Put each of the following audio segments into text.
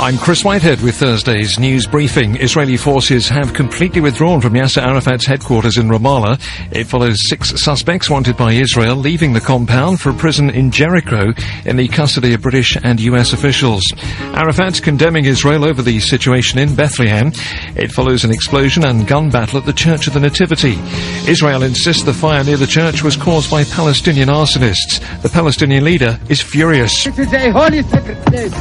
I'm Chris Whitehead with Thursday's news briefing. Israeli forces have completely withdrawn from Yasser Arafat's headquarters in Ramallah. It follows 6 suspects wanted by Israel leaving the compound for a prison in Jericho in the custody of British and US officials. Arafat's condemning Israel over the situation in Bethlehem. It follows an explosion and gun battle at the Church of the Nativity. Israel insists the fire near the church was caused by Palestinian arsonists. The Palestinian leader is furious. It is a holy sacred place.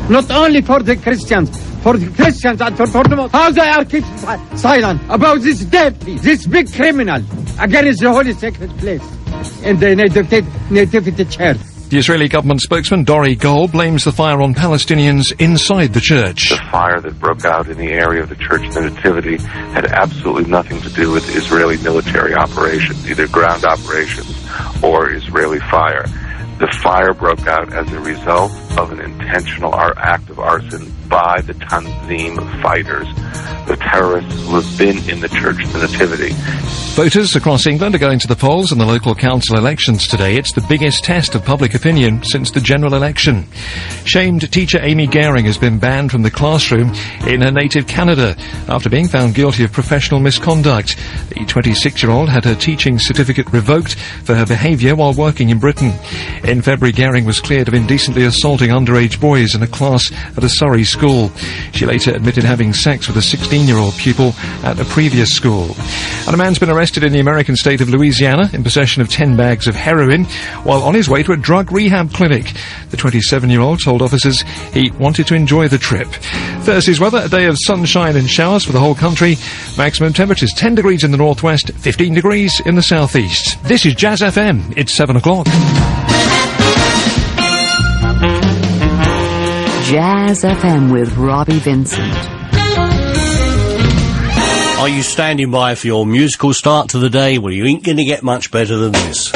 Not only for the Christians and for the Muslims. How they are keeping silent about this deadly, this big criminal against the holy sacred place in the Nativity Church. The Israeli government spokesman Dori Gold blames the fire on Palestinians inside the church. The fire that broke out in the area of the Church of the Nativity had absolutely nothing to do with Israeli military operations, either ground operations or Israeli fire. The fire broke out as a result of an intentional act of arson by the Tanzim fighters, the terrorists who have been in the Church of the Nativity. Voters across England are going to the polls in the local council elections today. It's the biggest test of public opinion since the general election. Shamed teacher Amy Garing has been banned from the classroom in her native Canada after being found guilty of professional misconduct. The 26-year-old had her teaching certificate revoked for her behaviour while working in Britain. In February, Garing was cleared of indecently assaulting underage boys in a class at a Surrey school. She later admitted having sex with a 16-year-old pupil at a previous school. And a man's been arrested in the American state of Louisiana in possession of 10 bags of heroin while on his way to a drug rehab clinic. The 27-year-old told officers he wanted to enjoy the trip. Thursday's weather, a day of sunshine and showers for the whole country. Maximum temperatures 10 degrees in the northwest, 15 degrees in the southeast. This is Jazz FM. It's 7 o'clock. Jazz FM with Robbie Vincent. Are you standing by for your musical start to the day? Well, you ain't going to get much better than this.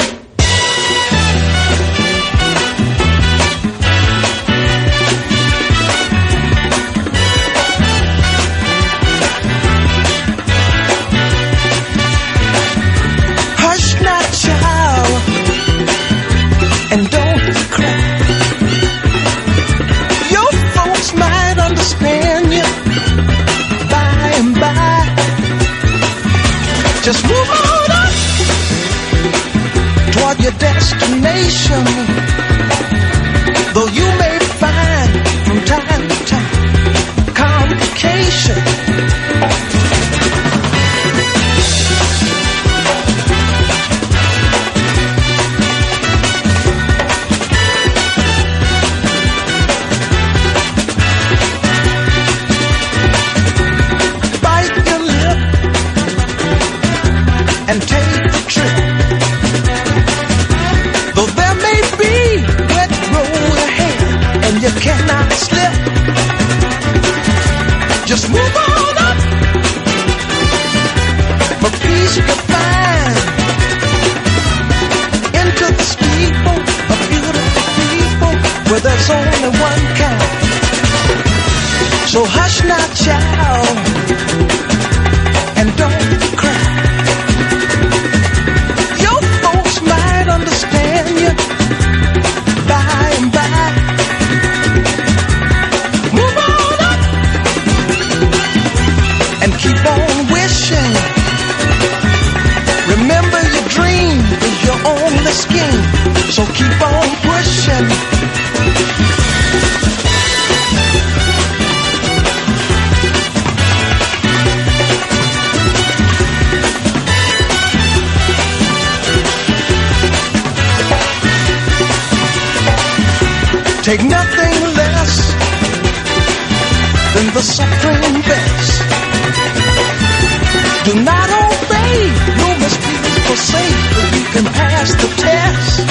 Hush now, child, and don't cry. Your folks might understand you by and by. Just move on up toward your destination. Though you may find from time to time complication. And take the trip. Though there may be wet road ahead and you cannot slip, just move on up for peace you find into the steeple of beautiful people where there's only one kind. So hush now, child, and don't cry. Understand you by and by. Move on up and keep on wishing. Remember your dream is your only scheme, so keep on pushing. Take nothing less than the supreme best. Do not obey, you must be forsaken, but you can pass the test.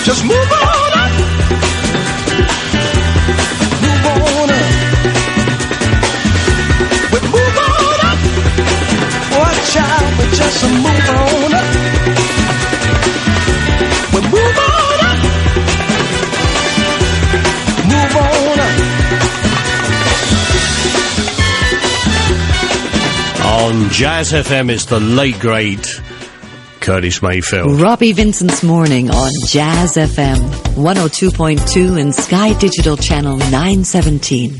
Just move on up. Move on up. But move on up. Watch out, but just move on up. But move on up. Move on up. On Jazz FM, it's the late great Curtis Mayfield. Robbie Vincent's Morning on Jazz FM 102.2 and Sky Digital Channel 917.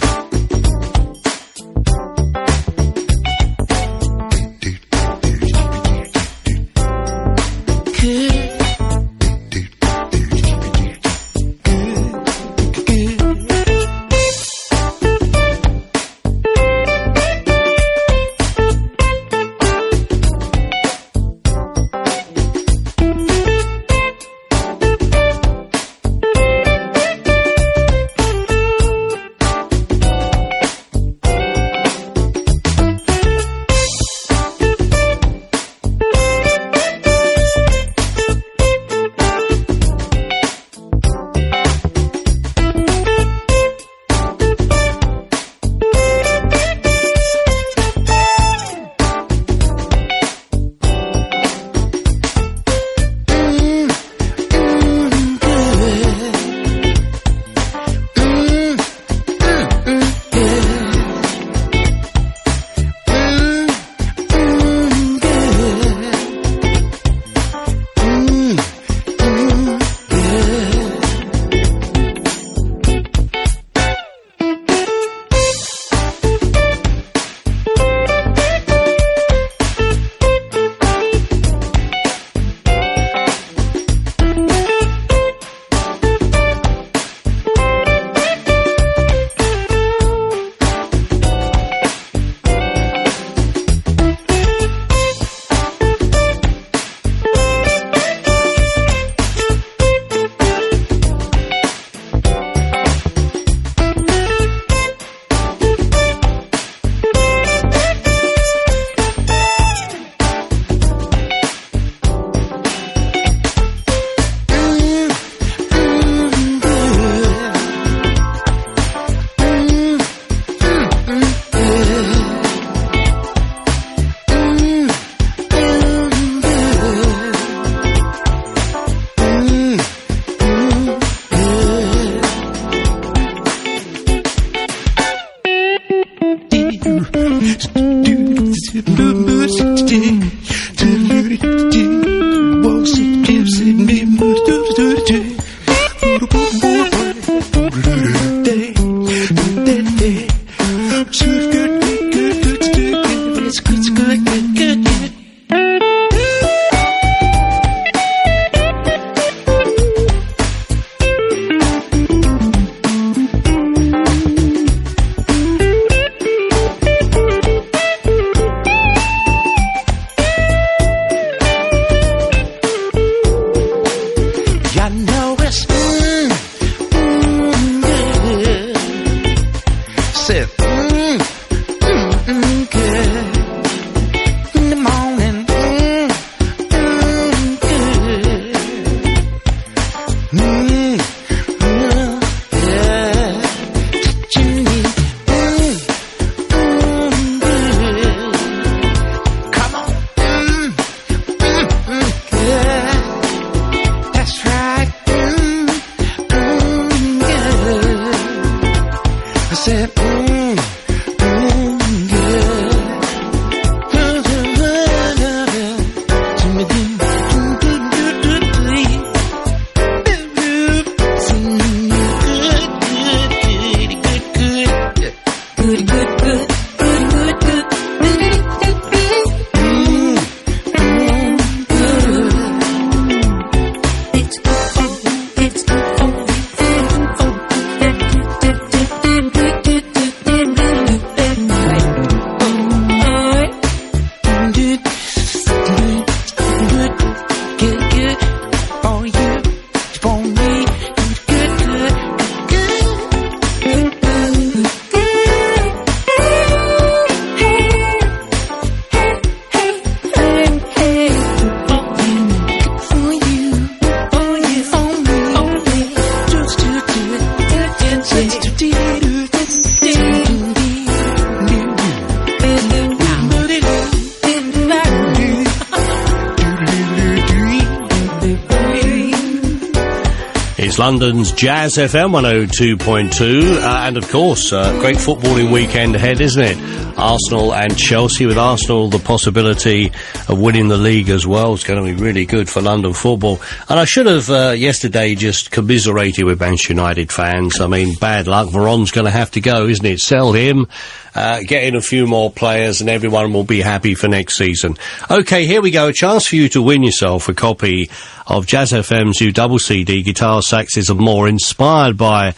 London's Jazz FM 102.2, and of course, great footballing weekend ahead, isn't it? Arsenal and Chelsea, with Arsenal the possibility of winning the league as well. It's going to be really good for London football. And I should have yesterday just commiserated with Manchester United fans. I mean, bad luck. Veron's going to have to go, isn't it? Sell him, get in a few more players, and everyone will be happy for next season. Okay, here we go. A chance for you to win yourself a copy of Jazz FM's new double CD, Guitar, Saxes and More, inspired by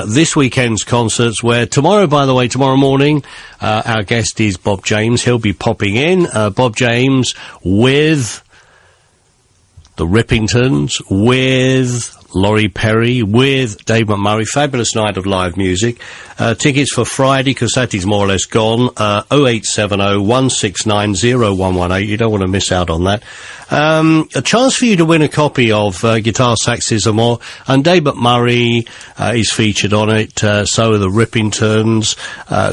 this weekend's concerts, where tomorrow, by the way, tomorrow morning, our guest is Bob James. He'll be popping in. Bob James with the Rippingtons, with Laurie Perry, with Dave McMurray. Fabulous night of live music. Tickets for Friday, because that is more or less gone. 0870 169 0118. You don't want to miss out on that. A chance for you to win a copy of Guitar, Saxes and More. And Dave McMurray is featured on it. So are the Rippingtons.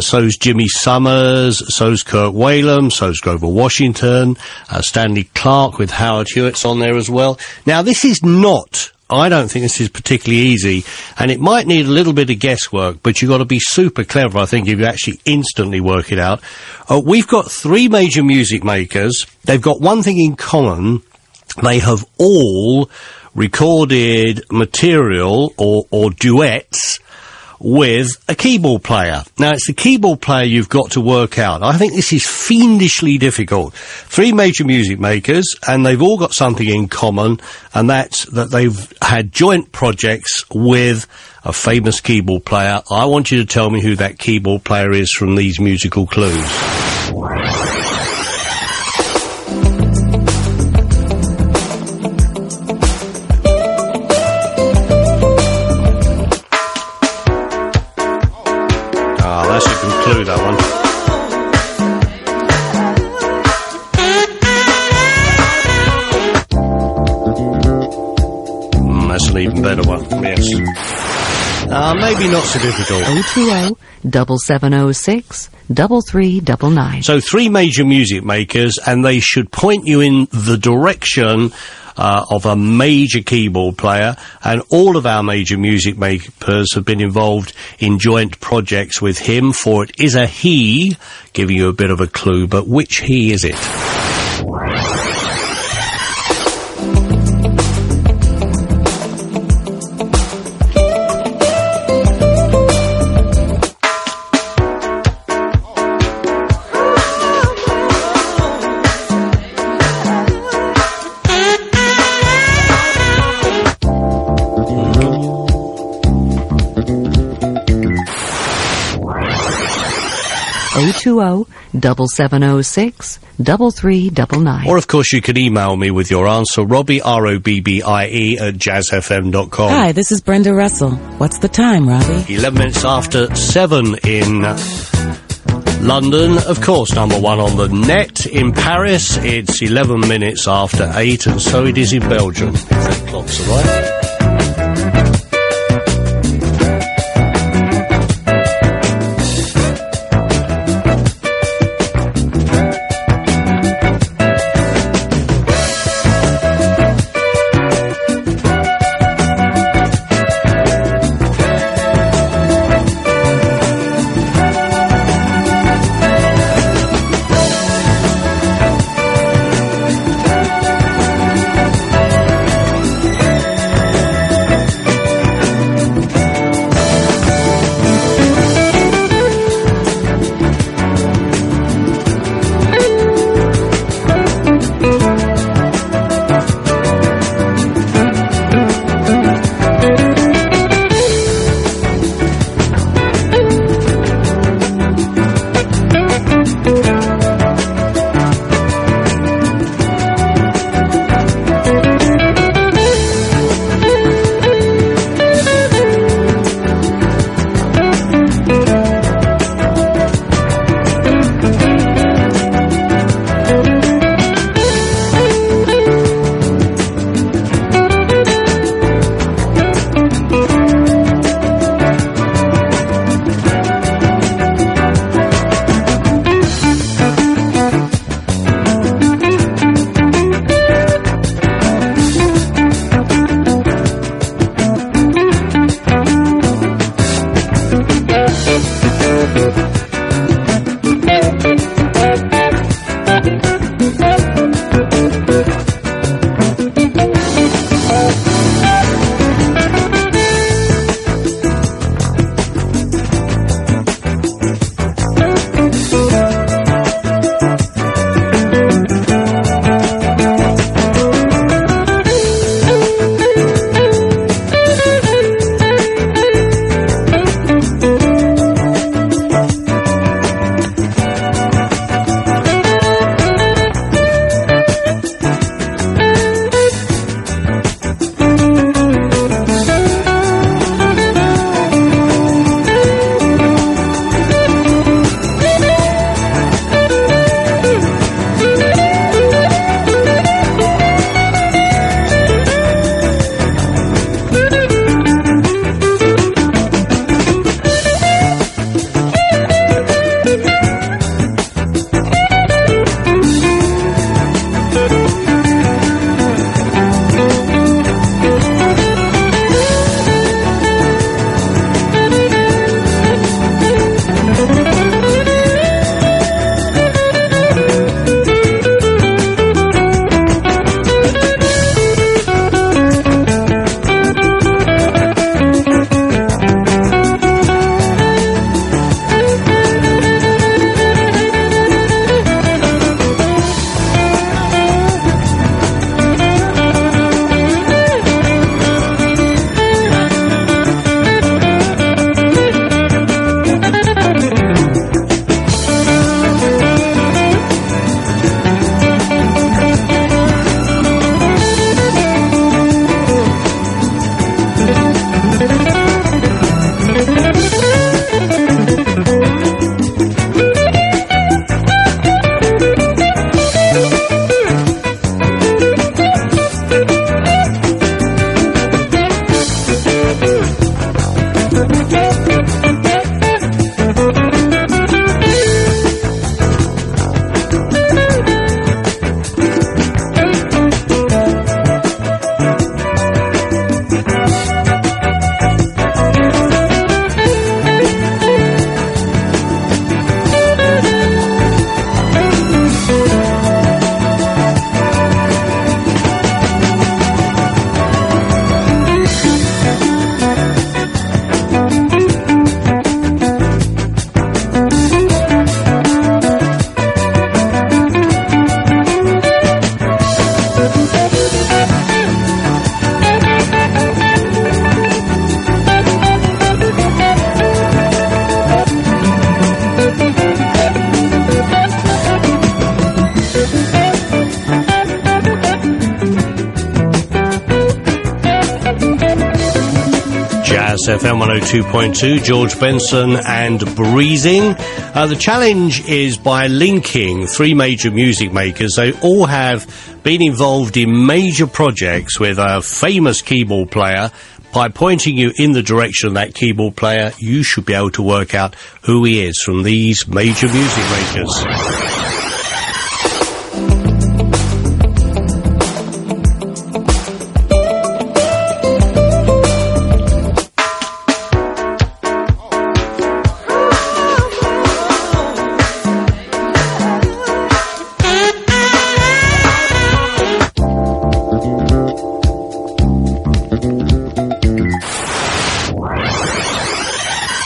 So's Jimmy Summers. So's Kirk Whalum. So's Grover Washington. Stanley Clarke with Howard Hewitt's on there as well. Now, this is not... I don't think this is particularly easy, and it might need a little bit of guesswork, but you've got to be super clever, I think, if you actually instantly work it out. We've got three major music makers. They've got one thing in common. They have all recorded material or duets with a keyboard player. Now, it's the keyboard player you've got to work out. I think this is fiendishly difficult. Three major music makers, and they've all got something in common, and that's that they've had joint projects with a famous keyboard player. I want you to tell me who that keyboard player is from these musical clues. Clue, that one. That's an even better one, yes. Maybe not so difficult. 020-7706-3399. So three major music makers, and they should point you in the direction of a major keyboard player, and all of our major music makers have been involved in joint projects with him, for it is a he, giving you a bit of a clue, but which he is it? Oh, 020-7706-3399. Or, of course, you can email me with your answer, Robbie, ROBBIE, at jazzfm.com. Hi, this is Brenda Russell. What's the time, Robbie? 11 minutes after 7 in London. Of course, number one on the net. In Paris, it's 11 minutes after 8, and so it is in Belgium, if that clock's right. Jazz FM 102.2, George Benson and Breezing. The challenge is by linking three major music makers. They all have been involved in major projects with a famous keyboard player. By pointing you in the direction of that keyboard player, you should be able to work out who he is from these major music makers.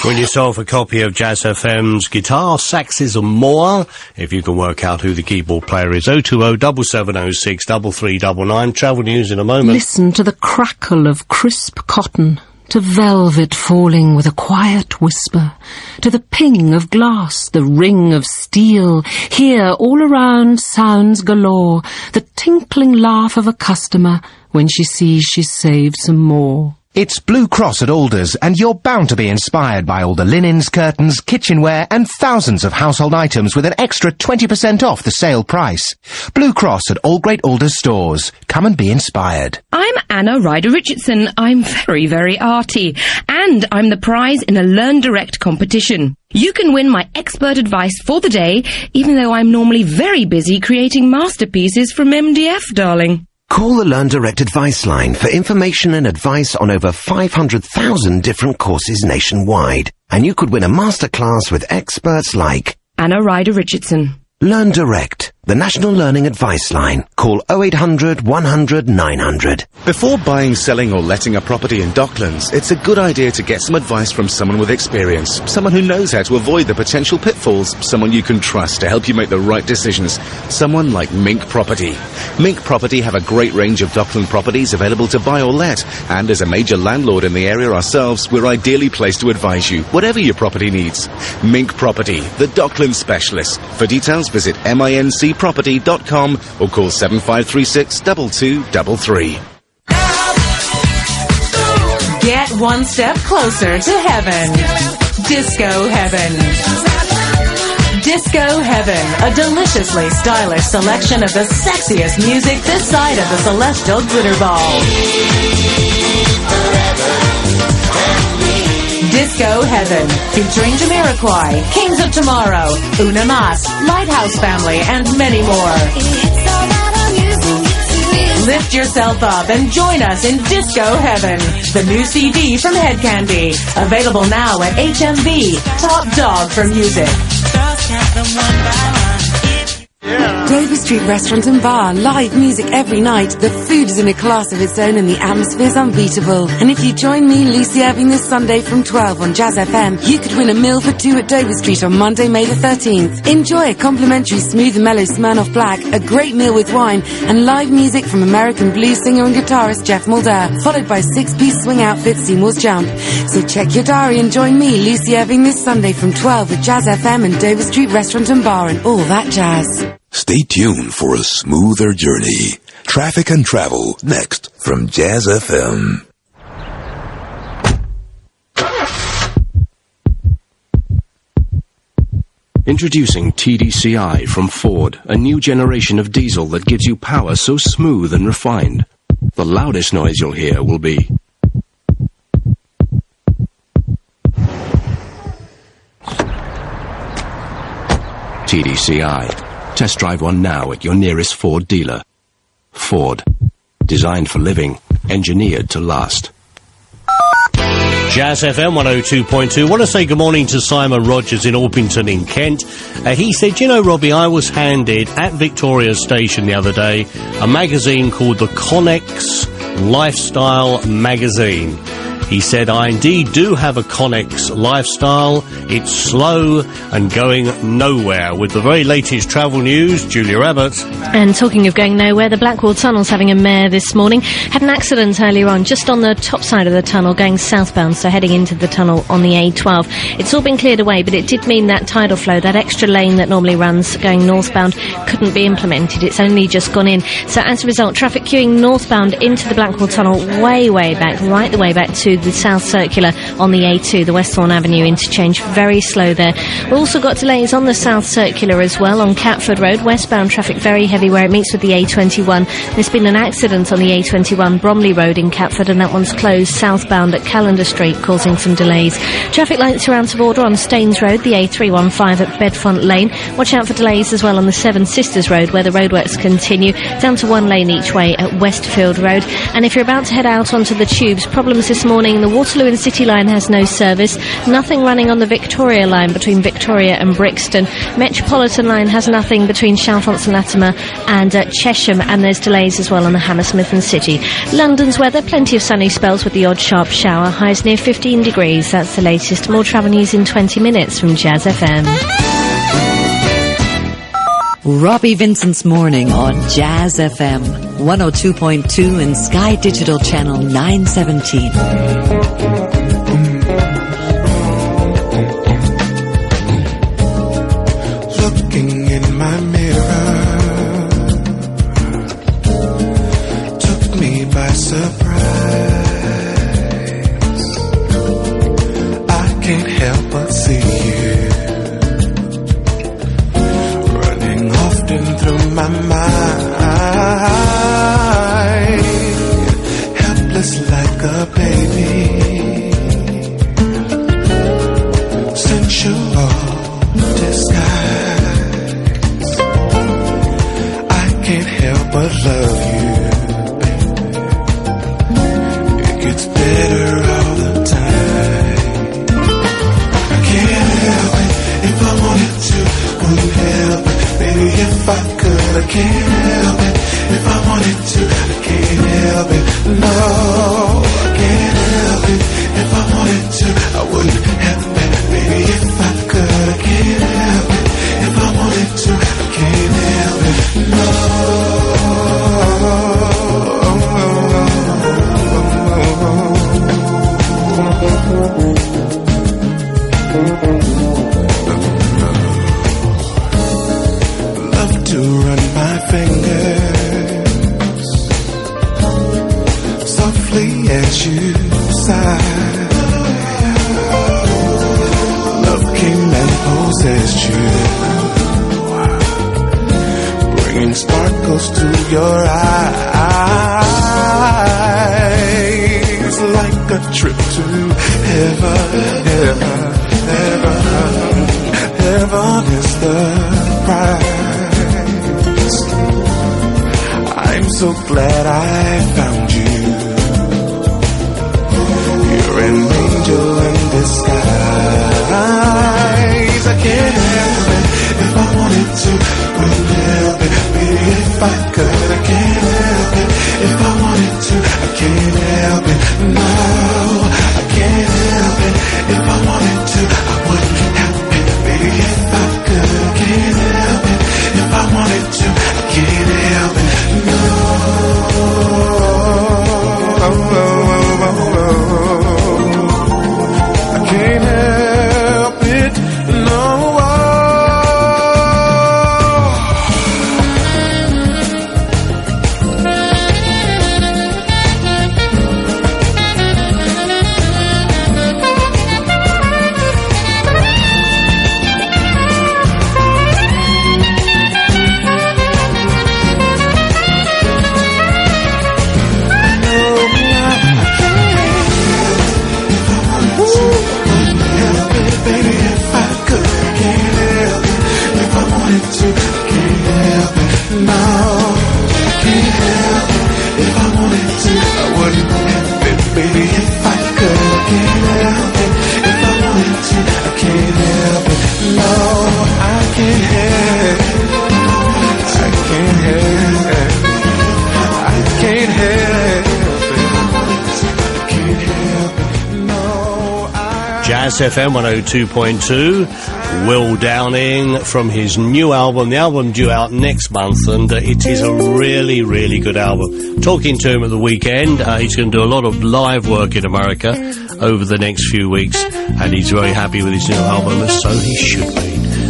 Win yourself a copy of Jazz FM's Guitar, Saxes and More, if you can work out who the keyboard player is. 020-7706 3399. Travel news in a moment. Listen to the crackle of crisp cotton, to velvet falling with a quiet whisper, to the ping of glass, the ring of steel. Hear all around sounds galore, the tinkling laugh of a customer when she sees she's saved some more. It's Blue Cross at Alders, and you're bound to be inspired by all the linens, curtains, kitchenware, and thousands of household items with an extra 20% off the sale price. Blue Cross at all great Alders stores. Come and be inspired. I'm Anna Ryder-Richardson. I'm very, very arty. And I'm the prize in a Learn Direct competition. You can win my expert advice for the day, even though I'm normally very busy creating masterpieces from MDF, darling. Call the Learn Direct Advice line for information and advice on over 500,000 different courses nationwide. And you could win a masterclass with experts like Anna Ryder-Richardson. Learn Direct, the National Learning Advice Line. Call 0800 100 900. Before buying, selling or letting a property in Docklands, it's a good idea to get some advice from someone with experience, someone who knows how to avoid the potential pitfalls, someone you can trust to help you make the right decisions, someone like Mink Property. Mink Property have a great range of Dockland properties available to buy or let, and as a major landlord in the area ourselves, we're ideally placed to advise you, whatever your property needs. Mink Property, the Dockland specialist. For details, visit mincproperty.com or call 7536 2233. Get one step closer to heaven. Disco Heaven. Disco Heaven, a deliciously stylish selection of the sexiest music this side of the celestial glitter ball. Disco Heaven, featuring Jamiroquai, Kings of Tomorrow, Una Mas, Lighthouse Family, and many more. Lift yourself up and join us in Disco Heaven, the new CD from Head Candy. Available now at HMV, top dog for music. Dover Street Restaurant and Bar, live music every night. The food is in a class of its own and the atmosphere's unbeatable. And if you join me, Lucy Irving, this Sunday from 12 on Jazz FM, you could win a meal for two at Dover Street on Monday, May the 13th. Enjoy a complimentary smooth and mellow Smirnoff Black, a great meal with wine, and live music from American blues singer and guitarist Jeff Mulder, followed by six-piece swing outfit Seymour's Jump. So check your diary and join me, Lucy Irving, this Sunday from 12 at Jazz FM and Dover Street Restaurant and Bar and all that jazz. Stay tuned for a smoother journey. Traffic and travel next from Jazz FM. Introducing TDCI from Ford, a new generation of diesel that gives you power so smooth and refined. The loudest noise you'll hear will be TDCI. Test drive one now at your nearest Ford dealer. Ford. Designed for living. Engineered to last. Jazz FM 102.2. Want to say good morning to Simon Rogers in Orpington in Kent. He said, you know, Robbie, I was handed at Victoria Station the other day a magazine called the Connex Lifestyle Magazine. He said, I indeed do have a Connex lifestyle. It's slow and going nowhere. With the very latest travel news, Julia Abbott. And talking of going nowhere, the Blackwall Tunnel's having a mare this morning. Had an accident earlier on, just on the top side of the tunnel, going southbound, so heading into the tunnel on the A12. It's all been cleared away, but it did mean that tidal flow, that extra lane that normally runs going northbound, couldn't be implemented. It's only just gone in. So as a result, traffic queuing northbound into the Blackwall Tunnel way back, right the way back to into the South Circular on the A2, the Westbourne Avenue interchange. Very slow there. We've also got delays on the South Circular as well on Catford Road. Westbound traffic very heavy where it meets with the A21. There's been an accident on the A21 Bromley Road in Catford, and that one's closed southbound at Callender Street, causing some delays. Traffic lights are out of order on Staines Road, the A315 at Bedfont Lane. Watch out for delays as well on the Seven Sisters Road, where the roadworks continue, down to 1 lane each way at Westfield Road. And if you're about to head out onto the tubes, problems this morning. The Waterloo and City line has no service. Nothing running on the Victoria line between Victoria and Brixton. Metropolitan line has nothing between Chalfont and Latimer and Chesham, and there's delays as well on the Hammersmith and City. London's weather, plenty of sunny spells with the odd sharp shower. Highs near 15 degrees. That's the latest. More travel news in 20 minutes from Jazz FM. Robbie Vincent's Morning on Jazz FM 102.2 and Sky Digital Channel 917. Looking in my mirror took me by surprise. I can't help but see you running often through my mind, helpless like a baby, sensual disguise. I can't help but love you, baby. It gets better all the time. I can't help it if I wanted to, wouldn't help it, baby, if I could. I can't help it if I wanted to, I can't help it, no. I can't help it if I wanted to, I wouldn't help it, baby, if I could. I can't help it if I wanted to, I can't help it, no. Love to run my fingers softly as you sigh. Love came and possessed you, bringing sparkles to your eyes, like a trip to heaven. Heaven is the prize. I'm so glad I found you. You're an angel in disguise. I can't help it if I wanted to, couldn't help it, baby, if I could. I can't help it if I wanted to, I can't help it, no. I can't help it if I wanted to, I wouldn't help it, baby, if I could. I can't help it if I wanted to, I can't help it, no. I can't help it, no. Jazz FM 102.2. Will Downing from his new album, the album due out next month, and it is a really, really good album. Talking to him at the weekend, he's going to do a lot of live work in America over the next few weeks, and he's very happy with his new album, so he should be.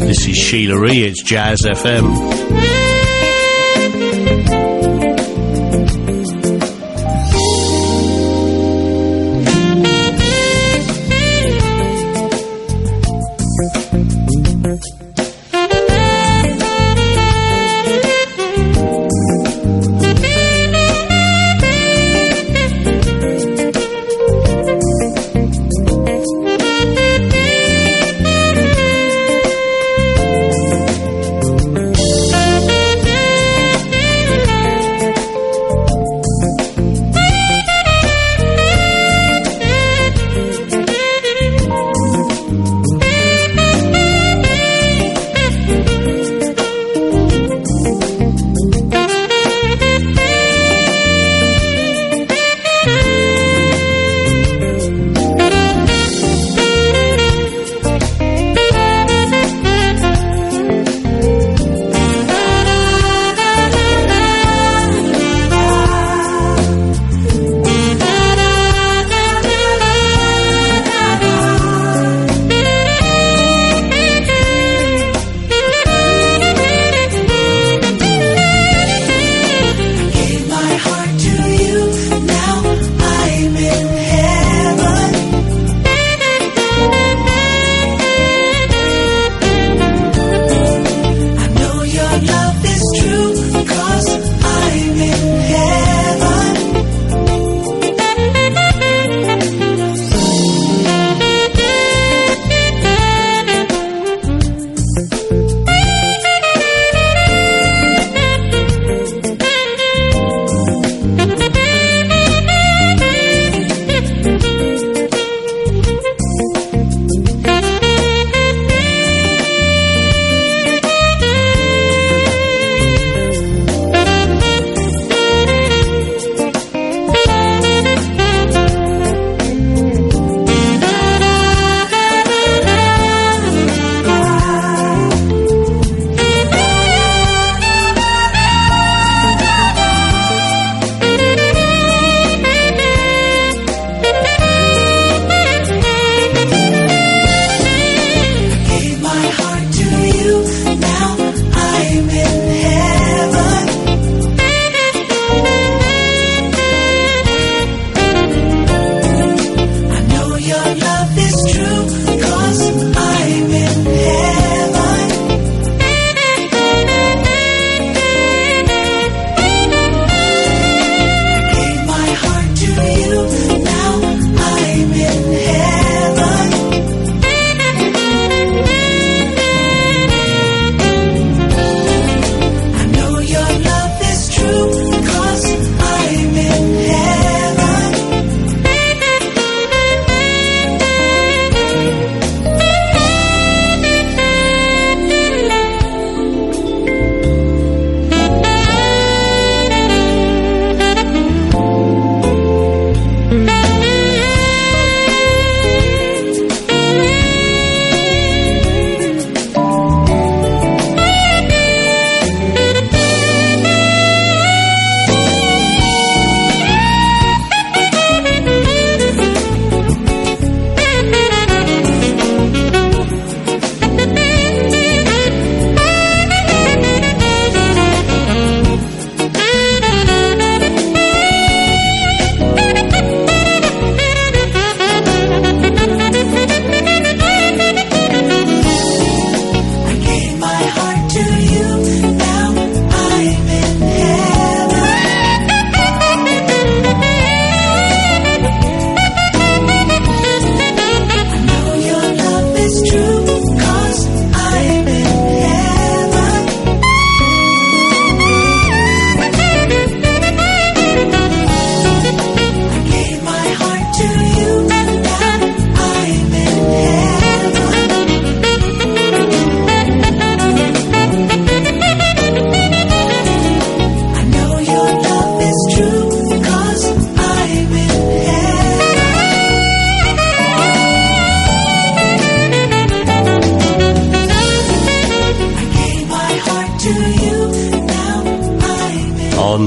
This is Sheila Ree, it's Jazz FM.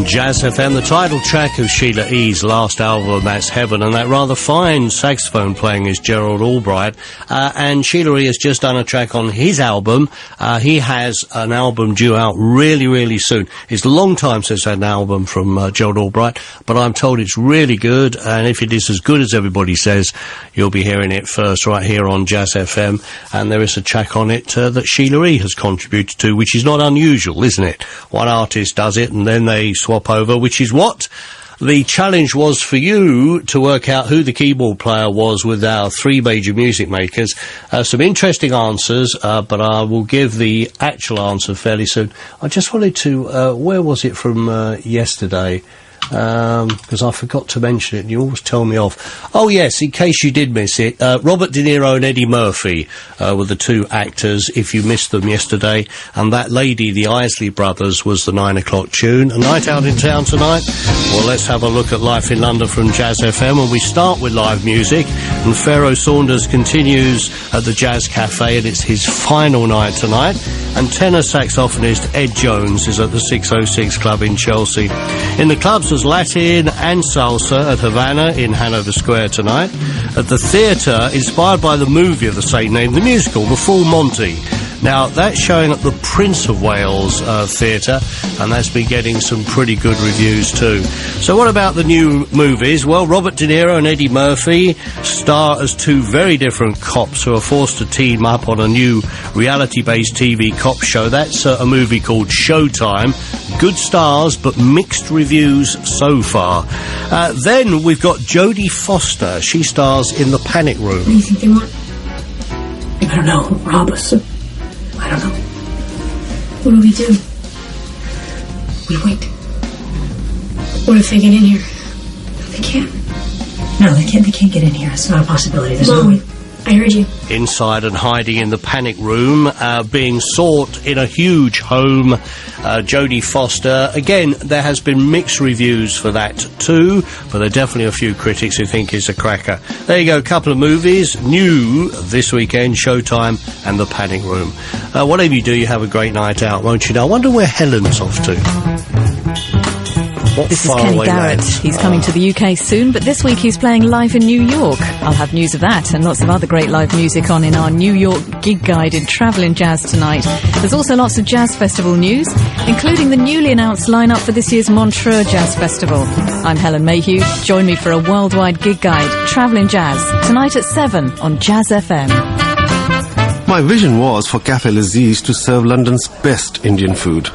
Jazz FM, the title track of Sheila E.'s last album, that's Heaven, and that rather fine saxophone playing is Gerald Albright. And Sheila E. has just done a track on his album. He has an album due out really, really soon. It's a long time since I had an album from Gerald Albright, but I'm told it's really good, and if it is as good as everybody says, you'll be hearing it first right here on Jazz FM. And there is a track on it that Sheila E. has contributed to, which is not unusual, isn't it? One artist does it, and then they swap over, which is what the challenge was for you, to work out who the keyboard player was with our three major music makers. Some interesting answers, but I will give the actual answer fairly soon. I just wanted to, where was it from yesterday? Because I forgot to mention it, and you always tell me off. Oh yes, in case you did miss it, Robert De Niro and Eddie Murphy were the two actors, if you missed them yesterday, and that lady, the Isley Brothers, was the 9 o'clock tune. A night out in town tonight? Well, let's have a look at life in London from Jazz FM, and we start with live music, and Pharaoh Saunders continues at the Jazz Cafe, and it's his final night tonight, and tenor saxophonist Ed Jones is at the 606 Club in Chelsea. In the clubs there's Latin and salsa at Havana in Hanover Square tonight. At the theatre, inspired by the movie of the same name, the musical, The Full Monty. Now, that's showing at the Prince of Wales Theatre, and that's been getting some pretty good reviews too. So what about the new movies? Well, Robert De Niro and Eddie Murphy star as two very different cops who are forced to team up on a new reality-based TV cop show. That's a movie called Showtime. Good stars, but mixed reviews so far. Then we've got Jodie Foster. She stars in The Panic Room. What do you think they want? I don't know. Rob us. I don't know. What do we do? We wait. What if they get in here? They can't. No, they can't. They can't get in here. It's not a possibility. There's no way. I heard you. Inside and hiding in the panic room, being sought in a huge home, Jodie Foster. Again, there has been mixed reviews for that too, but there are definitely a few critics who think it's a cracker. There you go, a couple of movies, new this weekend, Showtime and The Panic Room. Whatever you do, you have a great night out, won't you? Now, I wonder where Helen's off to. This is Kenny Garrett. He's coming to the UK soon, but this week he's playing live in New York. I'll have news of that and lots of other great live music on in our New York gig guide in Travelling Jazz tonight. There's also lots of Jazz Festival news, including the newly announced lineup for this year's Montreux Jazz Festival. I'm Helen Mayhew. Join me for a worldwide gig guide, Travelling Jazz, tonight at 7 on Jazz FM. My vision was for Café Laziz to serve London's best Indian food.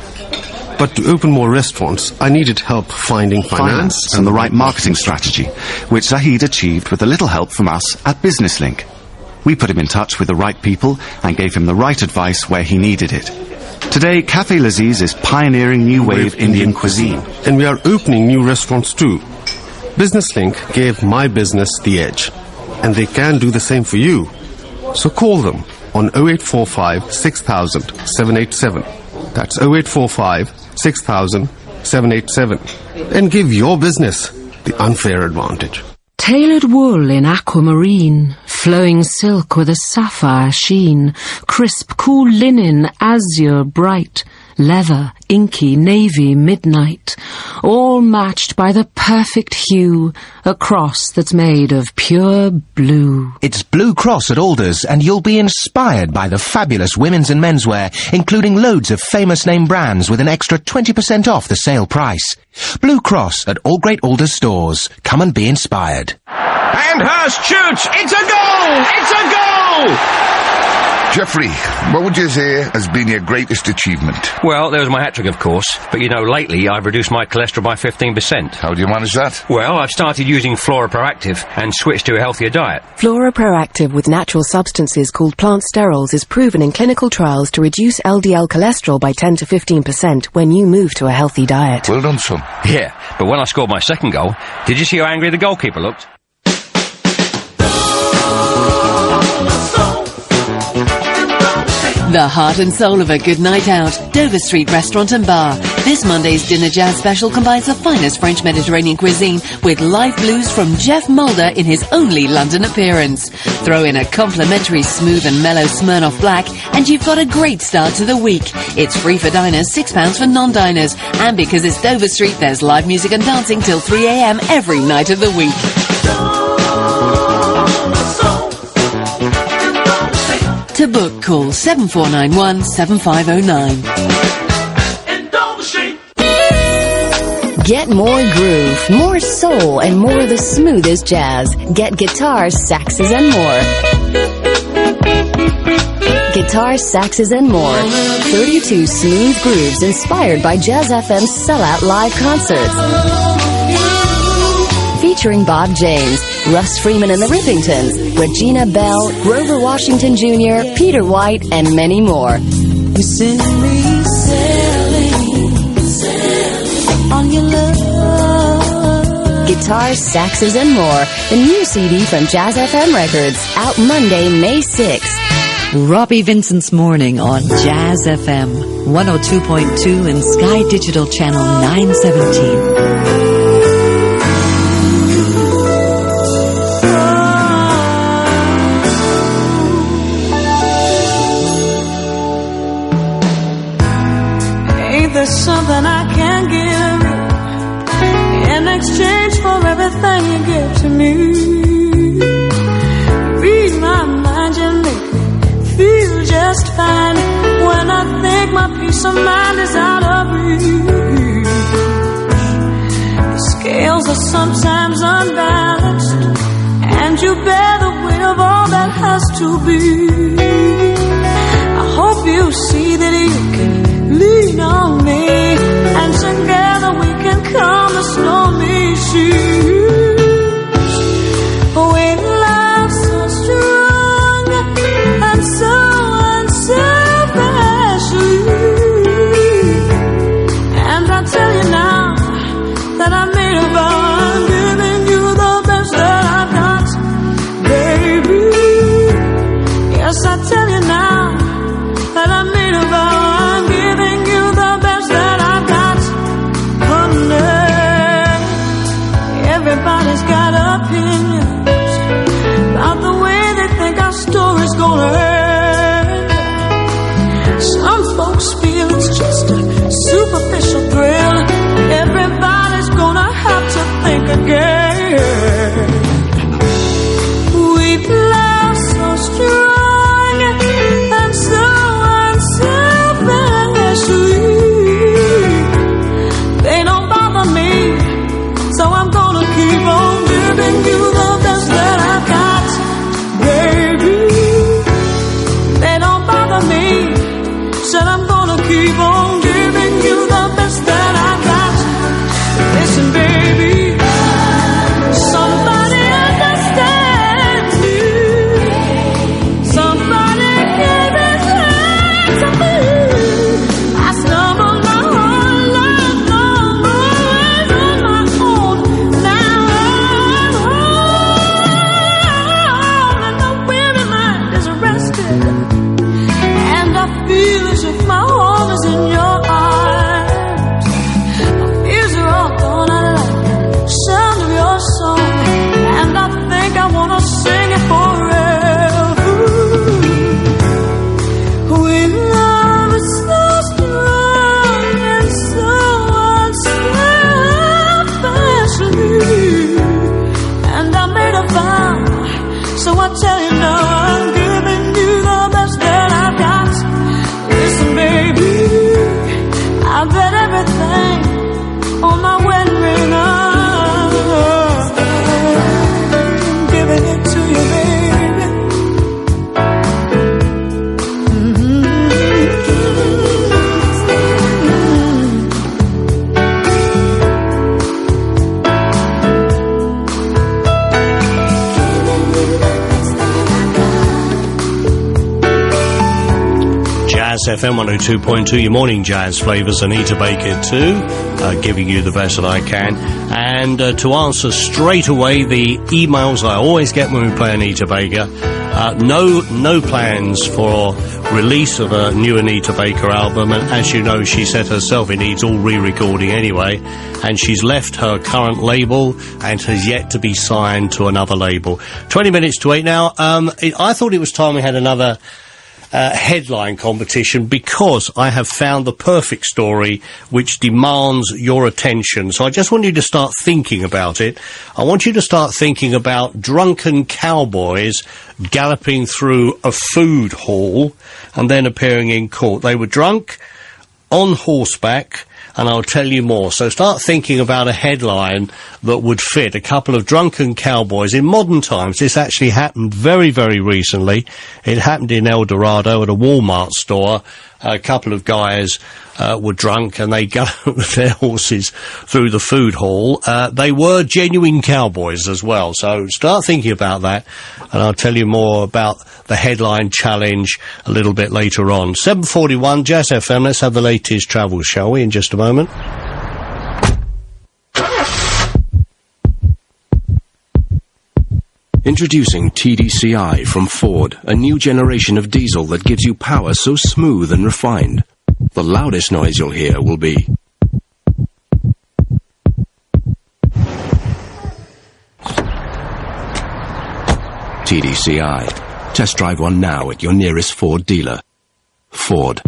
But to open more restaurants, I needed help finding finance and the right marketing strategy, which Zahid achieved with a little help from us at BusinessLink. We put him in touch with the right people and gave him the right advice where he needed it. Today, Café Laziz is pioneering new wave Indian cuisine. And we are opening new restaurants too. BusinessLink gave my business the edge, and they can do the same for you. So call them on 0845 6000 787. That's 0845 6000 787, and give your business the unfair advantage. Tailored wool in aquamarine, flowing silk with a sapphire sheen, crisp, cool linen, azure bright, leather, inky, navy, midnight, all matched by the perfect hue, a cross that's made of pure blue. It's Blue Cross at Alders, and you'll be inspired by the fabulous women's and menswear, including loads of famous name brands with an extra 20% off the sale price. Blue Cross at all great Alders stores. Come and be inspired. And Hurst shoots! It's a goal! It's a goal! Jeffrey, what would you say has been your greatest achievement? Well, there was my hat-trick, of course. But, you know, lately I've reduced my cholesterol by 15%. How do you manage that? Well, I've started using Flora Proactive and switched to a healthier diet. Flora Proactive with natural substances called plant sterols is proven in clinical trials to reduce LDL cholesterol by 10 to 15% when you move to a healthy diet. Well done, son. Yeah, but when I scored my second goal, did you see how angry the goalkeeper looked? The heart and soul of a good night out. Dover Street Restaurant and Bar. This Monday's Dinner Jazz special combines the finest French Mediterranean cuisine with live blues from Jeff Mulder in his only London appearance. Throw in a complimentary smooth and mellow Smirnoff Black and you've got a great start to the week. It's free for diners, £6 for non-diners. And because it's Dover Street, there's live music and dancing till 3 a.m. every night of the week. To book, call 7491 7509. Get more groove, more soul, and more of the smoothest jazz. Get guitars, saxes, and more. Guitars, saxes, and more. 32 smooth grooves inspired by Jazz FM's sellout live concerts. Featuring Bob James, Russ Freeman and the Rippingtons, Regina Bell, Grover Washington Jr., Peter White, and many more. You send me sailing on your love. Guitars, saxes, and more. The new CD from Jazz FM Records, out Monday, May 6th. Robbie Vincent's Morning on Jazz FM 102.2 and Sky Digital Channel 917. There's something I can give in exchange for everything you give to me. Read my mind, you make me feel just fine. When I think my peace of mind is out of reach, the scales are sometimes unbalanced, and you bear the weight of all that has to be. I hope you see that you can lean on me, and together we can calm the stormy seas. We love so strong and so unselfishly, and I tell you now that I made a vow. I'm giving you the best that I've got, baby. Yes, I tell you now that I made a vow. Everybody's got opinions about the way they think our story's gonna end. Some folks feel it's just a superficial thrill. Everybody's gonna have to think again. We've loved so strong and so unselfishly. They don't bother me, so I'm gonna keep on giving you the best that I've got, baby. They don't bother me, said I'm gonna keep on giving you the best that I've got. Listen, baby, somebody understands me. Somebody give his hand to me. I stumbled my whole life long, always on my own. Now I'm home, and my weary mind is rested, and I feel as if my home is in your arms. My fears are all gone, I like the sound of your song, and I think I wanna sing it forever. We love is so strong and so unselfishly, and I made a vow, so I tell you now I'm giving you the best that I've got. Listen, baby, I bet everything on my wedding ring. I'm giving it to you, baby. Jazz FM 102.2, your morning jazz flavours. Anita Baker too, giving you the best that I can. And to answer straight away the emails I always get when we play Anita Baker, no plans for release of a new Anita Baker album, and as you know, she said herself it needs all re-recording anyway, and she's left her current label and has yet to be signed to another label. 20 minutes to 8 now. I thought it was time we had another headline competition, because I have found the perfect story which demands your attention. So I just want you to start thinking about it. I want you to start thinking about drunken cowboys galloping through a food hall and then appearing in court. They were drunk, on horseback, and I'll tell you more. So start thinking about a headline that would fit. A couple of drunken cowboys in modern times. This actually happened very, very recently. It happened in El Dorado at a Walmart store. A couple of guys were drunk and they galloped their horses through the food hall. They were genuine cowboys as well. So start thinking about that, and I'll tell you more about the headline challenge a little bit later on. 7:41 Jazz FM. Let's have the latest travel, shall we, in just a moment. Introducing TDCI from Ford, a new generation of diesel that gives you power so smooth and refined. The loudest noise you'll hear will be TDCI. Test drive one now at your nearest Ford dealer. Ford.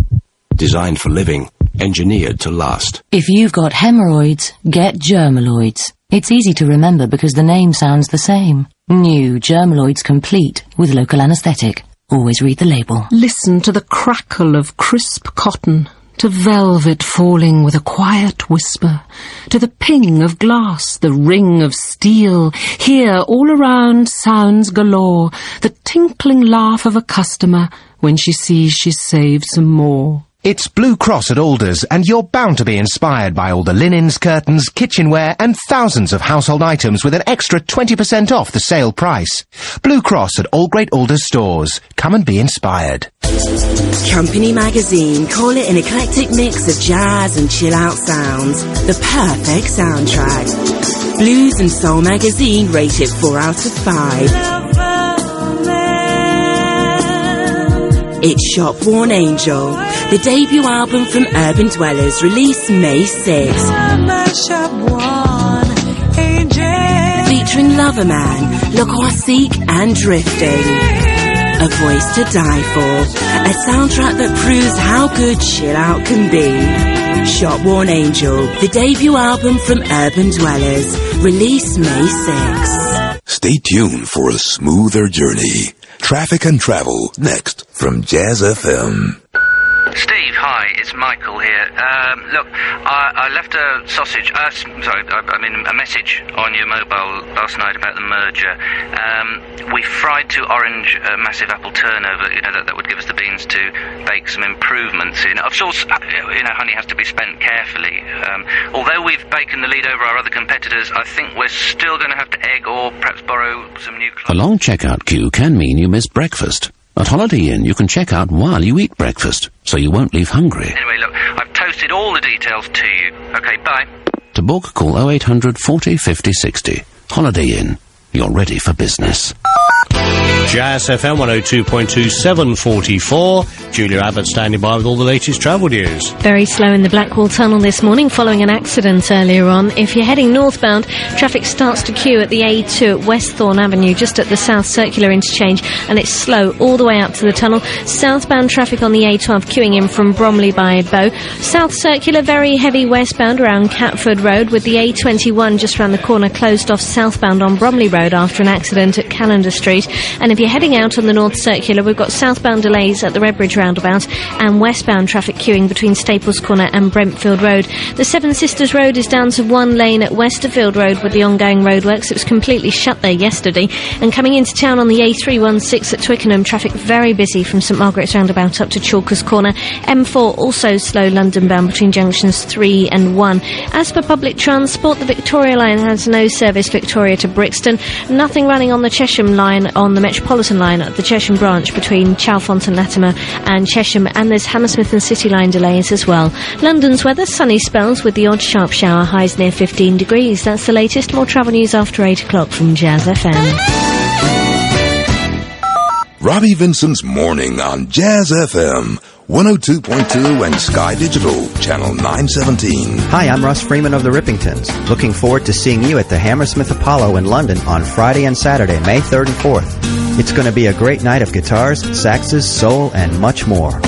Designed for living, engineered to last. If you've got hemorrhoids, get Germaloids. It's easy to remember because the name sounds the same. New Germaloids Complete with local anaesthetic. Always read the label. Listen to the crackle of crisp cotton, to velvet falling with a quiet whisper, to the ping of glass, the ring of steel. Hear all around sounds galore, the tinkling laugh of a customer when she sees she's saved some more. It's Blue Cross at Alders, and you're bound to be inspired by all the linens, curtains, kitchenware, and thousands of household items with an extra 20% off the sale price. Blue Cross at all great Alders stores. Come and be inspired. Company Magazine call it an eclectic mix of jazz and chill-out sounds. The perfect soundtrack. Blues and Soul Magazine rate it 4 out of 5. It's Shop Worn Angel, the debut album from Urban Dwellers, released May 6th. Featuring Loverman, Loquacique and Drifting. A voice to die for. A soundtrack that proves how good chill out can be. Shop Worn Angel, the debut album from Urban Dwellers, released May 6th. Stay tuned for a smoother journey. Traffic and travel next from Jazz FM. Steve, hi, it's Michael here. Look, I left a sausage, a message on your mobile last night about the merger. We fried to orange massive apple turnover, that would give us the beans to bake some improvements in. Of course, honey has to be spent carefully. Although we've taken the lead over our other competitors, I think we're still going to have to egg or perhaps borrow some new clothes. A long checkout queue can mean you miss breakfast. At Holiday Inn, you can check out while you eat breakfast, so you won't leave hungry. Anyway, look, I've toasted all the details to you. Okay, bye. To book, call 0800 40 50 60. Holiday Inn. You're ready for business. Jazz FM 102.2, 7:44. Julia Abbott standing by with all the latest travel news. Very slow in the Blackwall Tunnel this morning following an accident earlier on. If you're heading northbound, traffic starts to queue at the A2 at Westthorne Avenue, just at the South Circular interchange, and it's slow all the way up to the tunnel. Southbound traffic on the A12 queuing in from Bromley by Bow. South Circular very heavy westbound around Catford Road, with the A21 just round the corner closed off southbound on Bromley Road after an accident at Callender Street. And if you're heading out on the North Circular, we've got southbound delays at the Redbridge roundabout and westbound traffic queuing between Staples Corner and Brentfield Road. The Seven Sisters Road is down to one lane at Westerfield Road with the ongoing roadworks. It was completely shut there yesterday. And coming into town on the A316 at Twickenham, traffic very busy from St Margaret's roundabout up to Chalkers Corner. M4 also slow London bound between junctions 3 and 1. As for public transport, the Victoria line has no service Victoria to Brixton. Nothing running on the Chesham line on the Metropolitan line at the Chesham branch between Chalfont and Latimer and Chesham, and there's Hammersmith and City line delays as well. London's weather, sunny spells with the odd sharp shower, highs near 15 degrees. That's the latest. More travel news after 8 o'clock from Jazz FM. Robbie Vincent's Morning on Jazz FM. 102.2 and Sky Digital, Channel 917. Hi, I'm Russ Freeman of the Rippingtons. Looking forward to seeing you at the Hammersmith Apollo in London on Friday and Saturday, May 3rd and 4th. It's going to be a great night of guitars, saxes, soul, and much more.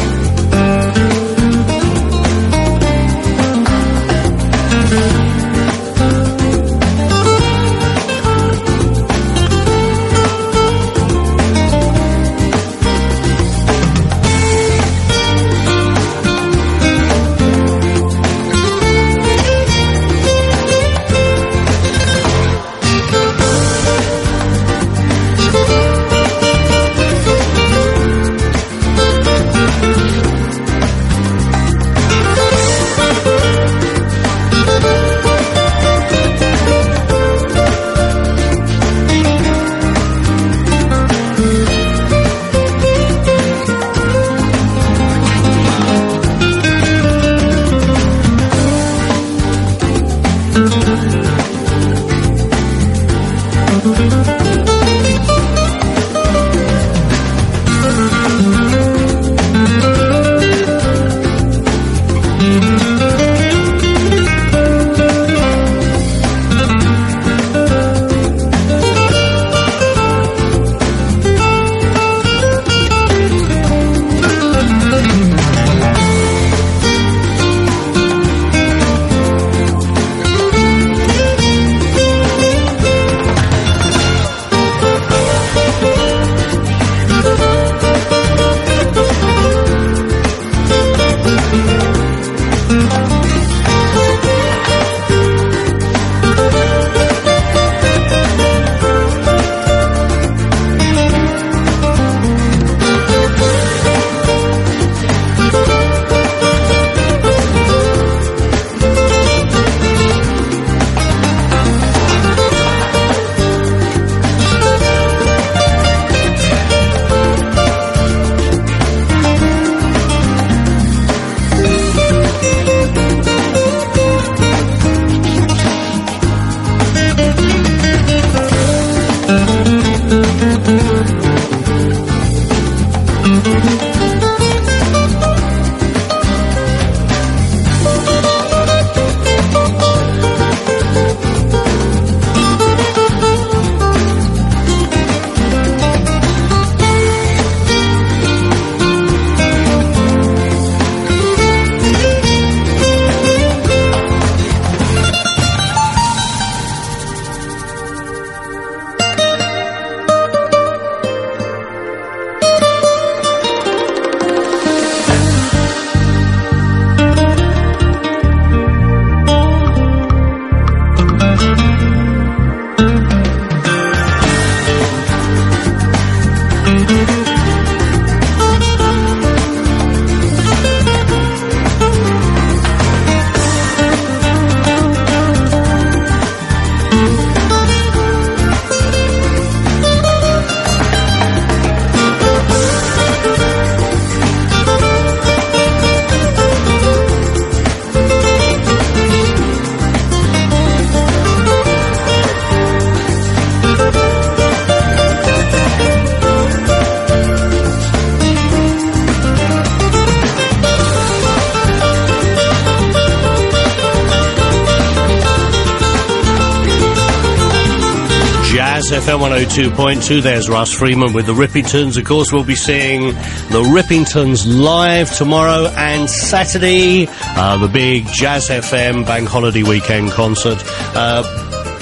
FM 102.2, there's Russ Freeman with the Rippingtons. Of course, we'll be seeing the Rippingtons live tomorrow and Saturday, the big Jazz FM Bank Holiday Weekend concert.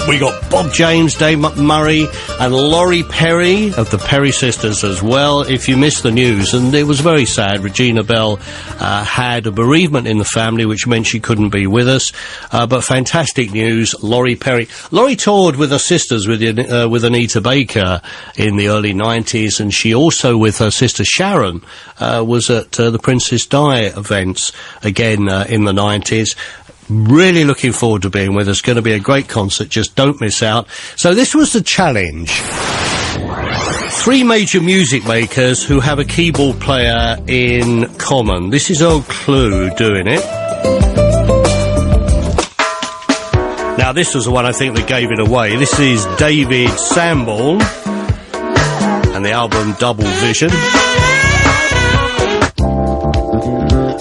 We got Bob James, Dave Murray, and Laurie Perry of the Perry Sisters as well. If you missed the news, and it was very sad, Regina Bell had a bereavement in the family, which meant she couldn't be with us. But fantastic news, Laurie Perry. Laurie toured with her sisters, with Anita Baker in the early 90s, and she also, with her sister Sharon, was at the Princess Di events again in the 90s. Really looking forward to being with us. Going to be a great concert. Just don't miss out. So this was the challenge. Three major music makers who have a keyboard player in common. This is Old Clue doing it. Now, this was the one I think that gave it away. This is David Sanborn and the album Double Vision.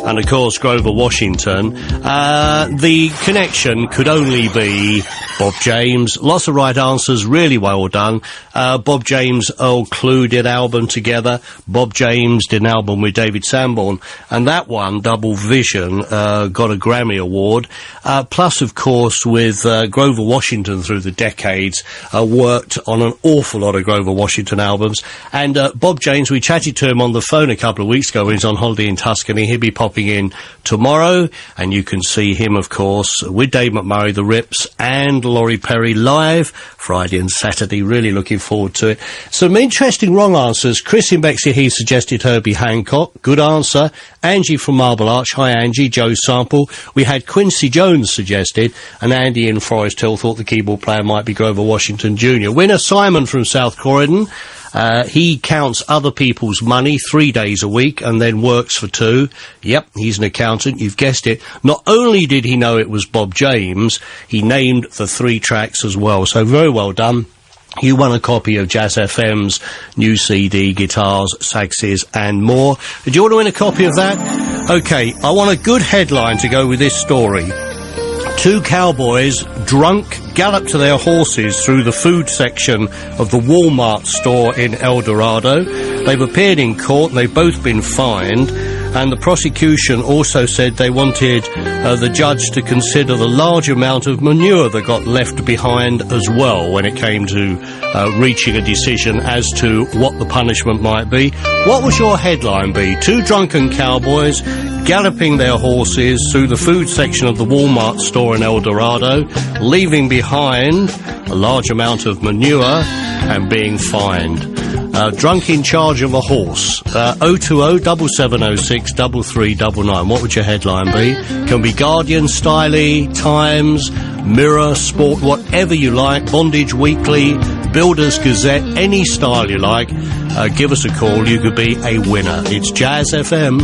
And, of course, Grover Washington. The connection could only be Bob James. Lots of right answers, really well done. Bob James, Old Clue did album together. Bob James did an album with David Sanborn. And that one, Double Vision, got a Grammy Award. Plus, of course, with Grover Washington through the decades, worked on an awful lot of Grover Washington albums. And Bob James, we chatted to him on the phone a couple of weeks ago when he was on holiday in Tuscany. He'll be popping in tomorrow, and you can see him, of course, with Dave McMurray, the Rips, and Laurie Perry live Friday and Saturday. Really looking forward to it. Some interesting wrong answers. Chris in Bexley Heath suggested Herbie Hancock. Good answer. Angie from Marble Arch. Hi, Angie. Joe Sample. We had Quincy Jones suggested, and Andy in Forest Hill thought the keyboard player might be Grover Washington Jr. Winner Simon from South Croydon. He counts other people's money 3 days a week and then works for 2. Yep, he's an accountant, you've guessed it. Not only did he know it was Bob James, he named the 3 tracks as well. So very well done. You won a copy of Jazz FM's new CD, guitars, saxes and more. Do you want to win a copy of that? Okay, I want a good headline to go with this story. 2 cowboys, drunk, galloped to their horses through the food section of the Walmart store in El Dorado. They've appeared in court and they've both been fined. And the prosecution also said they wanted the judge to consider the large amount of manure that got left behind as well when it came to reaching a decision as to what the punishment might be. What was your headline be? 2 drunken cowboys galloping their horses through the food section of the Walmart store in El Dorado, leaving behind a large amount of manure and being fined. Drunk in charge of a horse. 020-7706-3399. What would your headline be? Can be Guardian, Styly, Times, Mirror, Sport, whatever you like. Bondage Weekly, Builders Gazette, any style you like. Give us a call. You could be a winner. It's Jazz FM.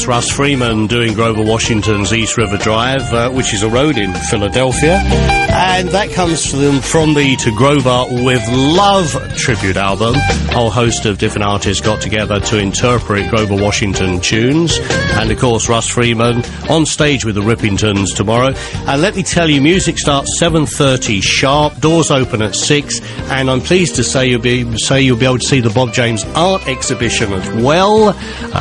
Russ Freeman doing Grover Washington's East River Drive, which is a road in Philadelphia. And that comes from the To Grover With Love tribute album. A whole host of different artists got together to interpret Grover Washington tunes. And, of course, Russ Freeman on stage with the Rippingtons tomorrow. And let me tell you, music starts 7:30 sharp, doors open at 6. And I'm pleased to say you'll be able to see the Bob James art exhibition as well.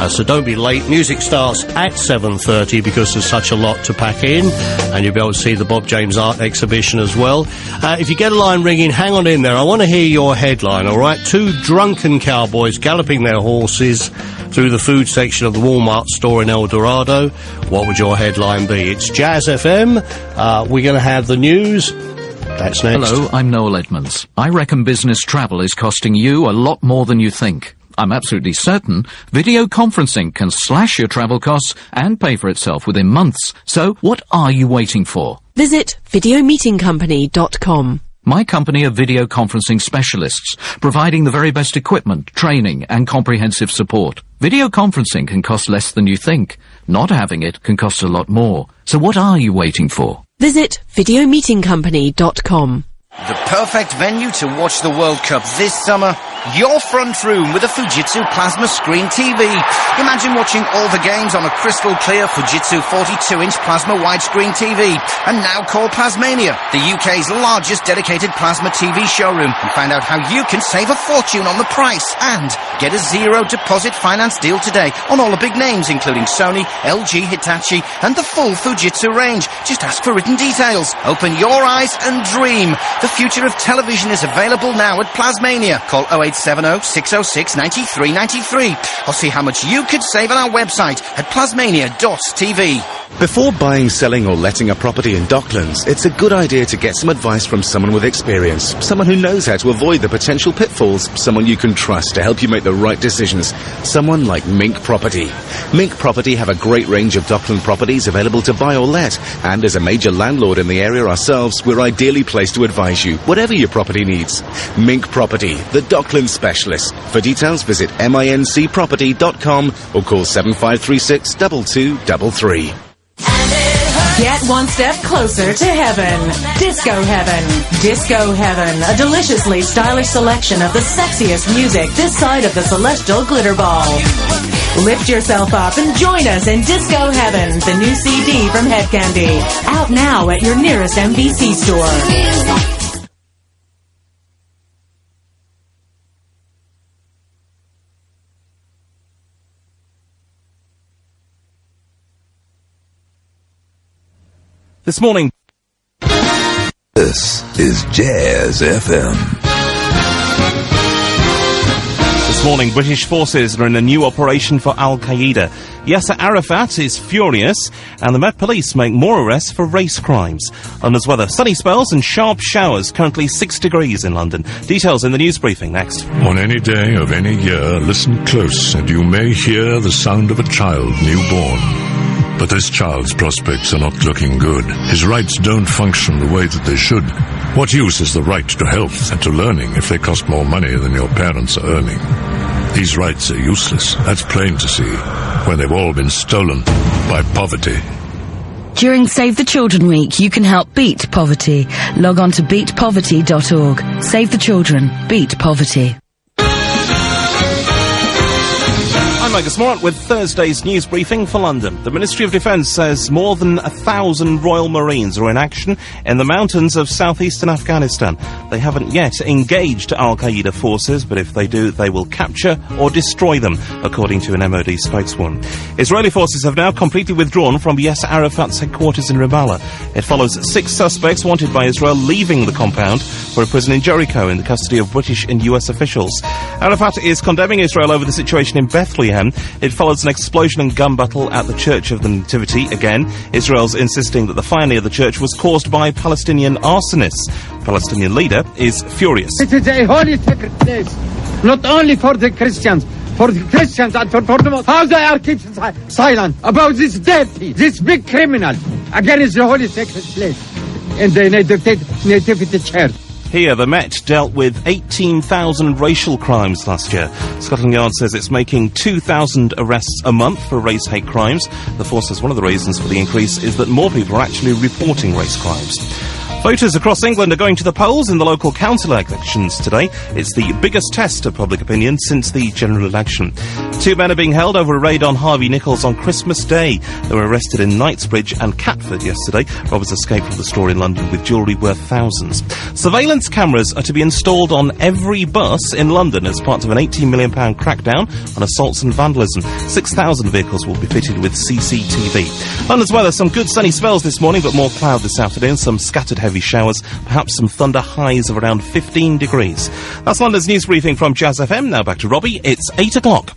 So don't be late. Music starts at 7:30 because there's such a lot to pack in, and you'll be able to see the Bob James Art Exhibition as well. If you get a line ringing, hang on in there. I want to hear your headline, all right? 2 drunken cowboys galloping their horses through the food section of the Walmart store in El Dorado. What would your headline be? It's Jazz FM. We're going to have the news. That's next. Hello, I'm Noel Edmonds. I reckon business travel is costing you a lot more than you think. I'm absolutely certain video conferencing can slash your travel costs and pay for itself within months. So what are you waiting for? Visit videomeetingcompany.com. My company are video conferencing specialists, providing the very best equipment, training and comprehensive support. Video conferencing can cost less than you think. Not having it can cost a lot more. So what are you waiting for? Visit videomeetingcompany.com. The perfect venue to watch the World Cup this summer? Your front room with a Fujitsu Plasma Screen TV. Imagine watching all the games on a crystal clear Fujitsu 42-inch Plasma widescreen TV. And now call Plasmania, the UK's largest dedicated Plasma TV showroom, and find out how you can save a fortune on the price and get a 0 deposit finance deal today on all the big names including Sony, LG, Hitachi and the full Fujitsu range. Just ask for written details. Open your eyes and dream. The future of television is available now at Plasmania. Call 0870 606 9393 or see how much you could save on our website at plasmania.tv. Before buying, selling or letting a property in Docklands, it's a good idea to get some advice from someone with experience, someone who knows how to avoid the potential pitfalls, someone you can trust to help you make the right decisions, someone like Mink Property. Mink Property have a great range of Dockland properties available to buy or let, and as a major landlord in the area ourselves, we're ideally placed to advise you, whatever your property needs. Mink Property, the Dockland specialist. For details, visit mincproperty.com or call 7536 2233. Get one step closer to heaven. Disco Heaven. Disco Heaven, a deliciously stylish selection of the sexiest music this side of the celestial glitter ball. Lift yourself up and join us in Disco Heaven, the new CD from Head Candy. Out now at your nearest MVC store. This morning. This is Jazz FM. This morning, British forces are in a new operation for Al-Qaeda. Yasser Arafat is furious, and the Met Police make more arrests for race crimes. London's weather, sunny spells and sharp showers, currently 6 degrees in London. Details in the news briefing next. On any day of any year, listen close, and you may hear the sound of a child newborn. But this child's prospects are not looking good. His rights don't function the way that they should. What use is the right to health and to learning if they cost more money than your parents are earning? These rights are useless. That's plain to see, when they've all been stolen by poverty. During Save the Children Week, you can help beat poverty. Log on to beatpoverty.org. Save the children. Beat poverty. I'm Angus Morant with Thursday's news briefing for London. The Ministry of Defence says more than 1,000 Royal Marines are in action in the mountains of southeastern Afghanistan. They haven't yet engaged Al-Qaeda forces, but if they do, they will capture or destroy them, according to an MOD spokeswoman. Israeli forces have now completely withdrawn from Yasser Arafat's headquarters in Ramallah. It follows 6 suspects wanted by Israel leaving the compound for a prison in Jericho in the custody of British and US officials. Arafat is condemning Israel over the situation in Bethlehem. It follows an explosion and gun battle at the Church of the Nativity. Again, Israel's insisting that the fire near the church was caused by Palestinian arsonists. The Palestinian leader is furious. It is a holy sacred place, not only for the Christians, and for the Muslims. How they are keeping silent about this dirty, this big criminal against the holy sacred place in the Nativity Church. Here, the Met dealt with 18,000 racial crimes last year. Scotland Yard says it's making 2,000 arrests a month for race hate crimes. The force says one of the reasons for the increase is that more people are actually reporting race crimes. Voters across England are going to the polls in the local council elections today. It's the biggest test of public opinion since the general election. 2 men are being held over a raid on Harvey Nichols on Christmas Day. They were arrested in Knightsbridge and Catford yesterday. Robbers escaped from the store in London with jewellery worth thousands. Surveillance cameras are to be installed on every bus in London as part of an £18 million crackdown on assaults and vandalism. 6,000 vehicles will be fitted with CCTV. London's weather, some good sunny spells this morning, but more cloud this afternoon, some scattered heavy showers, perhaps some thunder, highs of around 15 degrees. That's London's news briefing from Jazz FM. Now back to Robbie. It's 8 o'clock.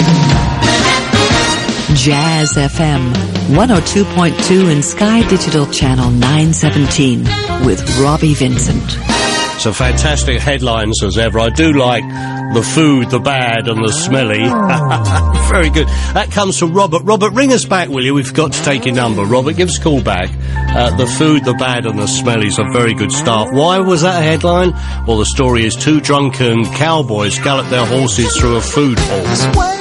Jazz FM 102.2 and Sky Digital Channel 917 with Robbie Vincent. Some fantastic headlines as ever. I do like the food, the bad and the smelly. Very good. That comes from Robert. Robert, ring us back, will you? We've got to take your number. Robert, give us a call back. The food, the bad and the smelly is a very good start. Why was that a headline? Well, the story is 2 drunken cowboys gallop their horses through a food hall.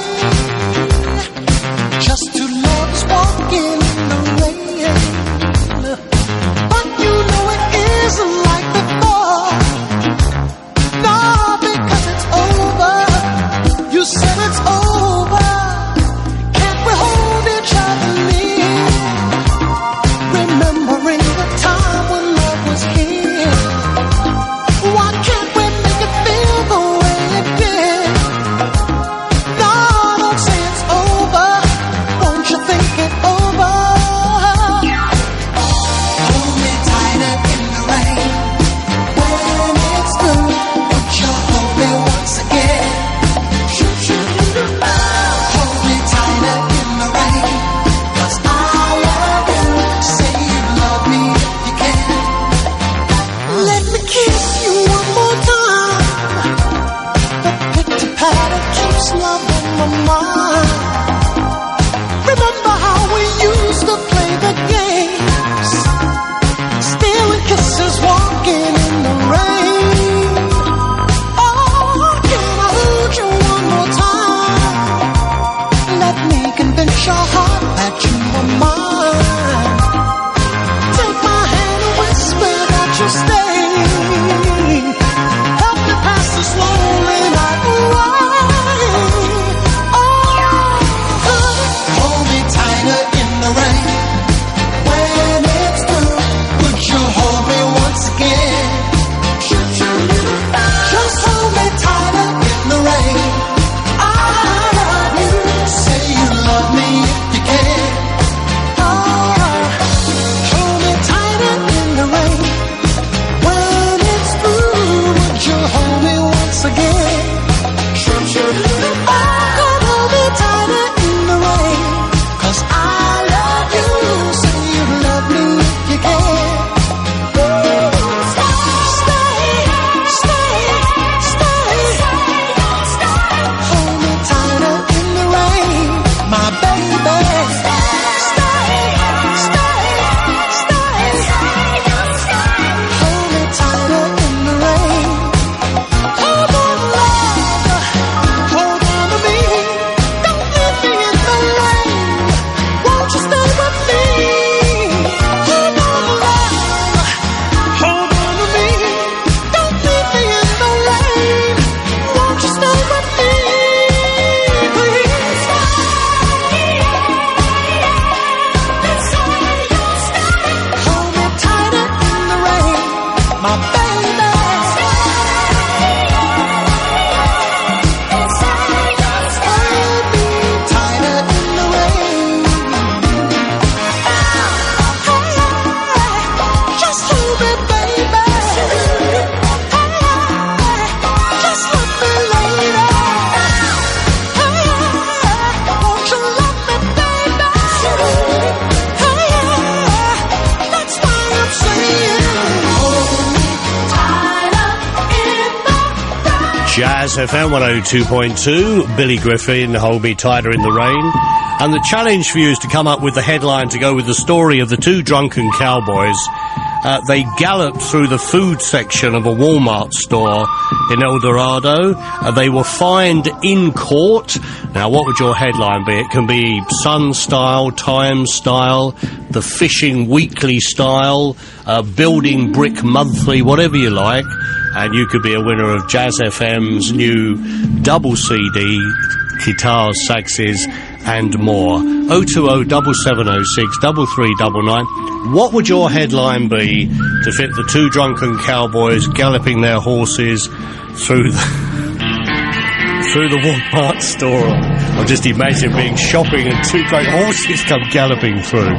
Jazz FM 102.2, Billy Griffin, Hold Me Tighter in the Rain. And the challenge for you is to come up with the headline to go with the story of the 2 drunken cowboys They galloped through the food section of a Walmart store in El Dorado. They were fined in court. Now, what would your headline be? It can be Sun style, Times style, the Fishing Weekly style, Building Brick Monthly, whatever you like. And you could be a winner of Jazz FM's new double CD, guitars, saxes, and more. 020-7706-3399. What would your headline be to fit the two drunken cowboys galloping their horses through the Walmart store? I just imagine being shopping and two great horses come galloping through.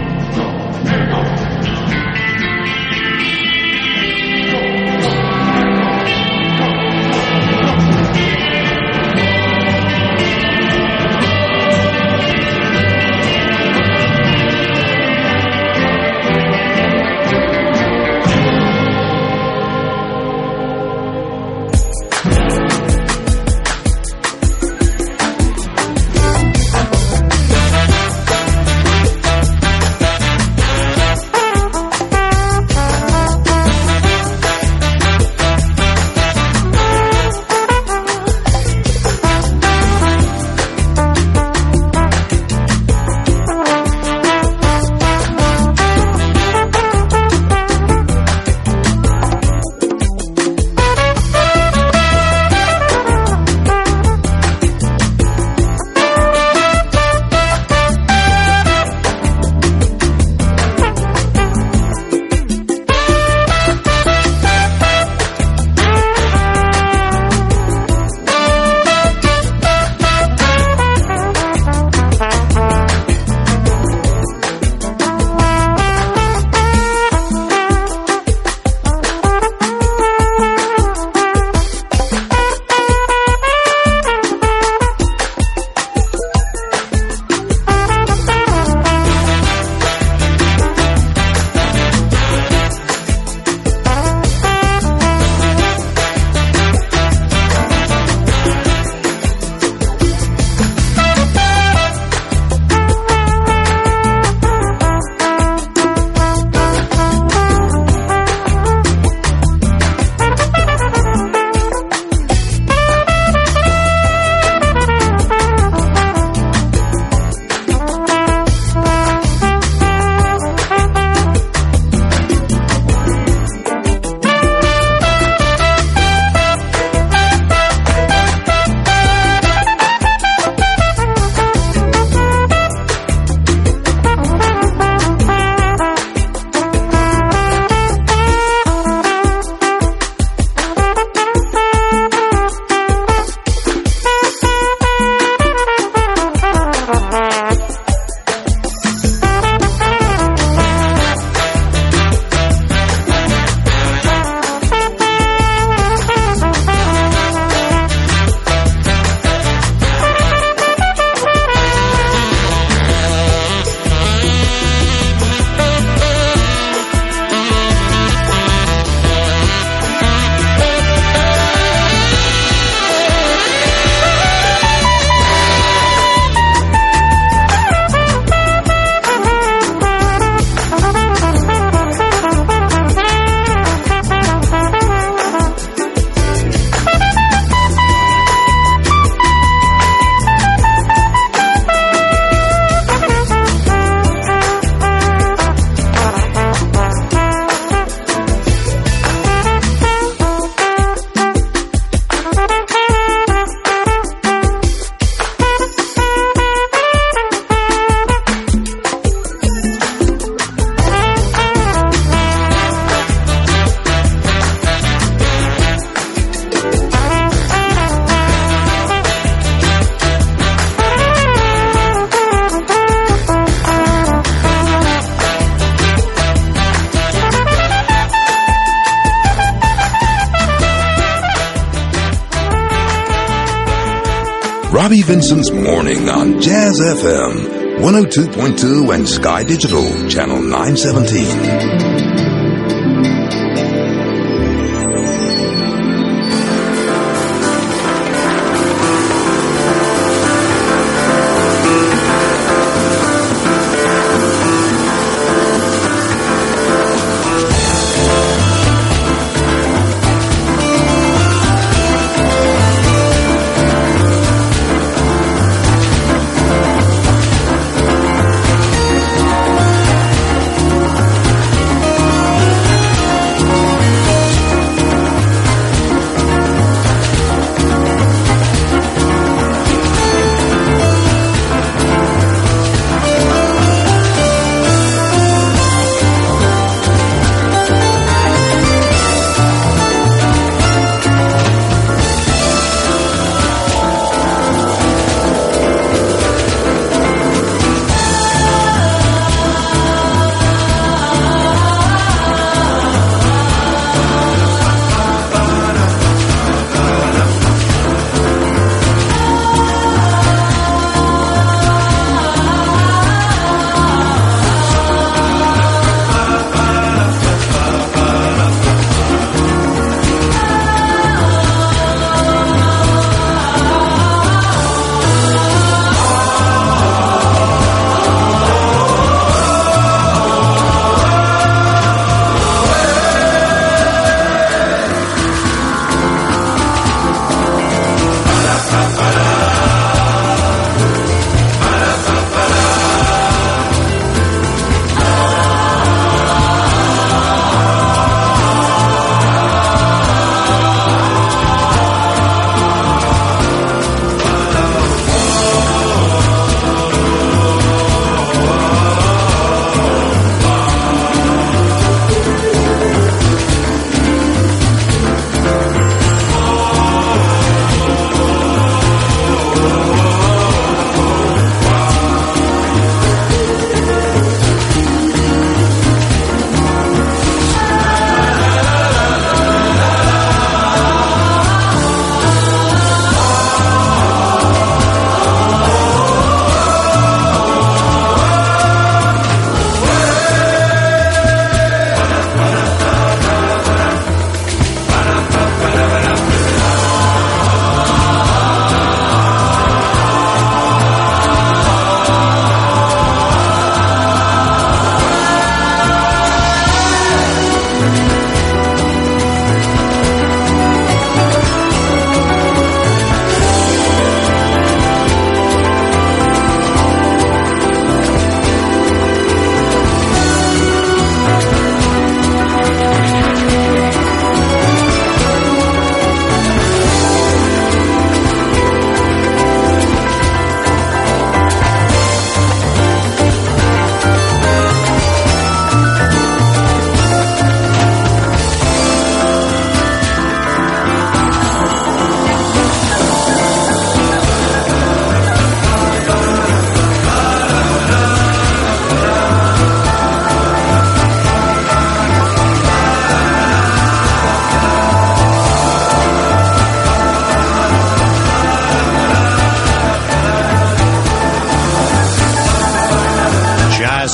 Robbie Vincent's Morning on Jazz FM, 102.2 and Sky Digital, Channel 917.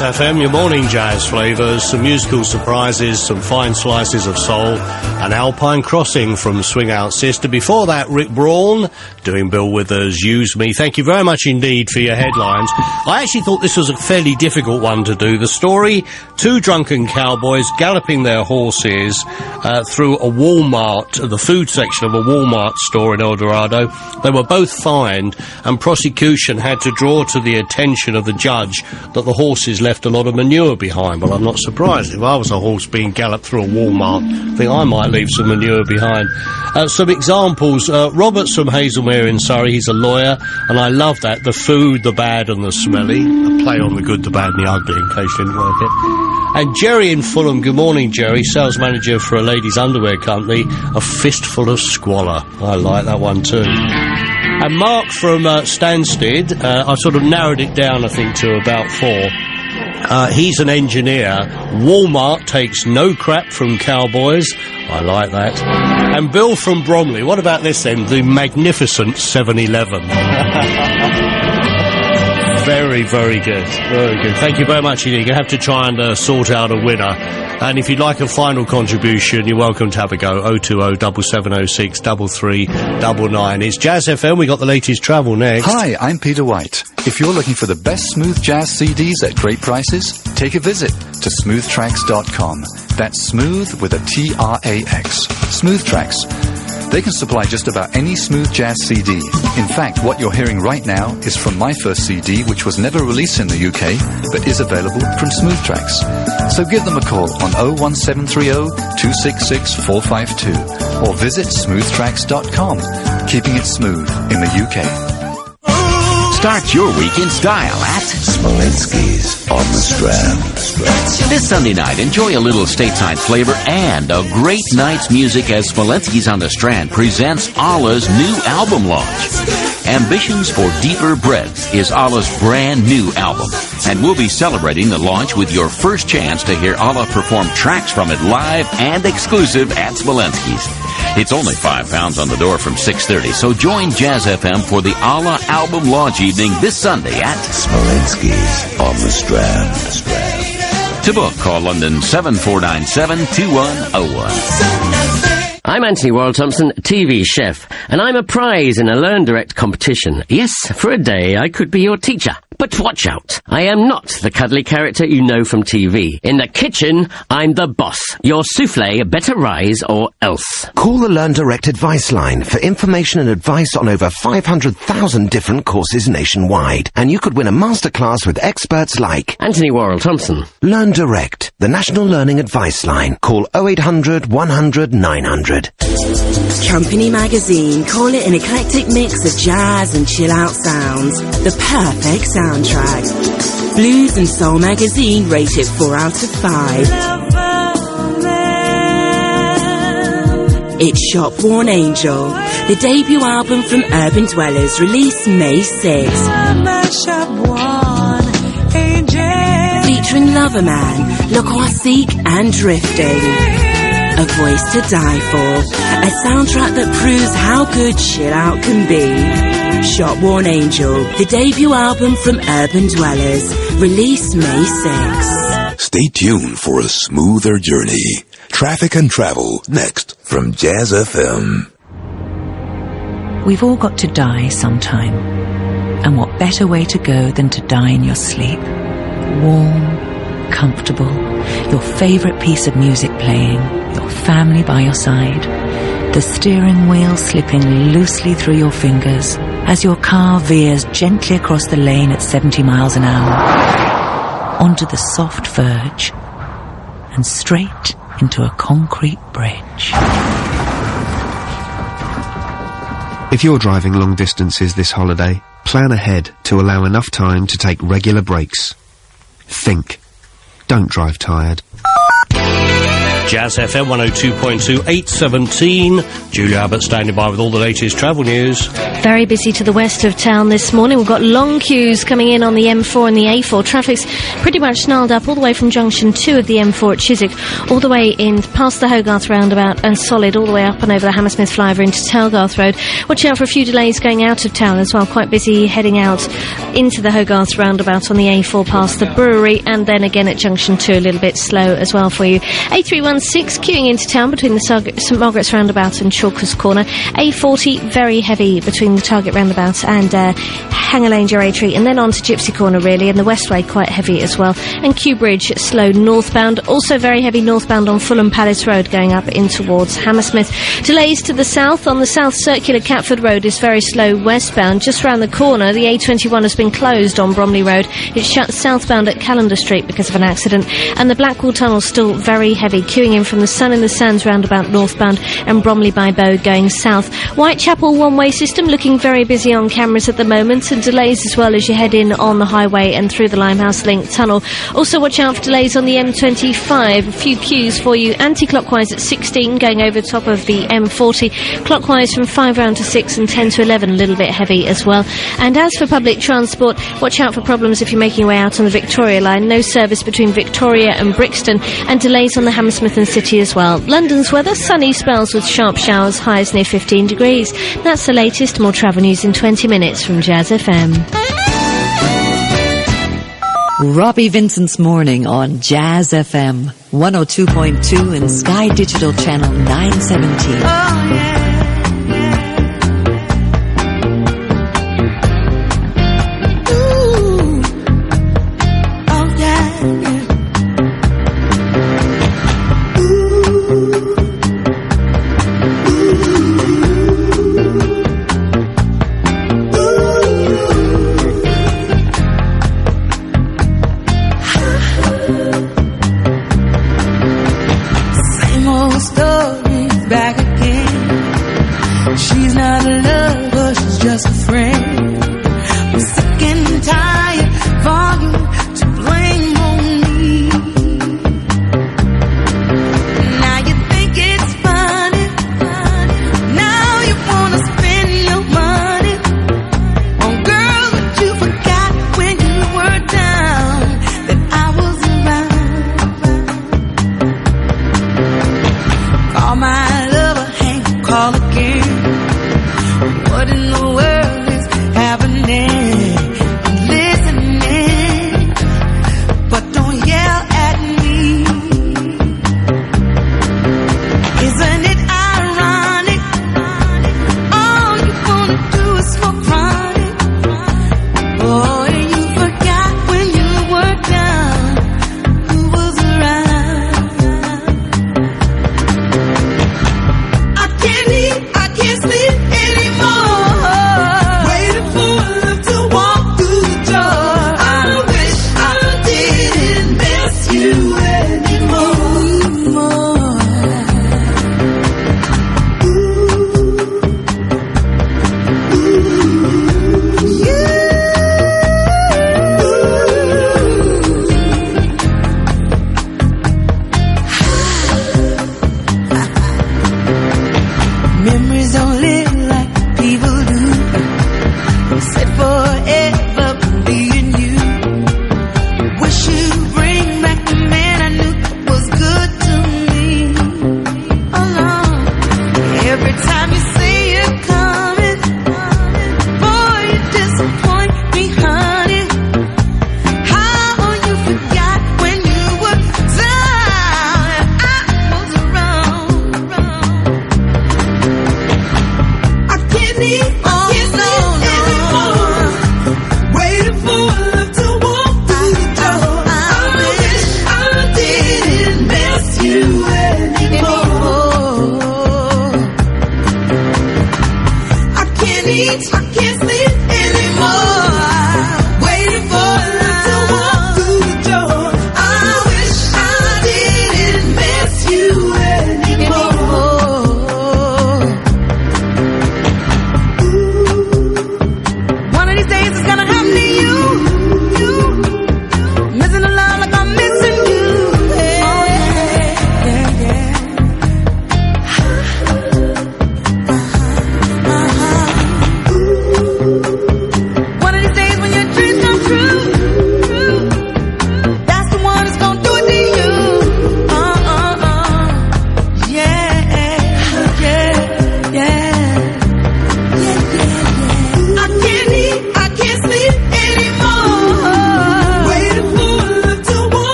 FM, your morning jazz flavours, some musical surprises, some fine slices of soul, and Alpine Crossing from Swing Out Sister. Before that, Rick Braun doing Bill Withers' Use Me. Thank you very much indeed for your headlines. I actually thought this was a fairly difficult one to do. The story, two drunken cowboys galloping their horses through a Walmart, the food section of a Walmart store in El Dorado. They were both fined, and prosecution had to draw to the attention of the judge that the horses left a lot of manure behind. Well, I'm not surprised. If I was a horse being galloped through a Walmart, I think I might leave some manure behind. Some examples. Robert's from Hazelmere in Surrey. He's a lawyer, and I love that. The food, the bad and the smelly. A play on the good, the bad and the ugly, in case you didn't work it. And Jerry in Fulham. Good morning, Jerry. Sales manager for a ladies' underwear company. A fistful of squalor. I like that one too. And Mark from Stansted. I sort of narrowed it down, I think, to about 4. He's an engineer. Walmart takes no crap from cowboys. I like that. And Bill from Bromley. What about this then? The magnificent 7-Eleven. Very, very good. Very good. Thank you very much indeed. You have to try and sort out a winner. And if you'd like a final contribution, you're welcome to have a go. 020-7706 3399. It's Jazz FM. We got the latest travel next. Hi, I'm Peter White. If you're looking for the best smooth jazz CDs at great prices, take a visit to smoothtracks.com. That's smooth with a T-R-A-X. Smooth Tracks. They can supply just about any smooth jazz CD. In fact, what you're hearing right now is from my first CD, which was never released in the UK, but is available from Smooth Tracks. So give them a call on 01730 266 452 or visit smoothtracks.com, keeping it smooth in the UK. Start your week in style at Smolenski's on the Strand. This Sunday night, enjoy a little stateside flavor and a great night's music as Smolenski's on the Strand presents Allah's new album launch. Ambitions for Deeper Breaths is Allah's brand new album, and we'll be celebrating the launch with your first chance to hear Allah perform tracks from it live and exclusive at Smolenski's. It's only £5 on the door from 6:30, so join Jazz FM for the Allah album launch evening this Sunday at Smolenski's on the Strand. To book, call London 7497-2101. I'm Anthony Worrell-Thompson, TV chef, and I'm a prize in a Learn Direct competition. Yes, for a day I could be your teacher. But watch out. I am not the cuddly character you know from TV. In the kitchen, I'm the boss. Your souffle better rise or else. Call the Learn Direct Advice line for information and advice on over 500,000 different courses nationwide. And you could win a masterclass with experts like Anthony Worrell-Thompson. Learn Direct, the National Learning Advice line. Call 0800 100 900. Company Magazine call it an eclectic mix of jazz and chill-out sounds. The perfect soundtrack. Blues and Soul Magazine rate it 4 out of 5. It's Shop Worn Angel, the debut album from Urban Dwellers, released May 6. Featuring Lover Man, Le Croisic and Drifting. A voice to die for. A soundtrack that proves how good chill out can be. Shop Worn Angel, the debut album from Urban Dwellers, released May 6. Stay tuned for a smoother journey. Traffic and travel next from Jazz FM. We've all got to die sometime. And what better way to go than to die in your sleep? Warm, comfortable, your favourite piece of music playing, your family by your side, the steering wheel slipping loosely through your fingers as your car veers gently across the lane at 70 miles an hour, onto the soft verge, and straight into a concrete bridge. If you're driving long distances this holiday, plan ahead to allow enough time to take regular breaks. Think. Don't drive tired. Jazz FM 102.2, 8:17. Julia Abbott standing by with all the latest travel news. Very busy to the west of town this morning. We've got long queues coming in on the M4 and the A4. Traffic's pretty much snarled up all the way from junction 2 of the M4 at Chiswick, all the way in past the Hogarth roundabout and solid all the way up and over the Hammersmith flyover into Telgarth Road. Watch out for a few delays going out of town as well. Quite busy heading out into the Hogarth roundabout on the A4 past the brewery, and then again at junction 2 a little bit slow as well for you. A316 queuing into town between the St Margaret's roundabout and Chalkers Corner. A40 very heavy between the Target roundabout and Hanger Lane Geratree, and then on to Gypsy Corner really, and the Westway quite heavy as well. And Kew Bridge slow northbound, also very heavy northbound on Fulham Palace Road going up in towards Hammersmith. Delays to the south on the South Circular. Catford Road is very slow westbound. Just round the corner, the A21 has been closed on Bromley Road. It's shut southbound at Callender Street because of an accident, and the Blackwall Tunnel still very heavy, queuing in from the Sun in the Sands roundabout northbound and Bromley by Bow going south. Whitechapel one-way system looking very busy on cameras at the moment, and delays as well as you head in on the highway and through the Limehouse Link Tunnel. Also watch out for delays on the M25. A few queues for you anti-clockwise at 16 going over the top of the M40. Clockwise from 5 round to 6 and 10 to 11 a little bit heavy as well. And as for public transport, watch out for problems if you're making your way out on the Victoria line. No service between Victoria and Brixton, and delays on the Hammersmith and City as well. London's weather, sunny spells with sharp showers, highs near 15 degrees. That's the latest. More travel news in 20 minutes from Jazz FM. Robbie Vincent's Morning on Jazz FM 102.2 and Sky Digital Channel 917. Oh, yeah. What in the world is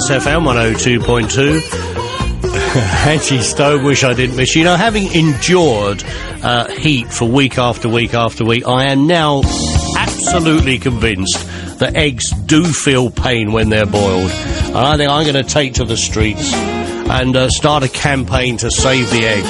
FM 102.2. Angie Stowe, wish I didn't miss you. You know, having endured heat for week after week after week, I am now absolutely convinced that eggs do feel pain when they're boiled. And I think I'm going to take to the streets and start a campaign to save the egg.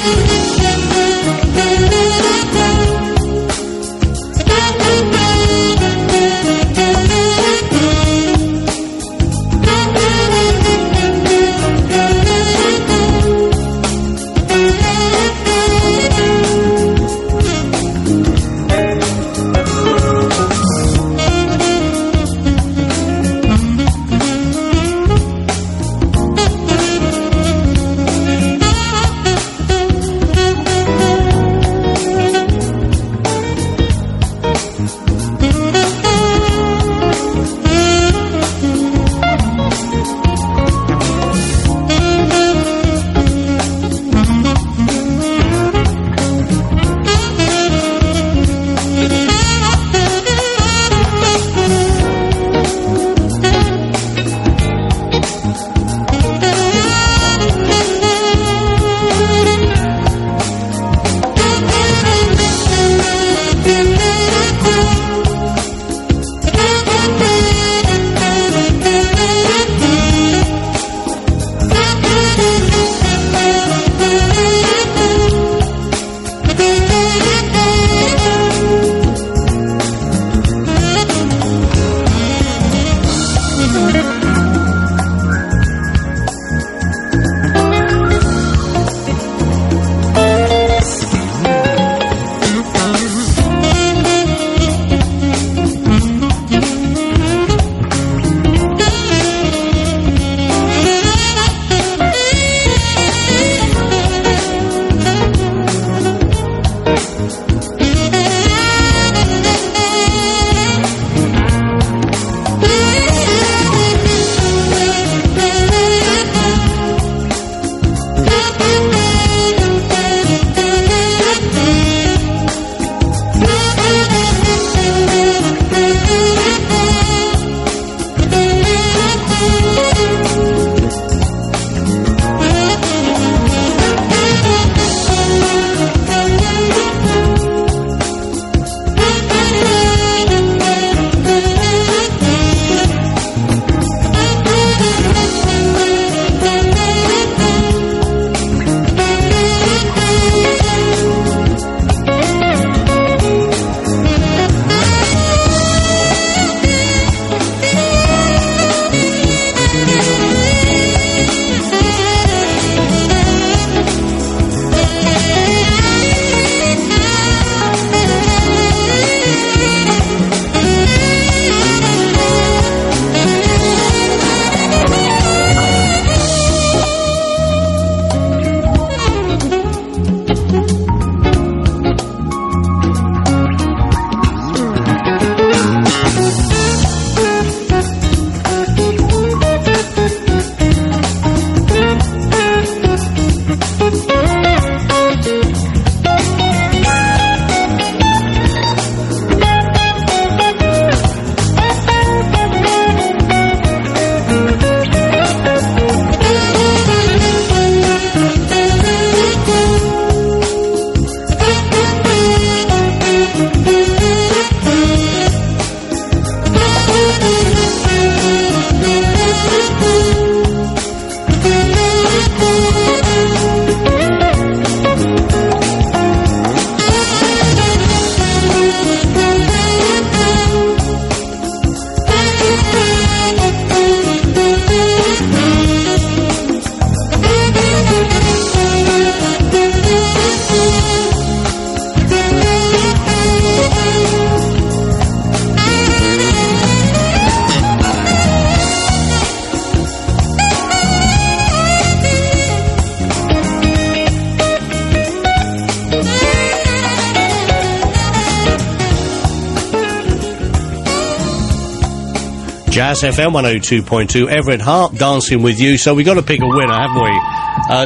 Jazz FM 102.2, Everett Harp dancing with you. So we got to pick a winner, haven't we?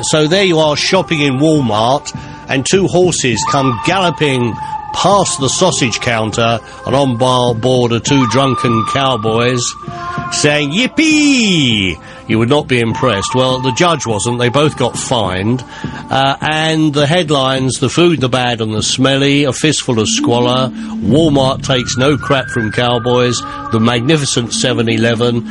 So there you are, shopping in Walmart, and two horses come galloping past the sausage counter, and on board are two drunken cowboys saying, "Yippee!" You would not be impressed. Well, the judge wasn't. They both got fined. And the headlines, the food, the bad and the smelly, a fistful of squalor, Walmart takes no crap from cowboys, the magnificent 7-Eleven.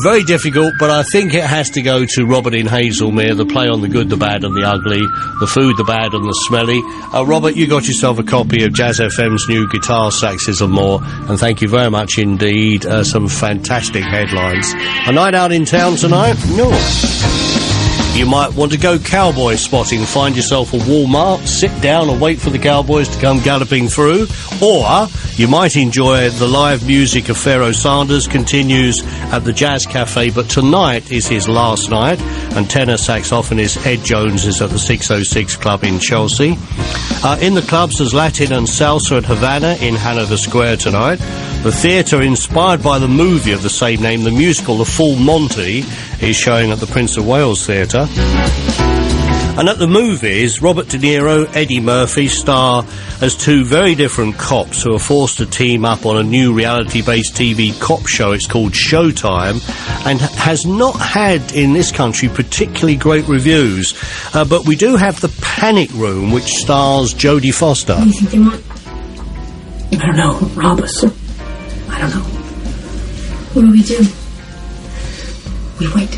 Very difficult, but I think it has to go to Robert in Hazelmere, the play on the good, the bad and the ugly, the food, the bad and the smelly. Robert, you got yourself a copy of Jazz FM's new Guitar, Saxes and More, and thank you very much indeed. Some fantastic headlines. A night out in town tonight? No. You might want to go cowboy spotting, find yourself a Walmart, sit down and wait for the cowboys to come galloping through, or you might enjoy the live music of Pharaoh Sanders continues at the Jazz Cafe, but tonight is his last night, and tenor saxophonist Ed Jones is at the 606 Club in Chelsea. In the clubs there's Latin and Salsa at Havana in Hanover Square tonight. The theatre, inspired by the movie of the same name, the musical The Full Monty, is showing at the Prince of Wales Theatre. And at the movies, Robert De Niro, Eddie Murphy star as two very different cops who are forced to team up on a new reality-based TV cop show. It's called Showtime, and has not had, in this country, particularly great reviews. But we do have The Panic Room, which stars Jodie Foster. What do you think they want? You better know. Rob us. I don't know. What do we do? We wait.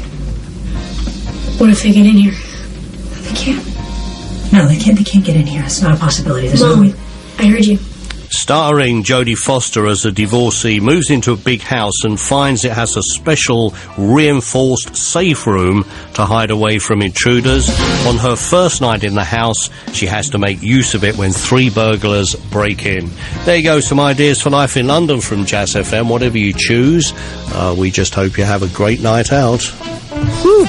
What if they get in here? They can't. No, they can't. They can't get in here. It's not a possibility. There's no way. I heard you. Starring Jodie Foster as a divorcee, moves into a big house and finds it has a special reinforced safe room to hide away from intruders. On her first night in the house, she has to make use of it when 3 burglars break in. There you go, some ideas for life in London from Jazz FM. Whatever you choose, we just hope you have a great night out. Woo!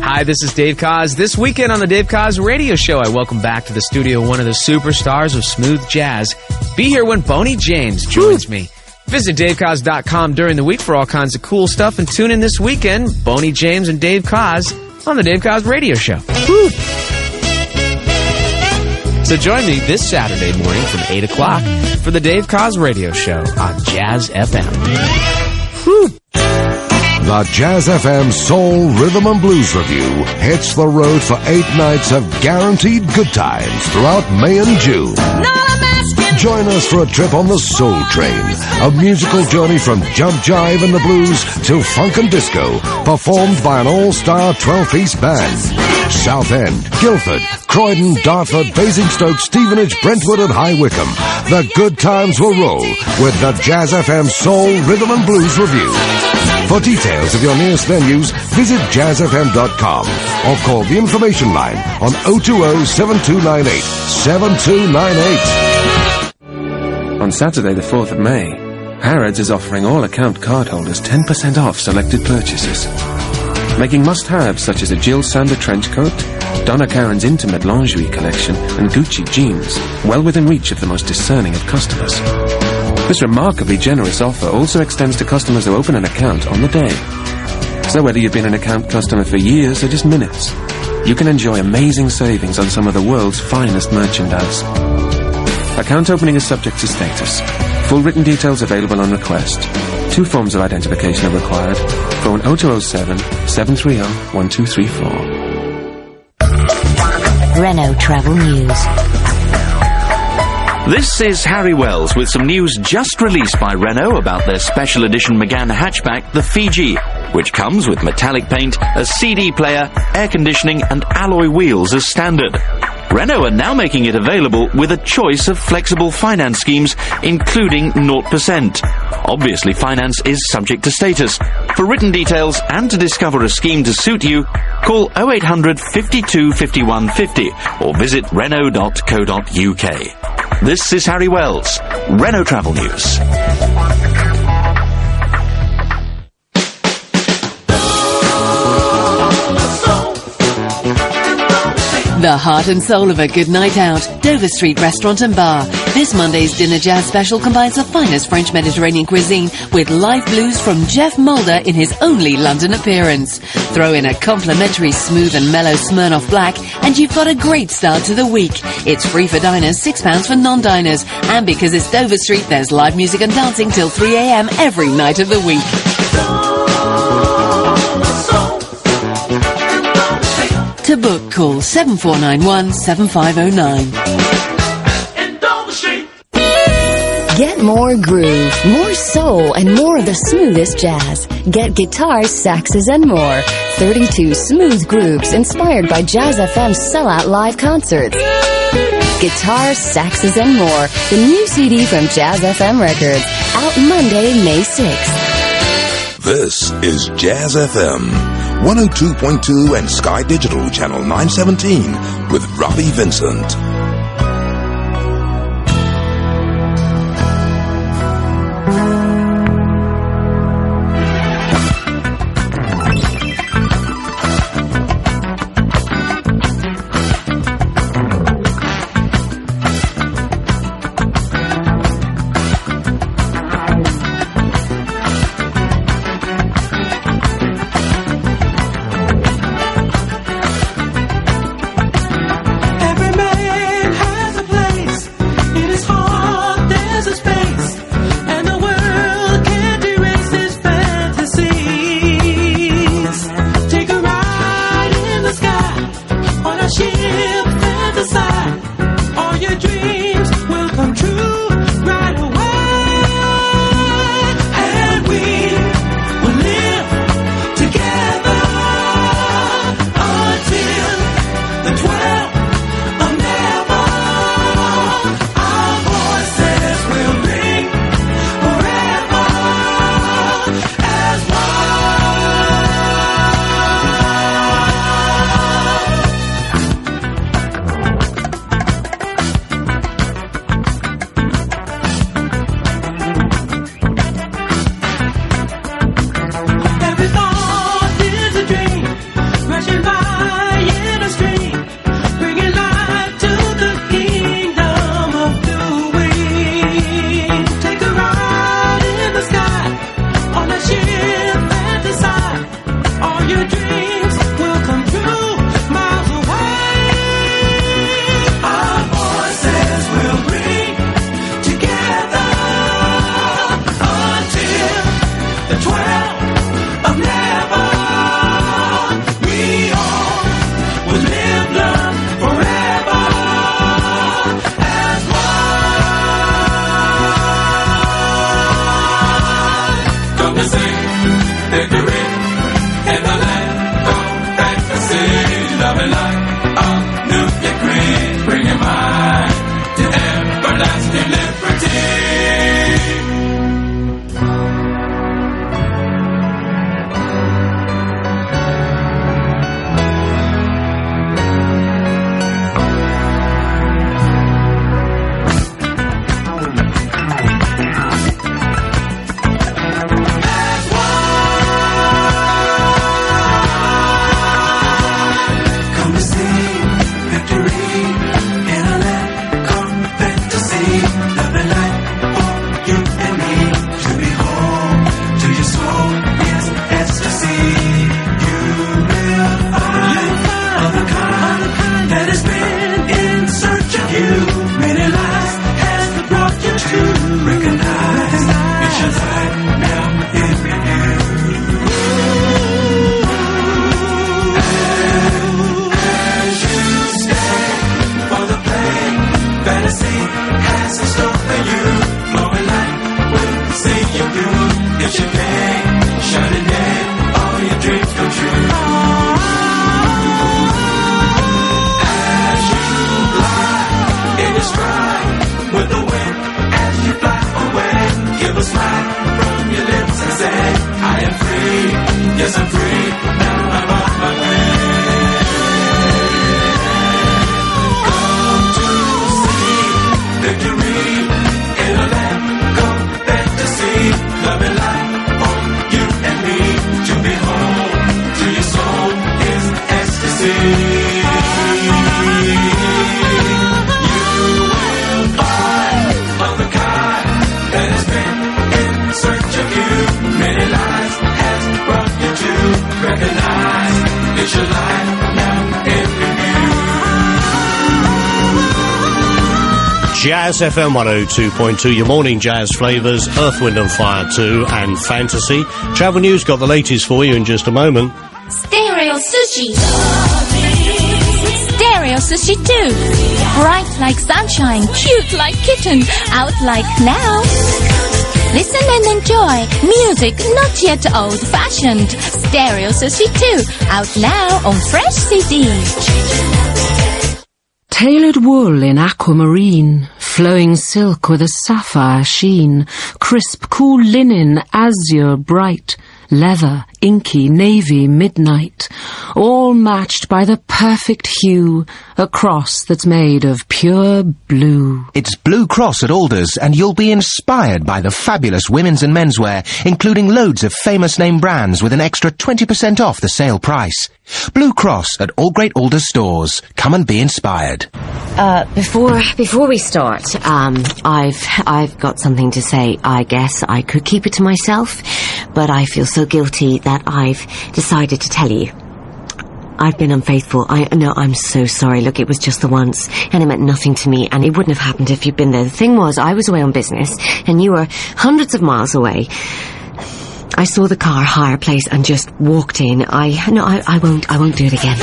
Hi, this is Dave Koz. This weekend on the Dave Koz Radio Show, I welcome back to the studio one of the superstars of smooth jazz. Be here when Boney James joins me. Visit DaveKoz.com during the week for all kinds of cool stuff, and tune in this weekend, Boney James and Dave Koz on the Dave Koz Radio Show. Woo! So join me this Saturday morning from 8 o'clock for the Dave Koz Radio Show on Jazz FM. Woo! The Jazz FM Soul, Rhythm and Blues Review hits the road for 8 nights of guaranteed good times throughout May and June. Join us for a trip on the Soul Train, a musical journey from jump jive and the blues to funk and disco, performed by an all-star 12-piece band. Southend, Guildford, Croydon, Dartford, Basingstoke, Stevenage, Brentwood and High Wycombe. The good times will roll with the Jazz FM Soul, Rhythm and Blues Review. For details of your nearest venues, visit jazzfm.com or call the information line on 020-7298-7298. On Saturday the 4th of May, Harrods is offering all account cardholders 10% off selected purchases. Making must-haves such as a Jill Sander trench coat, Donna Karan's intimate lingerie collection and Gucci jeans, well within reach of the most discerning of customers. This remarkably generous offer also extends to customers who open an account on the day. So whether you've been an account customer for years or just minutes, you can enjoy amazing savings on some of the world's finest merchandise. Account opening is subject to status. Full written details available on request. 2 forms of identification are required. Phone 0207 730 1234. Renault Travel News. This is Harry Wells with some news just released by Renault about their special edition Megane hatchback, the Fiji, which comes with metallic paint, a CD player, air conditioning and alloy wheels as standard. Renault are now making it available with a choice of flexible finance schemes, including 0%. Obviously, finance is subject to status. For written details and to discover a scheme to suit you, call 0800 52 51 50 or visit renault.co.uk. This is Harry Wells, Renault Travel News. The heart and soul of a good night out, Dover Street Restaurant and Bar. This Monday's Dinner Jazz special combines the finest French Mediterranean cuisine with live blues from Jeff Mulder in his only London appearance. Throw in a complimentary smooth and mellow Smirnoff Black and you've got a great start to the week. It's free for diners, £6 for non-diners. And because it's Dover Street, there's live music and dancing till 3 a.m. every night of the week. To book, call 7491 7509. Get more groove, more soul, and more of the smoothest jazz. Get guitars, saxes, and more. 32 smooth grooves inspired by Jazz FM's sellout live concerts. Guitars, saxes, and more. The new CD from Jazz FM Records. Out Monday, May 6th. This is Jazz FM 102.2 and Sky Digital Channel 917 with Robbie Vincent. Jazz FM 102.2, your morning jazz flavours, Earth, Wind and Fire 2 and Fantasy. Travel News got the latest for you in just a moment. Stereo Sushi. Stereo Sushi 2. Bright like sunshine, cute like kitten, out like now. Listen and enjoy music not yet old-fashioned. Stereo Sushi 2, out now on Fresh CD. Tailored wool in aquamarine, flowing silk with a sapphire sheen, crisp, cool linen, azure bright, leather, inky, navy, midnight, all matched by the perfect hue, a cross that's made of pure blue. It's Blue Cross at Alders, and you'll be inspired by the fabulous women's and menswear, including loads of famous name brands with an extra 20% off the sale price. Blue Cross at all great Alders stores. Come and be inspired. Before we start, I've got something to say. I guess I could keep it to myself, but I feel so guilty that I've decided to tell you. I've been unfaithful. I'm so sorry. Look, it was just the once, and it meant nothing to me, and it wouldn't have happened if you'd been there. The thing was, I was away on business, and you were hundreds of miles away. I saw the car hire place and just walked in. I won't do it again.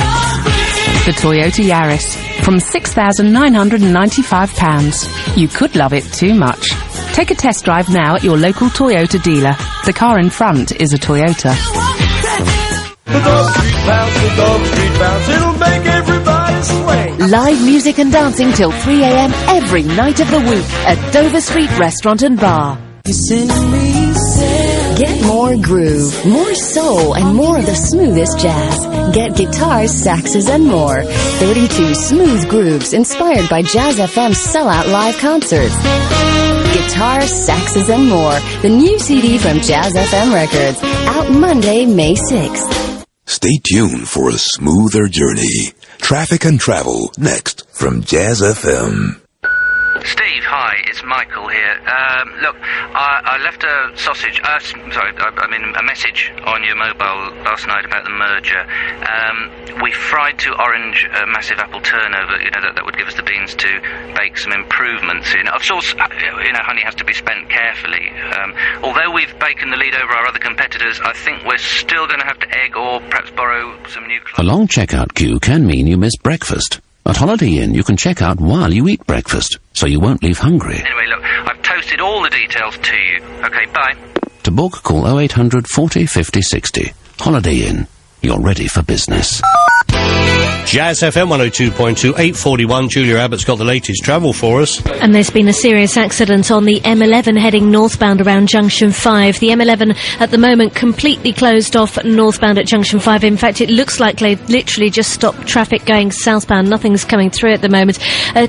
The Toyota Yaris, from £6,995. You could love it too much. Take a test drive now at your local Toyota dealer. The car in front is a Toyota. The Dog Street Bounce, it'll make everybody sway. Live music and dancing till 3 a.m. every night of the week at Dover Street Restaurant and Bar. Get more groove, more soul, and more of the smoothest jazz. Get guitars, saxes, and more. 32 smooth grooves inspired by Jazz FM's sellout live concerts. Guitars, saxes, and more. The new CD from Jazz FM Records. Out Monday, May 6th. Stay tuned for a smoother journey. Traffic and travel next from Jazz FM. Steve, hi, it's Michael here. Look, I left a sausage, a message on your mobile last night about the merger. We fried to orange massive apple turnover, that would give us the beans to bake some improvements. Of course, honey has to be spent carefully. Although we've taken the lead over our other competitors, I think we're still going to have to egg or perhaps borrow some new clothes. A long checkout queue can mean you miss breakfast. At Holiday Inn, you can check out while you eat breakfast, so you won't leave hungry. Anyway, look, I've toasted all the details to you. Okay, bye. To book, call 0800 40 50 60. Holiday Inn. You're ready for business. Jazz FM 102.2, 8:41. Julia Abbott's got the latest travel for us. And there's been a serious accident on the M11 heading northbound around Junction 5. The M11 at the moment completely closed off northbound at Junction 5. In fact, it looks like they've literally just stopped traffic going southbound. Nothing's coming through at the moment.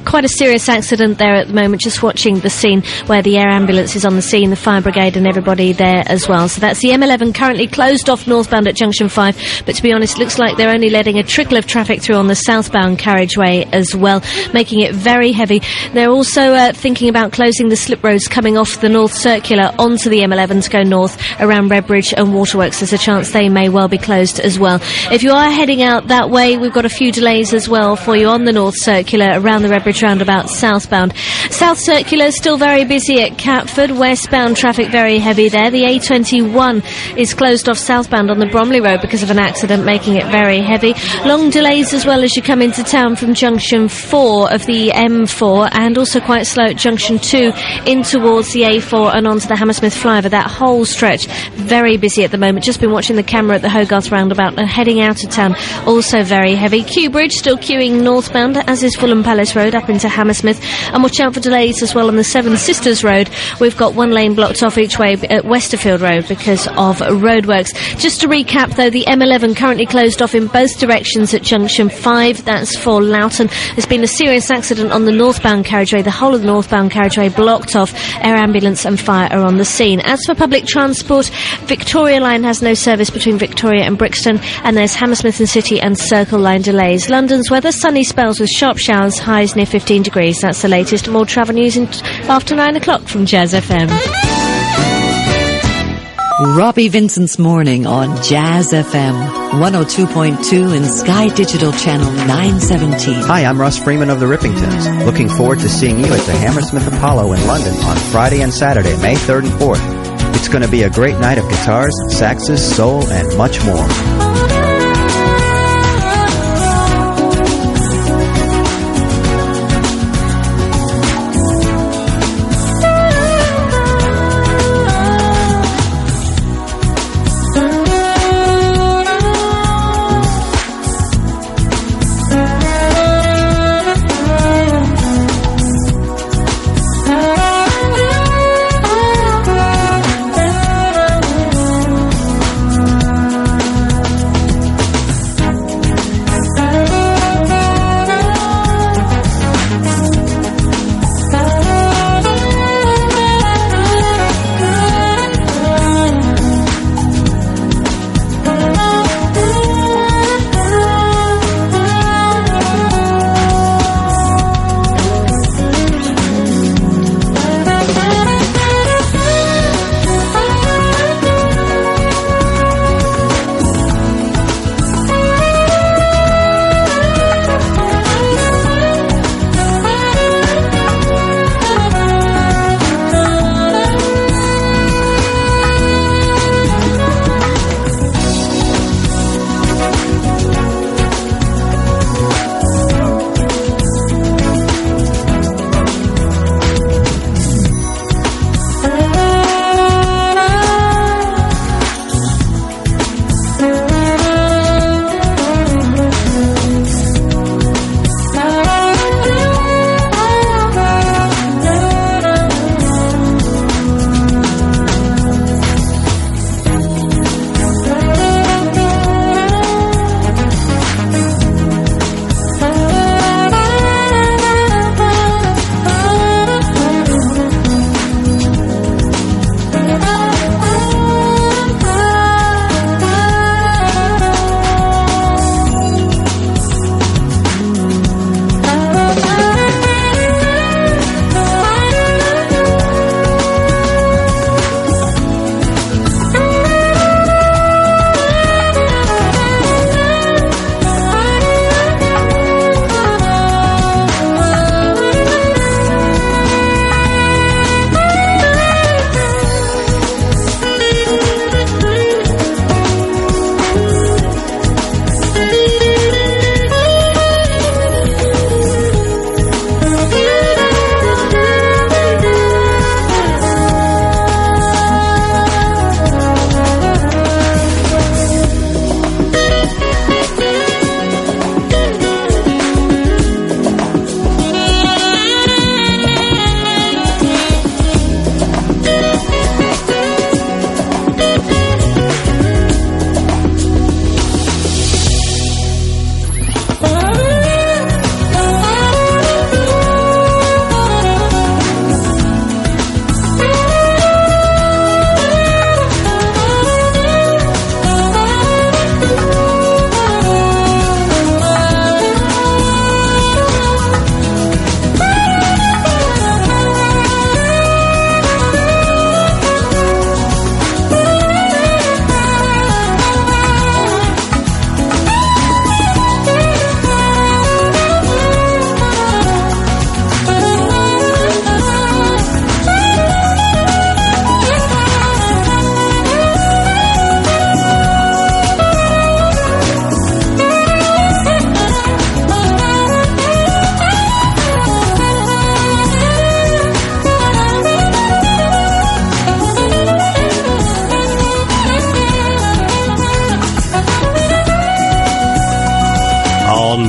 Quite a serious accident there at the moment. Just watching the scene where the air ambulance is on the scene, the fire brigade and everybody there as well. So that's the M11 currently closed off northbound at Junction 5. But to be honest, looks like they're only letting a trickle of traffic through on the southbound carriageway as well, making it very heavy. They're also thinking about closing the slip roads coming off the North Circular onto the M11 to go north around Redbridge and Waterworks. There's a chance they may well be closed as well. If you are heading out that way, we've got a few delays as well for you on the North Circular around the Redbridge roundabout southbound. South Circular still very busy at Catford. Westbound traffic very heavy there. The A21 is closed off southbound on the Bromley Road because of an accident, making it very heavy. Long delays as well as you come into town from Junction 4 of the M4, and also quite slow at Junction 2 in towards the A4 and onto the Hammersmith flyover. That whole stretch very busy at the moment. Just been watching the camera at the Hogarth roundabout and heading out of town, also very heavy. Kew Bridge still queuing northbound, as is Fulham Palace Road up into Hammersmith, and watch out for delays as well on the Seven Sisters Road. We've got one lane blocked off each way at Westerfield Road because of roadworks. Just to recap though, the M11 currently closed off in both directions at Junction 5. That's for Loughton. There's been a serious accident on the northbound carriageway. The whole of the northbound carriageway blocked off. Air ambulance and fire are on the scene. As for public transport, Victoria Line has no service between Victoria and Brixton, and there's Hammersmith and City and Circle Line delays. London's weather, sunny spells with sharp showers, highs near 15 degrees. That's the latest. More travel news after 9 o'clock from Jazz FM. Robbie Vincent's Morning on Jazz FM 102.2 and Sky Digital Channel 917. Hi, I'm Russ Freeman of the Rippingtons. Looking forward to seeing you at the Hammersmith Apollo in London on Friday and Saturday, May 3rd and 4th. It's going to be a great night of guitars, saxes, soul, and much more.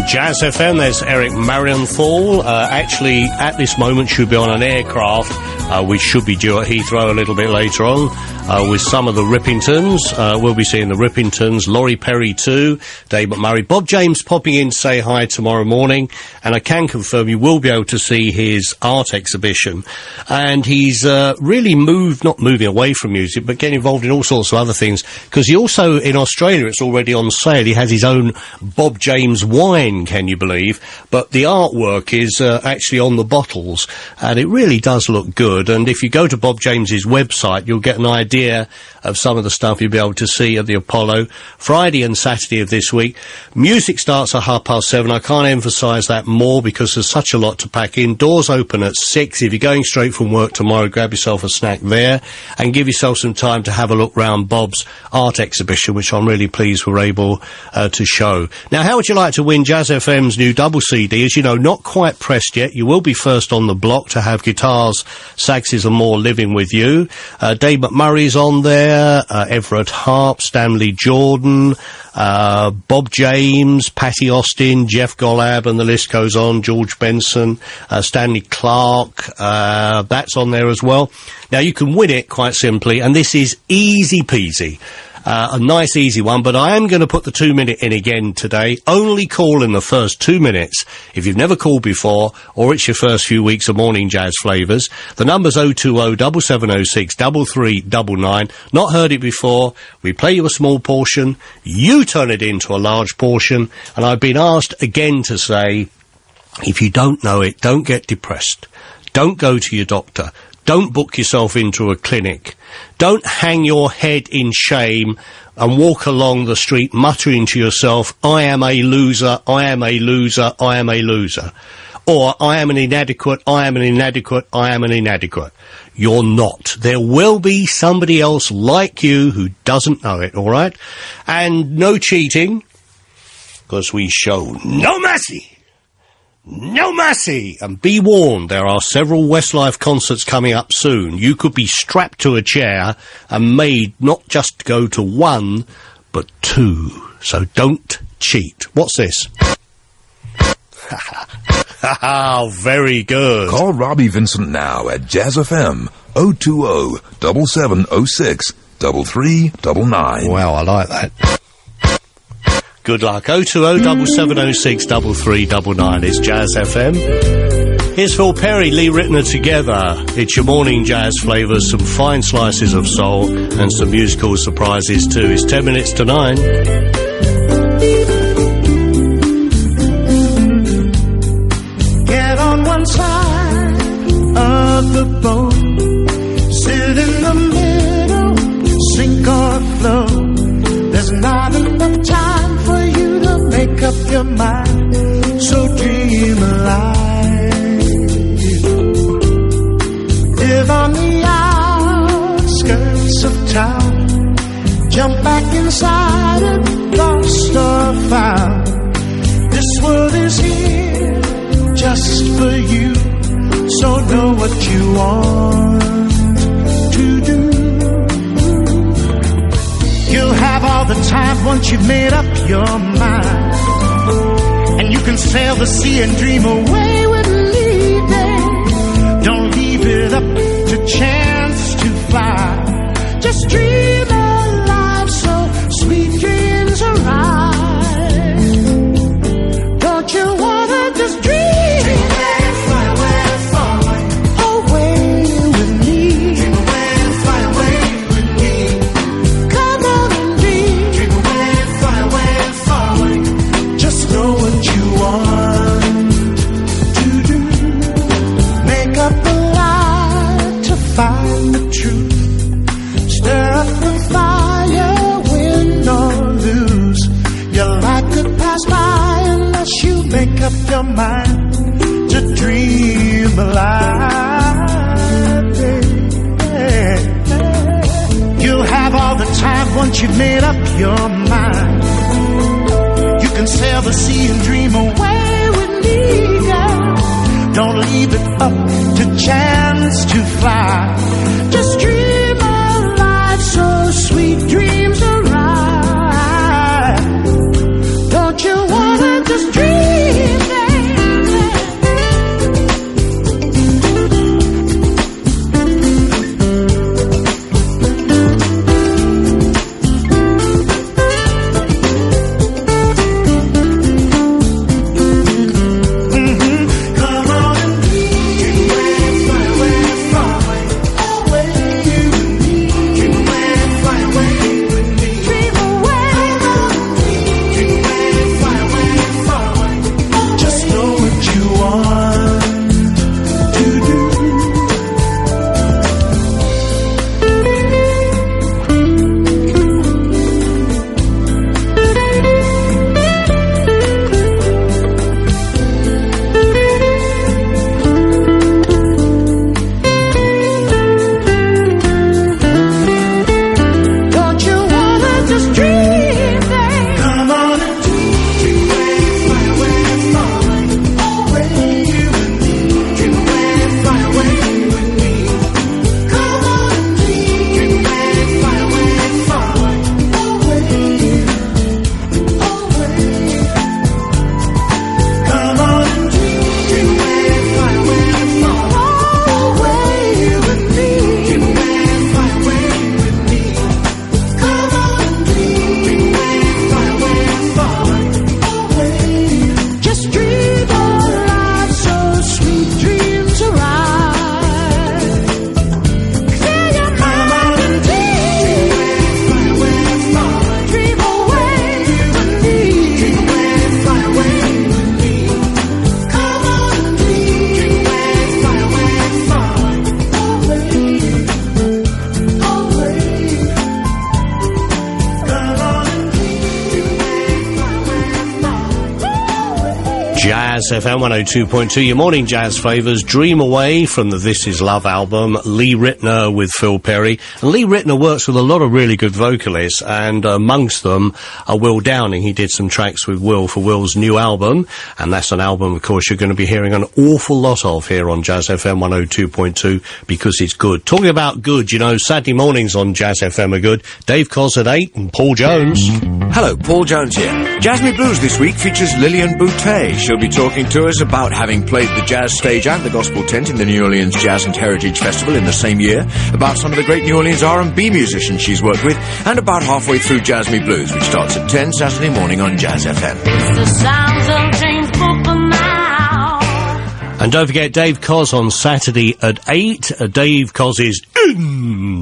Jazz FM, there's Eric Marienthal. Actually, at this moment, should be on an aircraft, which should be due at Heathrow a little bit later on, with some of the Rippingtons. We'll be seeing the Rippingtons, Laurie Perry too, Dave McMurray. Bob James popping in to say hi tomorrow morning, and I can confirm you will be able to see his art exhibition. And he's really not moving away from music, but getting involved in all sorts of other things, because he also, in Australia, it's already on sale, he has his own Bob James wine, can you believe? But the artwork is actually on the bottles, and it really does look good. And if you go to Bob James's website, you'll get an idea idea of some of the stuff you'll be able to see at the Apollo Friday and Saturday of this week. Music starts at 7:30. I can't emphasise that more because there's such a lot to pack in. Doors open at 6. If you're going straight from work tomorrow, grab yourself a snack there and give yourself some time to have a look round Bob's art exhibition, which I'm really pleased we're able to show. Now, how would you like to win Jazz FM's new double CD? As you know, not quite pressed yet. You will be first on the block to have guitars, saxes and more living with you. Dave McMurray's on there, Everett Harp, Stanley Jordan, Bob James, Patty Austin, Jeff Golab, and the list goes on, George Benson, Stanley Clark, that's on there as well. Now, you can win it quite simply, and this is easy peasy. A nice easy one, but I am going to put the 2-minute in again today. Only call in the first 2 minutes if you've never called before or it's your first few weeks of Morning Jazz Flavours. The number's 020-7706-3399. Not heard it before. We play you a small portion. You turn it into a large portion. And I've been asked again to say, if you don't know it, don't get depressed. Don't go to your doctor. Don't book yourself into a clinic. Don't hang your head in shame and walk along the street muttering to yourself, I am a loser, I am a loser, I am a loser. Or, I am an inadequate, I am an inadequate, I am an inadequate. You're not. There will be somebody else like you who doesn't know it, all right? And no cheating, because we show no mercy. No mercy! And be warned, there are several Westlife concerts coming up soon. You could be strapped to a chair and made not just to go to one, but two. So don't cheat. What's this? Oh, very good. Call Robbie Vincent now at Jazz FM 020-7706-3399. Wow, I like that. Good luck. 020-7706-3399 is Jazz FM. Here's Phil Perry, Lee Ritner together. It's your Morning Jazz Flavours, some fine slices of soul and some musical surprises too. It's 10 minutes to 9. Get on one side of the boat, sit in the middle, sink or float. There's not enough time for you to make up your mind, so dream alive. Live on the outskirts of town, jump back inside it, lost or found. This world is here just for you, so know what you want to do. You'll have all the time once you've made up your mind, and you can sail the sea and dream away with leaving. Don't leave it up to chance to fly. Just dream alive, so sweet dreams arise. Don't you wanna just dream? Find the truth, stir up the fire, win or lose. Your life could pass by unless you make up your mind to dream alive. You'll have all the time once you've made up your mind. You can sail the sea and dream away with me, girl. Don't leave it up to chance to fly. Just dream alive, so sweet dreams arise. Don't you wanna just dream, away. Jazz FM 102.2, your morning jazz favours. Dream Away from the This Is Love album, Lee Ritenour with Phil Perry. And Lee Ritenour works with a lot of really good vocalists, and amongst them Will Downing. He did some tracks with Will for Will's new album, and that's an album, of course, you're going to be hearing an awful lot of here on Jazz FM 102.2 because it's good. Talking about good, you know, Saturday mornings on Jazz FM are good. Dave Cos at 8 and Paul Jones. Hello, Paul Jones here. Jazz Me Blues this week features Lillian Boutte. She'll be talking to us about having played the jazz stage and the gospel tent in the New Orleans Jazz and Heritage Festival in the same year, about some of the great New Orleans R&B musicians she's worked with, and about halfway through Jazz Me Blues, which starts at 10 Saturday morning on Jazz FM. It's the sounds of James Booker now. And don't forget Dave Cos on Saturday at 8. Dave Cos's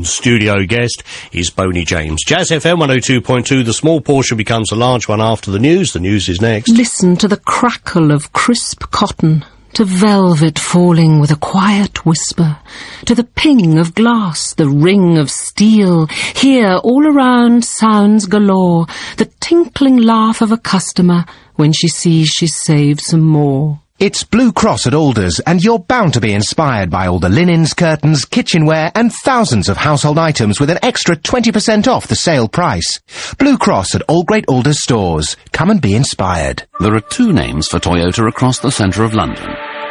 studio guest is Boney James. Jazz FM 102.2, the small portion becomes a large one after the news. The news is next. Listen to the crackle of crisp cotton, to velvet falling with a quiet whisper, to the ping of glass, the ring of steel. Hear all around sounds galore, the tinkling laugh of a customer when she sees she's saved some more. It's Blue Cross at Alders, and you're bound to be inspired by all the linens, curtains, kitchenware, and thousands of household items with an extra 20% off the sale price. Blue Cross at all great Alders stores. Come and be inspired. There are two names for Toyota across the centre of London,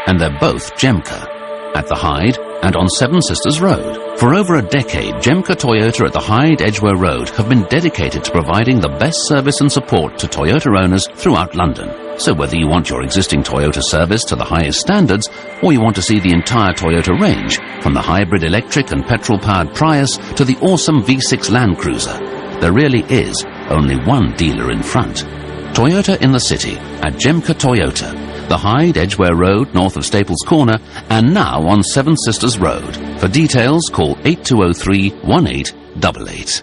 and they're both Jemka. At the Hyde and on Seven Sisters Road. For over a decade, Jemka Toyota at the Hyde Edgware Road have been dedicated to providing the best service and support to Toyota owners throughout London. So whether you want your existing Toyota service to the highest standards, or you want to see the entire Toyota range, from the hybrid electric and petrol-powered Prius to the awesome V6 Land Cruiser, there really is only one dealer in front. Toyota in the city at Jemka Toyota. The Hyde Edgware Road, north of Staples Corner, and now on Seven Sisters Road. For details, call 8203-1888.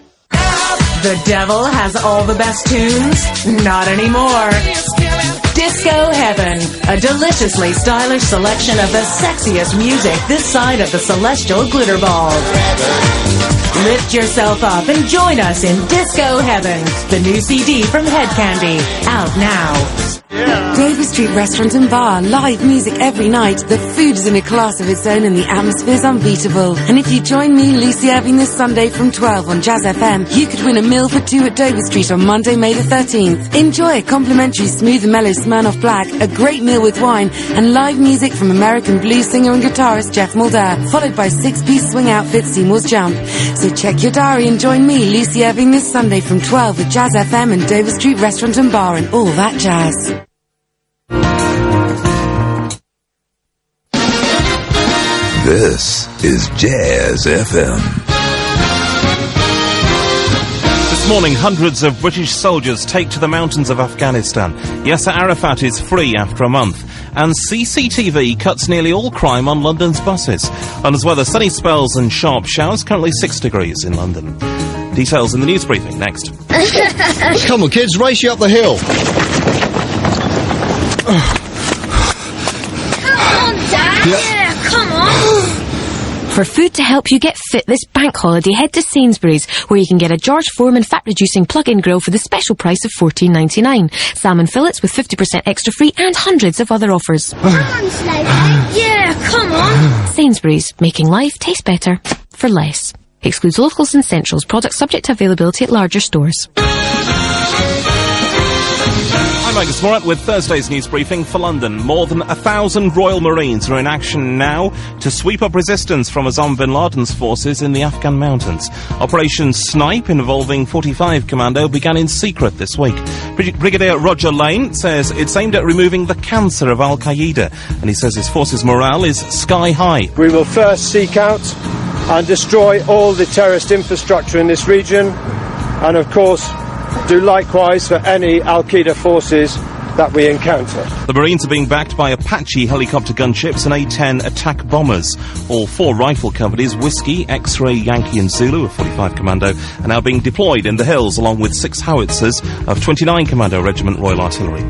The devil has all the best tunes? Not anymore. Disco Heaven, a deliciously stylish selection of the sexiest music this side of the celestial glitter ball. Lift yourself up and join us in Disco Heaven, the new CD from Head Candy, out now. Dover Street Restaurant and Bar, live music every night. The food is in a class of its own and the atmosphere's unbeatable. And if you join me, Lucy Irving, this Sunday from 12 on Jazz FM, you could win a meal for two at Dover Street on Monday, May the 13th. Enjoy a complimentary smooth and mellow Smirnoff Black, a great meal with wine, and live music from American blues singer and guitarist Jeff Mulder, followed by six-piece swing outfit Seymour's Jump. So check your diary and join me, Lucy Irving, this Sunday from 12 at Jazz FM and Dover Street Restaurant and Bar and all that jazz. This is Jazz FM. This morning, hundreds of British soldiers take to the mountains of Afghanistan. Yasser Arafat is free after a month. And CCTV cuts nearly all crime on London's buses. And as well as sunny spells and sharp showers, currently 6 degrees in London. Details in the news briefing next. Come on, kids, race you up the hill. Come on, Dad. Yeah, come on. For food to help you get fit this bank holiday, head to Sainsbury's, where you can get a George Foreman fat-reducing plug-in grill for the special price of $14.99. Salmon fillets with 50% extra free and hundreds of other offers. Come on, Slowpoke. Yeah, come on. Sainsbury's, making life taste better for less. Excludes locals and essentials. Products subject to availability at larger stores. I'm Angus Morat with Thursday's news briefing for London. More than 1,000 Royal Marines are in action now to sweep up resistance from Osama bin Laden's forces in the Afghan mountains. Operation Snipe, involving 45 Commando, began in secret this week. Brigadier Roger Lane says it's aimed at removing the cancer of Al-Qaeda, and he says his forces' morale is sky high. We will first seek out and destroy all the terrorist infrastructure in this region, and of course do likewise for any Al-Qaeda forces that we encounter. The Marines are being backed by Apache helicopter gunships and A-10 attack bombers. All 4 rifle companies, Whiskey, X-Ray, Yankee and Zulu of 45 Commando, are now being deployed in the hills along with 6 howitzers of 29 Commando Regiment Royal Artillery.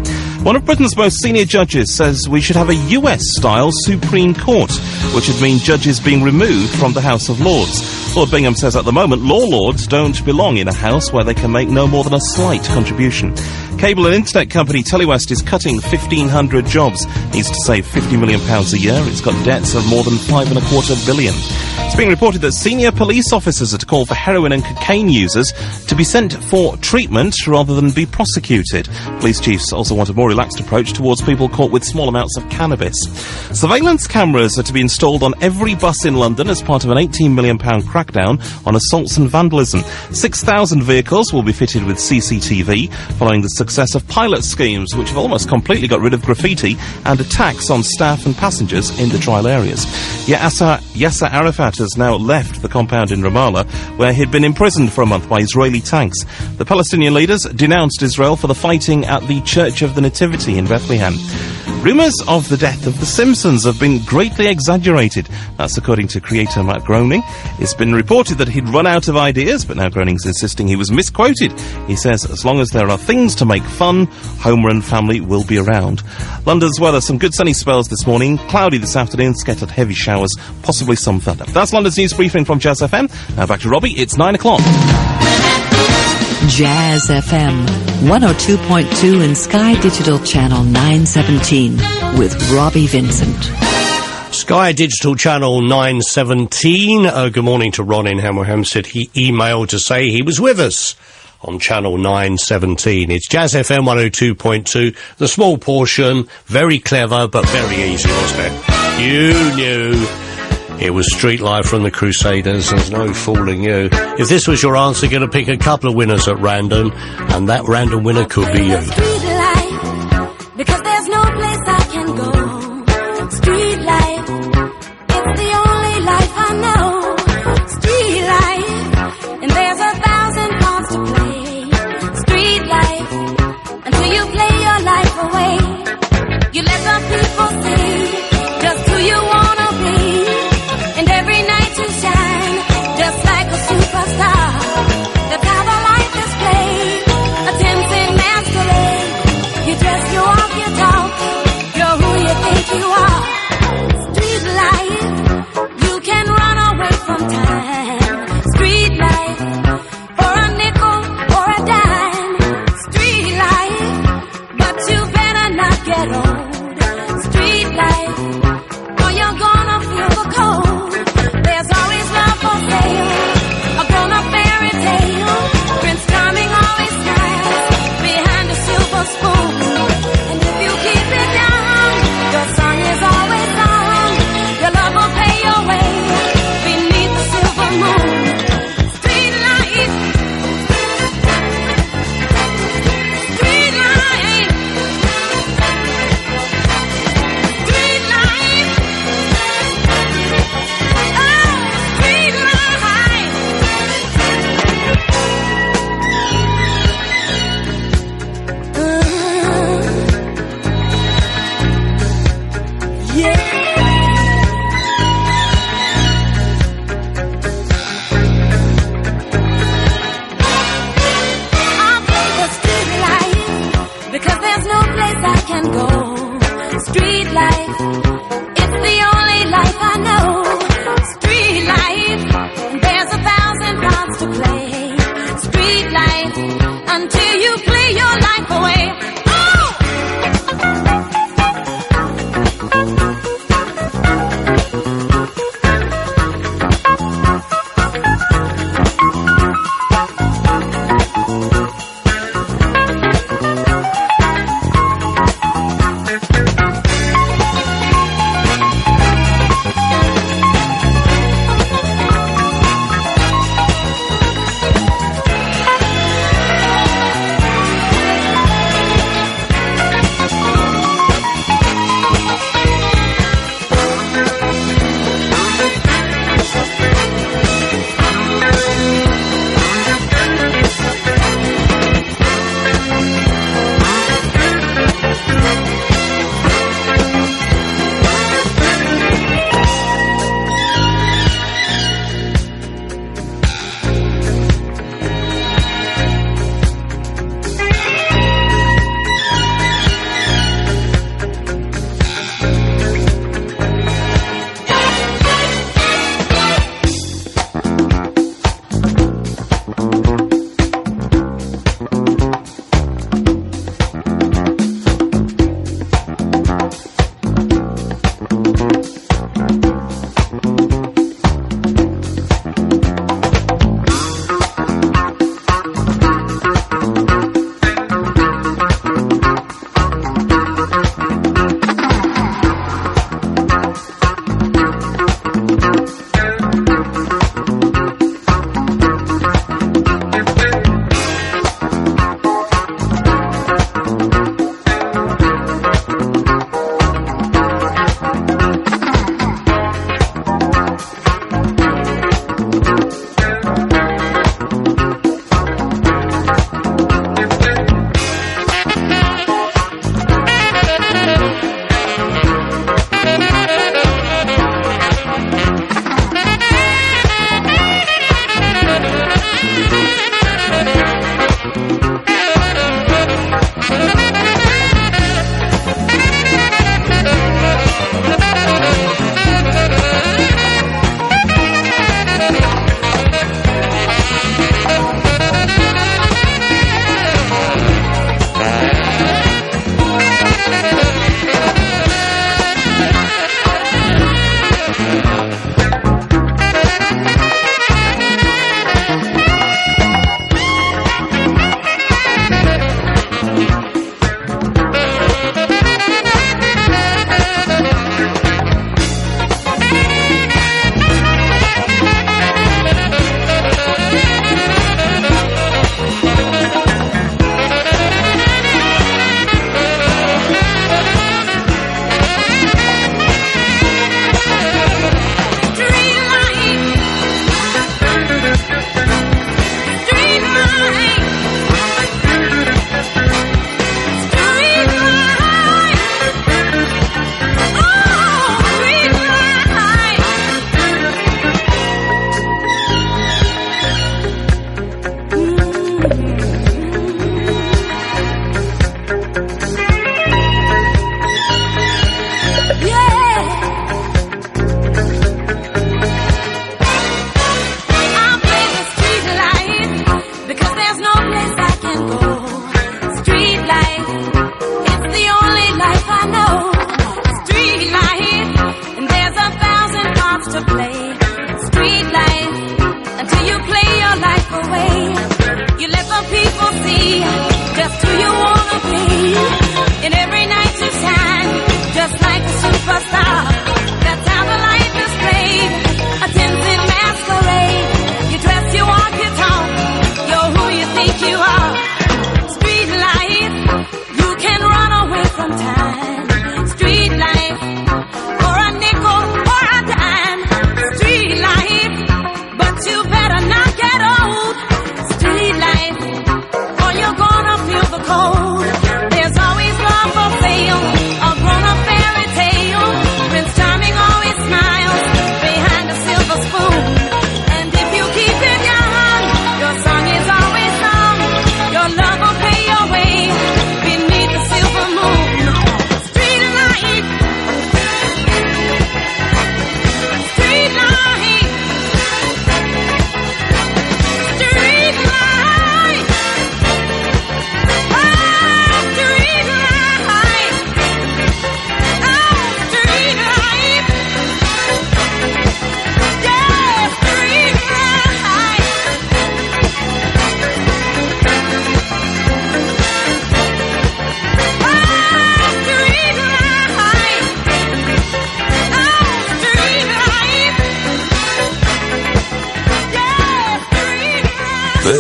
One of Britain's most senior judges says we should have a US-style Supreme Court, which would mean judges being removed from the House of Lords. Lord Bingham says at the moment law lords don't belong in a house where they can make no more than a slight contribution. Cable and internet company Telewest is cutting 1,500 jobs. Needs to save £50 million a year. It's got debts of more than $5.25 billion. It's being reported that senior police officers are to call for heroin and cocaine users to be sent for treatment rather than be prosecuted. Police chiefs also want a more relaxed approach towards people caught with small amounts of cannabis. Surveillance cameras are to be installed on every bus in London as part of an £18 million crackdown on assaults and vandalism. 6,000 vehicles will be fitted with CCTV following the success of pilot schemes which have almost completely got rid of graffiti and attacks on staff and passengers in the trial areas. Yasser Arafat has now left the compound in Ramallah, where he'd been imprisoned for a month by Israeli tanks. The Palestinian leaders denounced Israel for the fighting at the Church of the Nativity in Bethlehem. Rumours of the death of The Simpsons have been greatly exaggerated. That's according to creator Matt Groening. It's been reported that he'd run out of ideas, but now Groening's insisting he was misquoted. He says, as long as there are things to make fun, Homer and family will be around. London's weather, some good sunny spells this morning, cloudy this afternoon, scattered heavy showers, possibly some thunder. That's London's news briefing from Jazz FM. Now back to Robbie, it's 9 o'clock. Jazz FM 102.2 and Sky Digital Channel 917 with Robbie Vincent. Sky Digital Channel 917. Good morning to Ron in Hemel Hempstead. He emailed to say he was with us on Channel 917. It's Jazz FM 102.2. The small portion, very clever, but very easy, wasn't it? You knew it was Street Life from the Crusaders. There's no fooling you. If this was your answer, going to pick a couple of winners at random, and that random winner could be you. Street life, because there's no place I can go. Street life, it's the only life I know. Street life, and there's 1,000 parts to play. Street life, until you play your life away. You let the people see just who you wanna be. And every night you shine, just like a superstar. That's how the life is played. A 10-cent masquerade. You dress, you walk, you talk. You're who you think you are. Street life, you can run away from time. Street life, for a nickel or a dime. Street life, but you better not get old. Street life, or you're gonna feel the cold. There's always love for sale, a grown-up fairy tale. Prince Charming always smiles behind a silver spoon. And if you keep it down, your song is always sung. Your love will pay your way beneath the silver moon. Street life, street life, street life. Because there's no place I can go. Street life, it's the only life I know. Street life, there's 1,000 parts to play. Street life, until you play your life away.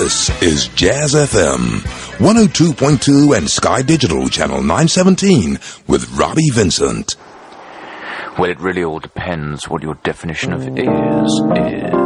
This is Jazz FM, 102.2 and Sky Digital, Channel 917, with Robbie Vincent. Well, it really all depends what your definition of is.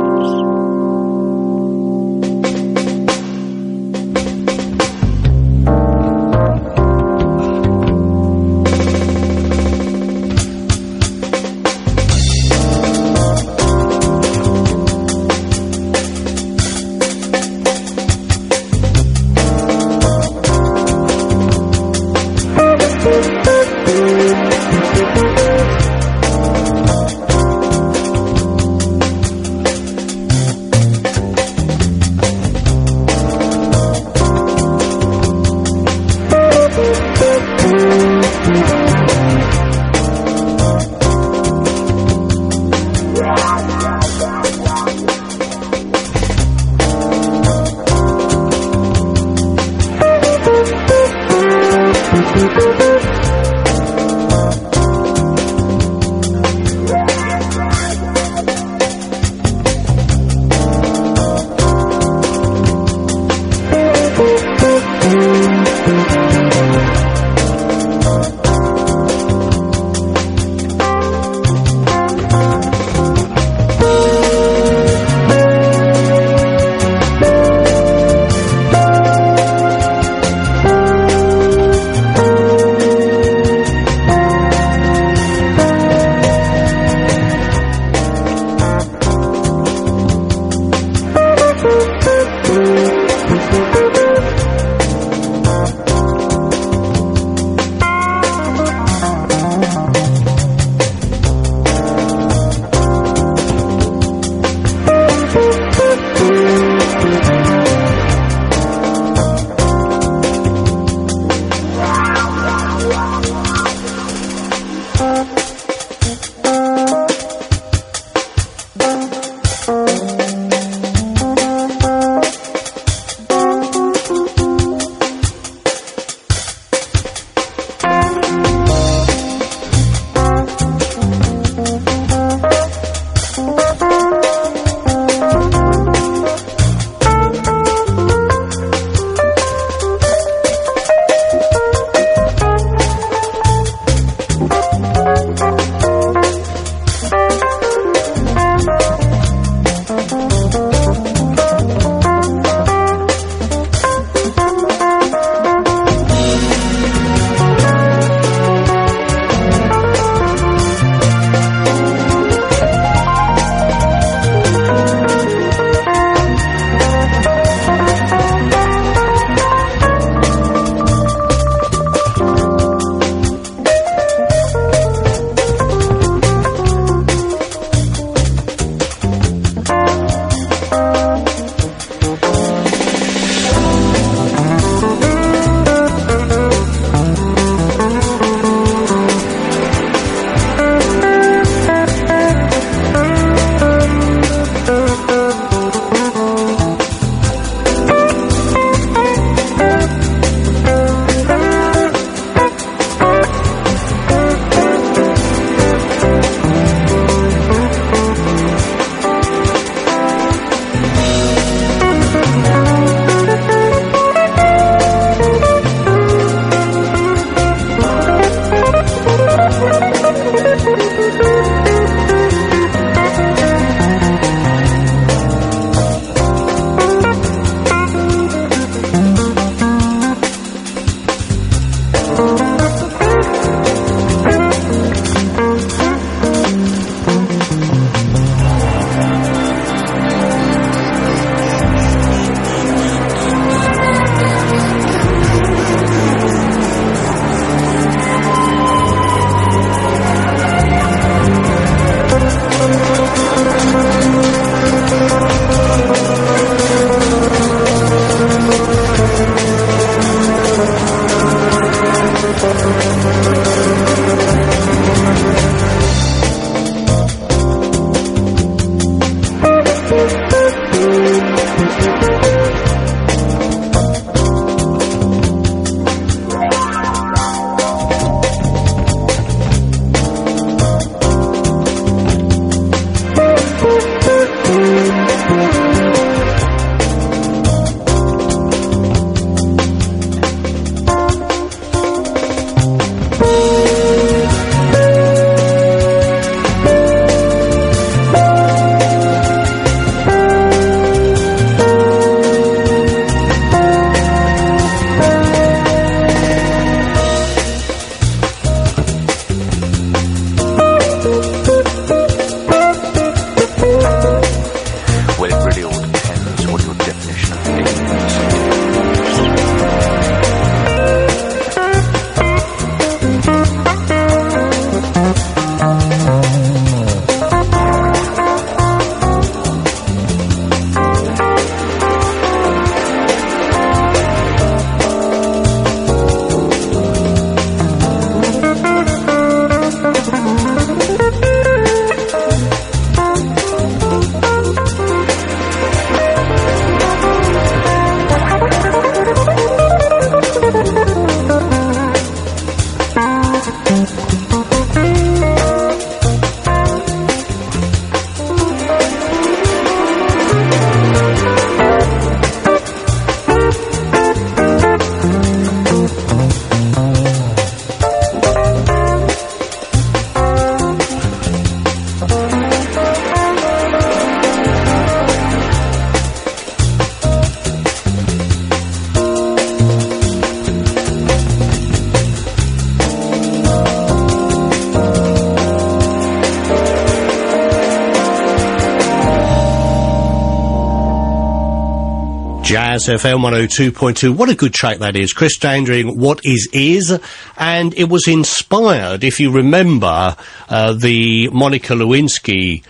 Jazz FM 102.2. What a good track that is. Chris Dandring, What Is. And it was inspired, if you remember, the Monica Lewinsky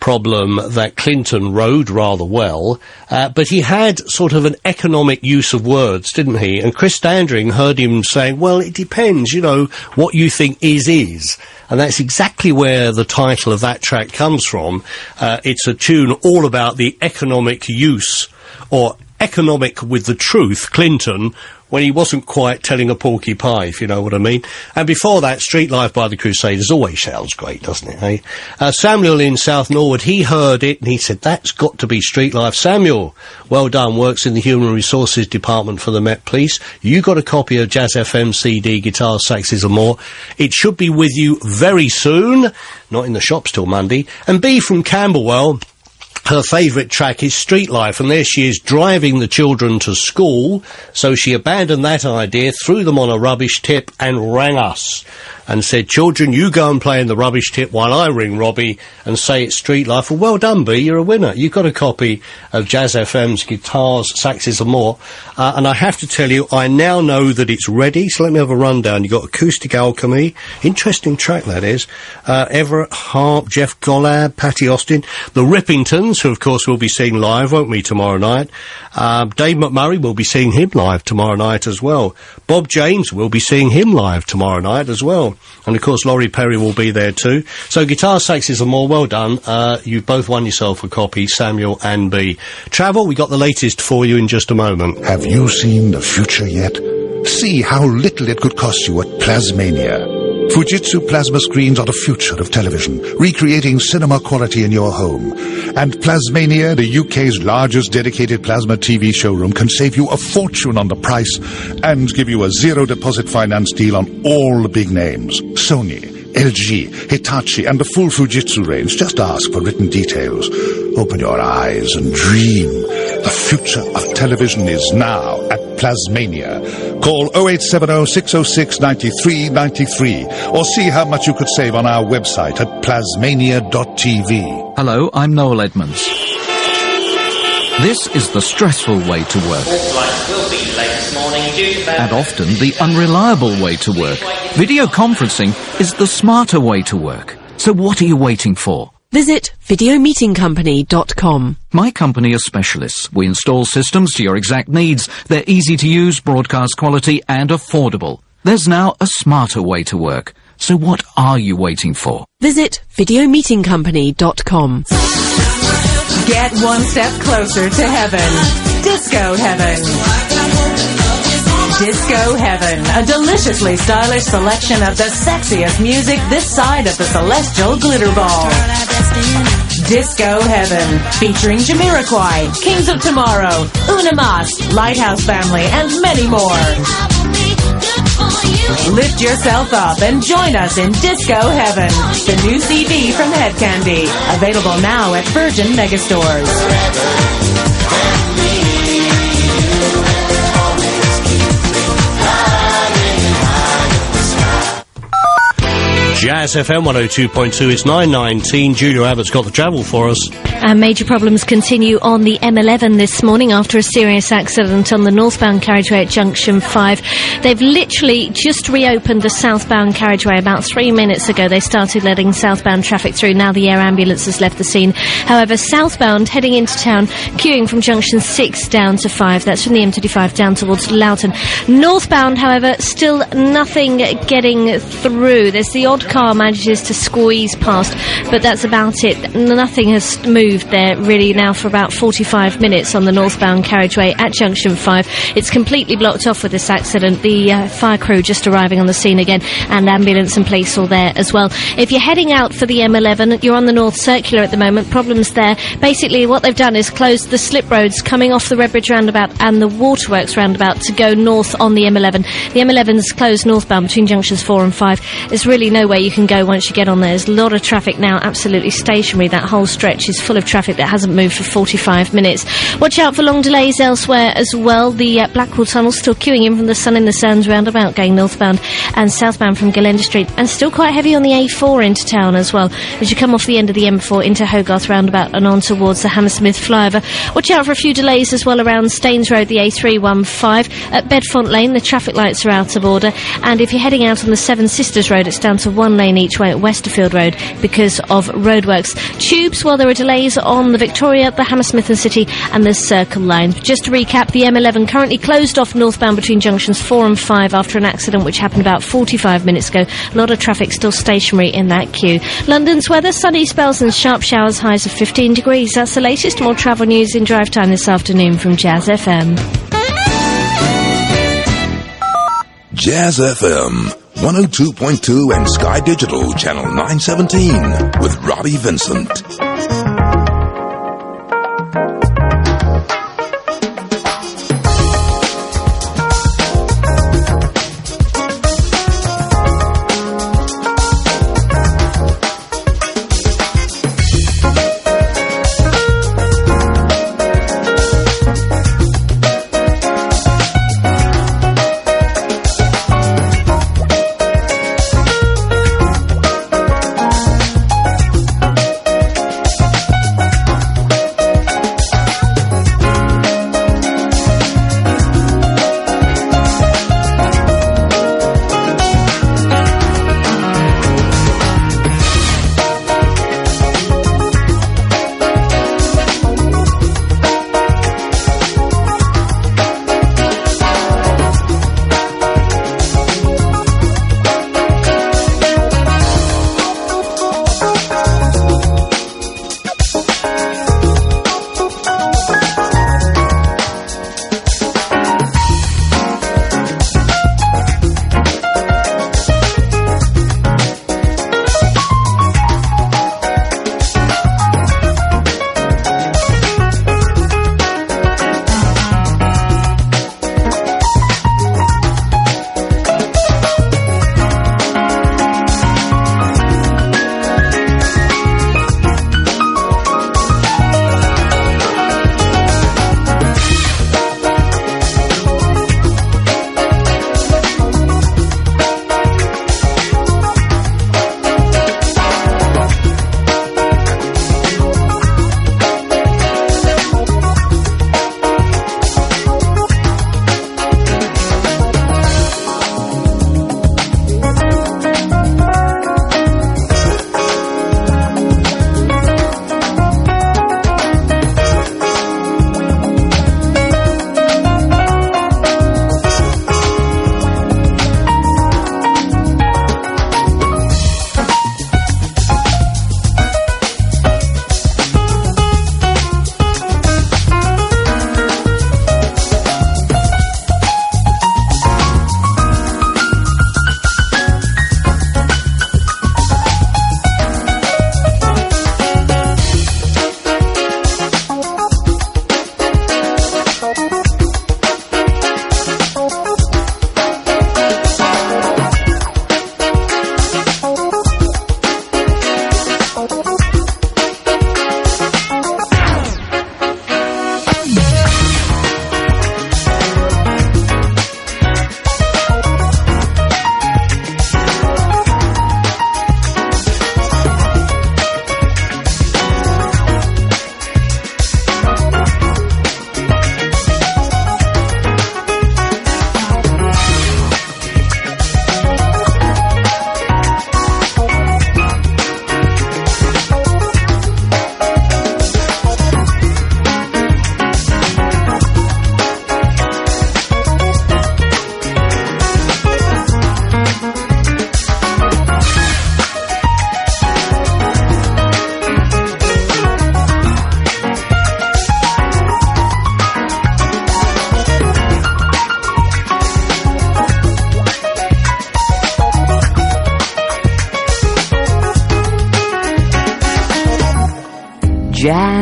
problem that Clinton rode rather well, but he had sort of an economic use of words, didn't he? And Chris Dandring heard him saying, well, it depends, you know, what you think is. And that's exactly where the title of that track comes from. It's a tune all about the economic use, or economic with the truth, Clinton, when he wasn't quite telling a porky pie, if you know what I mean. And before that, Street Life by the Crusaders always sounds great, doesn't it, eh? Samuel in South Norwood, he heard it and he said, that's got to be Street Life. Samuel, well done, works in the Human Resources Department for the Met Police. You got a copy of Jazz FM CD, guitars, saxes and more. It should be with you very soon, not in the shops till Monday. And B from Camberwell, her favourite track is Street Life, and there she is driving the children to school, so she abandoned that idea, threw them on a rubbish tip and rang us and said, children, you go and play in the rubbish tip while I ring Robbie and say it's Street Life. Well done, B, you're a winner. You got a copy of Jazz FM's guitars, saxes and more, and I have to tell you, I now know that it's ready, so let me have a rundown. You've got Acoustic Alchemy, interesting track that is, Everett Harp, Jeff Gollab, Patty Austin, the Rippingtons, who of course we'll be seeing live, won't we, tomorrow night. Dave McMurray, will be seeing him live tomorrow night as well. Bob James, will be seeing him live tomorrow night as well. And of course Laurie Perry will be there too. So guitar, saxes and more, well done. You've both won yourself a copy, Samuel and B. Travel, we got the latest for you in just a moment. Have you seen the future yet? See how little it could cost you at Plasmania. Fujitsu plasma screens are the future of television, recreating cinema quality in your home. And Plasmania, the UK's largest dedicated plasma TV showroom, can save you a fortune on the price and give you a zero deposit finance deal on all the big names. Sony, LG, Hitachi and the full Fujitsu range. Just ask for written details. Open your eyes and dream. The future of television is now at Plasmania. Call 0870-606-9393 or see how much you could save on our website at plasmania.tv. Hello, I'm Noel Edmonds. This is the stressful way to work. And often the unreliable way to work. Video conferencing is the smarter way to work. So what are you waiting for? Visit videomeetingcompany.com. My company is specialists. We install systems to your exact needs. They're easy to use, broadcast quality and affordable. There's now a smarter way to work. So what are you waiting for? Visit videomeetingcompany.com. Get one step closer to heaven. Disco Heaven. Disco Heaven, a deliciously stylish selection of the sexiest music this side of the celestial glitter ball. Disco Heaven, featuring Jamiroquai, Kings of Tomorrow, Una Mas, Lighthouse Family, and many more. Lift yourself up and join us in Disco Heaven, the new CD from Head Candy, available now at Virgin Megastores. Jazz FM 102.2, it's 9:19. Julia Abbott's got the travel for us. Major problems continue on the M11 this morning after a serious accident on the northbound carriageway at Junction 5. They've literally just reopened the southbound carriageway about 3 minutes ago. They started letting southbound traffic through. Now the air ambulance has left the scene. However, southbound heading into town, queuing from Junction 6 down to 5. That's from the M25 down towards Loughton. Northbound, however, still nothing getting through. There's the odd car manages to squeeze past, but that's about it. Nothing has moved there really now for about 45 minutes on the northbound carriageway at Junction 5. It's completely blocked off with this accident. The fire crew just arriving on the scene again, and ambulance and police all there as well. If you're heading out for the M11, you're on the North Circular at the moment. Problems there. Basically what they've done is closed the slip roads coming off the Redbridge roundabout and the Waterworks roundabout to go north on the M11. The M11's closed northbound between junctions 4 and 5. There's really no way where you can go once you get on there. There's a lot of traffic now, absolutely stationary. That whole stretch is full of traffic that hasn't moved for 45 minutes. Watch out for long delays elsewhere as well. The Blackwall Tunnel still queuing in from the Sun in the Sands roundabout, going northbound and southbound from Galenda Street, and still quite heavy on the A4 into town as well, as you come off the end of the M4 into Hogarth roundabout and on towards the Hammersmith flyover. Watch out for a few delays as well around Staines Road, the A315. At Bedfont Lane, the traffic lights are out of order, and if you're heading out on the Seven Sisters Road, it's down to 1 lane each way at Westerfield Road because of roadworks. Tubes, well, there are delays on the Victoria, the Hammersmith and City and the Circle lines. Just to recap, the M11 currently closed off northbound between junctions 4 and 5 after an accident which happened about 45 minutes ago. A lot of traffic still stationary in that queue. London's weather, sunny spells and sharp showers, highs of 15 degrees. That's the latest. More travel news in drive time this afternoon from Jazz FM. Jazz FM 102.2 and Sky Digital Channel 917 with Robbie Vincent.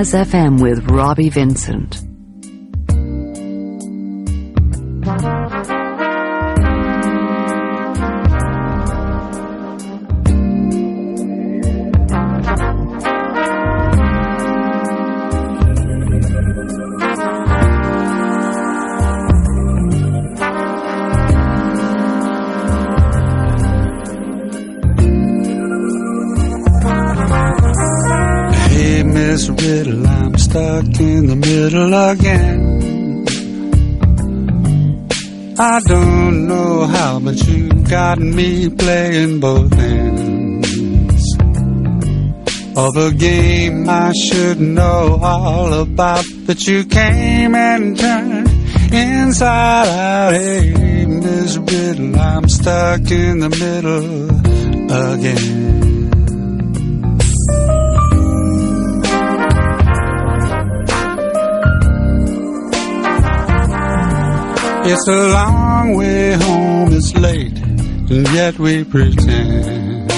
Jazz FM with Robbie Vincent. riddle, I'm stuck in the middle again. I don't know how, but you got me playing both ends of a game I should know all about, but you came and turned inside out. Hey, Miss Riddle, I'm stuck in the middle again. It's a long way home, it's late, and yet we pretend.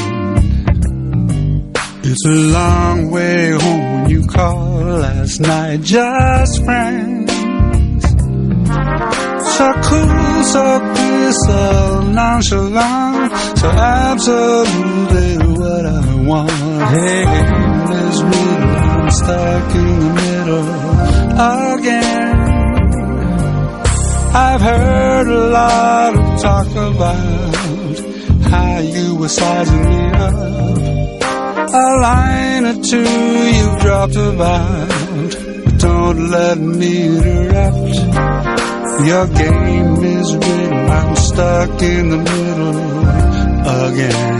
It's a long way home when you call last night just friends. So cool, so clear, so nonchalant, so absolutely what I want. Hey, Miss Riddle, I'm stuck in the middle again. I've heard a lot of talk about how you were sizing me up. A line or two you've dropped about, but don't let me interrupt your game, Miss Riddle. I'm stuck in the middle again.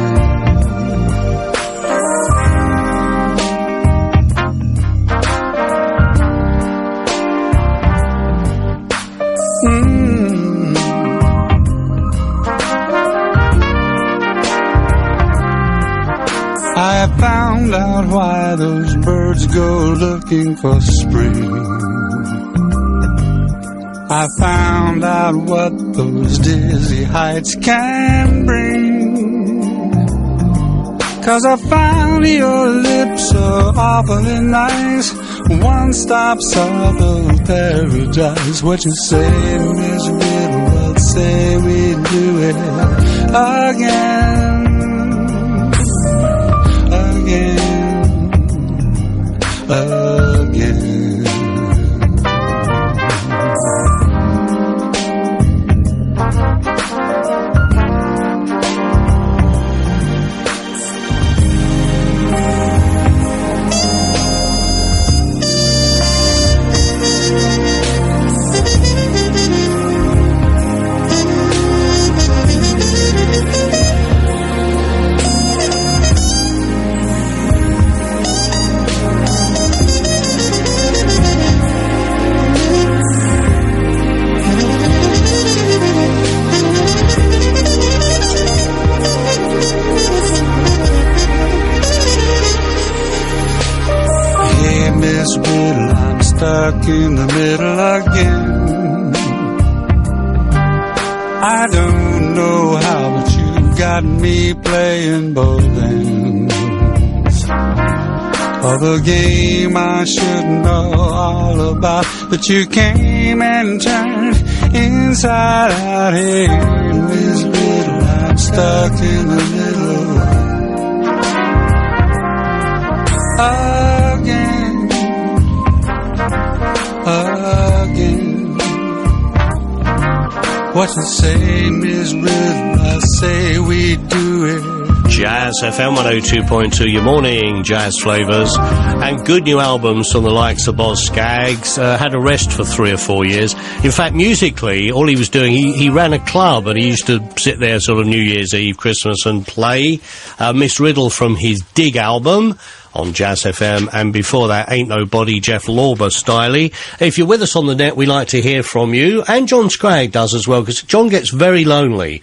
I found out why those birds go looking for spring. I found out what those dizzy heights can bring. 'Cause I found your lips so awfully nice, one stop south of paradise. What you say, Miss Riddle? What say we do it again? Again. Stuck in the middle again. I don't know how, but you got me playing both ends of a game I should know all about, but you came and turned inside out. Hey, Miss Riddle, I'm stuck in the middle again. What you say, Miss Riddle? I say we do it. Jazz FM 102.2, your morning jazz flavours, and good new albums from the likes of Boz Scaggs. Had a rest for 3 or 4 years. In fact, musically, all he was doing, he ran a club, and he used to sit there sort of New Year's Eve, Christmas, and play. Miss Riddle from his Dig album on Jazz FM, and before that, Ain't Nobody, Jeff Lorber styley. If you're with us on the net, we like to hear from you, and John Scragg does as well, because John gets very lonely,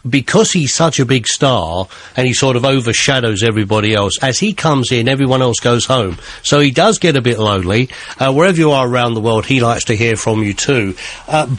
because he's such a big star, and he sort of overshadows everybody else. As he comes in, everyone else goes home. So he does get a bit lonely. Wherever you are around the world, he likes to hear from you too.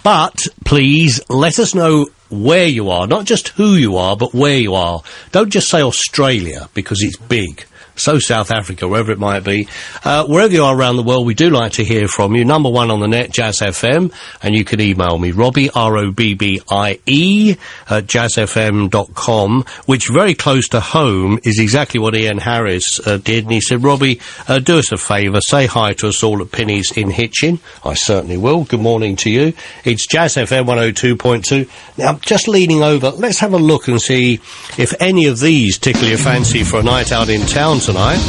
But please, let us know where you are, not just who you are, but where you are. Don't just say Australia, because it's big. So South Africa, wherever it might be. Wherever you are around the world, we do like to hear from you. Number 1 on the net, Jazz FM, and you can email me, Robbie, R-O-B-B-I-E, at jazzfm.com, which very close to home is exactly what Ian Harris did, and he said, Robbie, do us a favour, say hi to us all at Penny's in Hitchin. I certainly will. Good morning to you. It's Jazz FM 102.2. Now, just leaning over, let's have a look and see if any of these tickle your fancy for a night out in town tonight.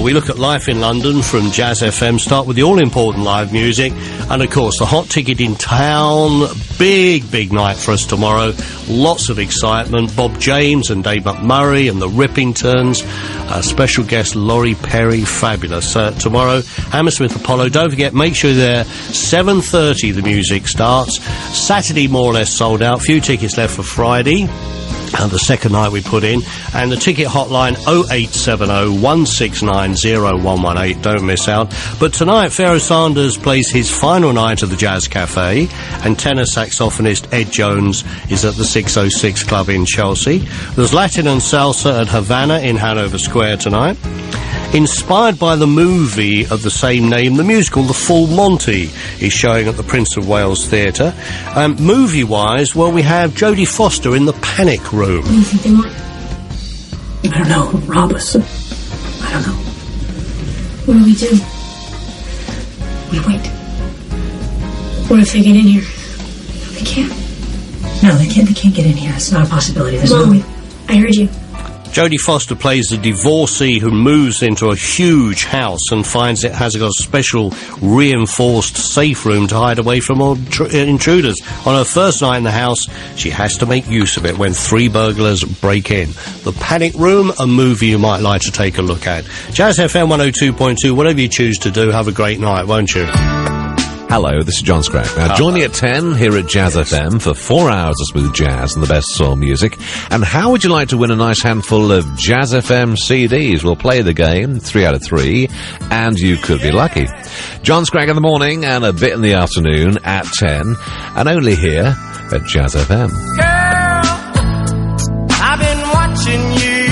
We look at life in London from Jazz FM, start with the all-important live music, and of course the hot ticket in town. Big night for us tomorrow. Lots of excitement. Bob James and Dave McMurray and the Rippingtons. Special guest Laurie Perry. Fabulous. Tomorrow, Hammersmith Apollo. Don't forget, make sure you're there. 7:30 the music starts. Saturday more or less sold out. Few tickets left for Friday. The second night we put in, and the ticket hotline 0870 169 0118. Don't miss out. But tonight Pharoah Sanders plays his final night at the Jazz Cafe, and tenor saxophonist Ed Jones is at the 606 Club in Chelsea. There's Latin and Salsa at Havana in Hanover Square tonight. Inspired by the movie of the same name, the musical The Full Monty is showing at the Prince of Wales Theatre. Movie-wise, well, we have Jodie Foster in The Panic Room. What do you think they want? I don't know. Rob us. I don't know. What do we do? We wait. What if they get in here? They can't. No, they can't. They can't get in here. It's not a possibility. There's no way. I heard you. Jodie Foster plays a divorcee who moves into a huge house and finds it has got a special reinforced safe room to hide away from all intruders. On her first night in the house, she has to make use of it when 3 burglars break in. The Panic Room, a movie you might like to take a look at. Jazz FM 102.2, whatever you choose to do, have a great night, won't you? Hello, this is John Scrack. Now, join me at 10 here at Jazz FM for 4 hours of smooth jazz and the best soul music. And how would you like to win a nice handful of Jazz FM CDs? We'll play the game, 3 out of 3, and you could be lucky. John Scrack in the morning and a bit in the afternoon at 10, and only here at Jazz FM. Girl, I've been watching you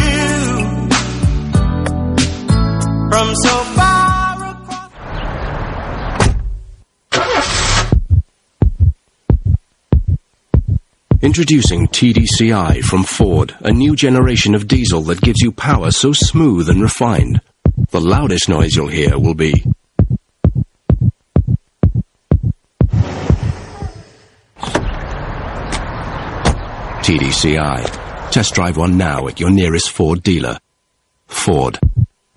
from so far. Introducing TDCI from Ford, a new generation of diesel that gives you power so smooth and refined. The loudest noise you'll hear will be TDCI. Test drive one now at your nearest Ford dealer. Ford.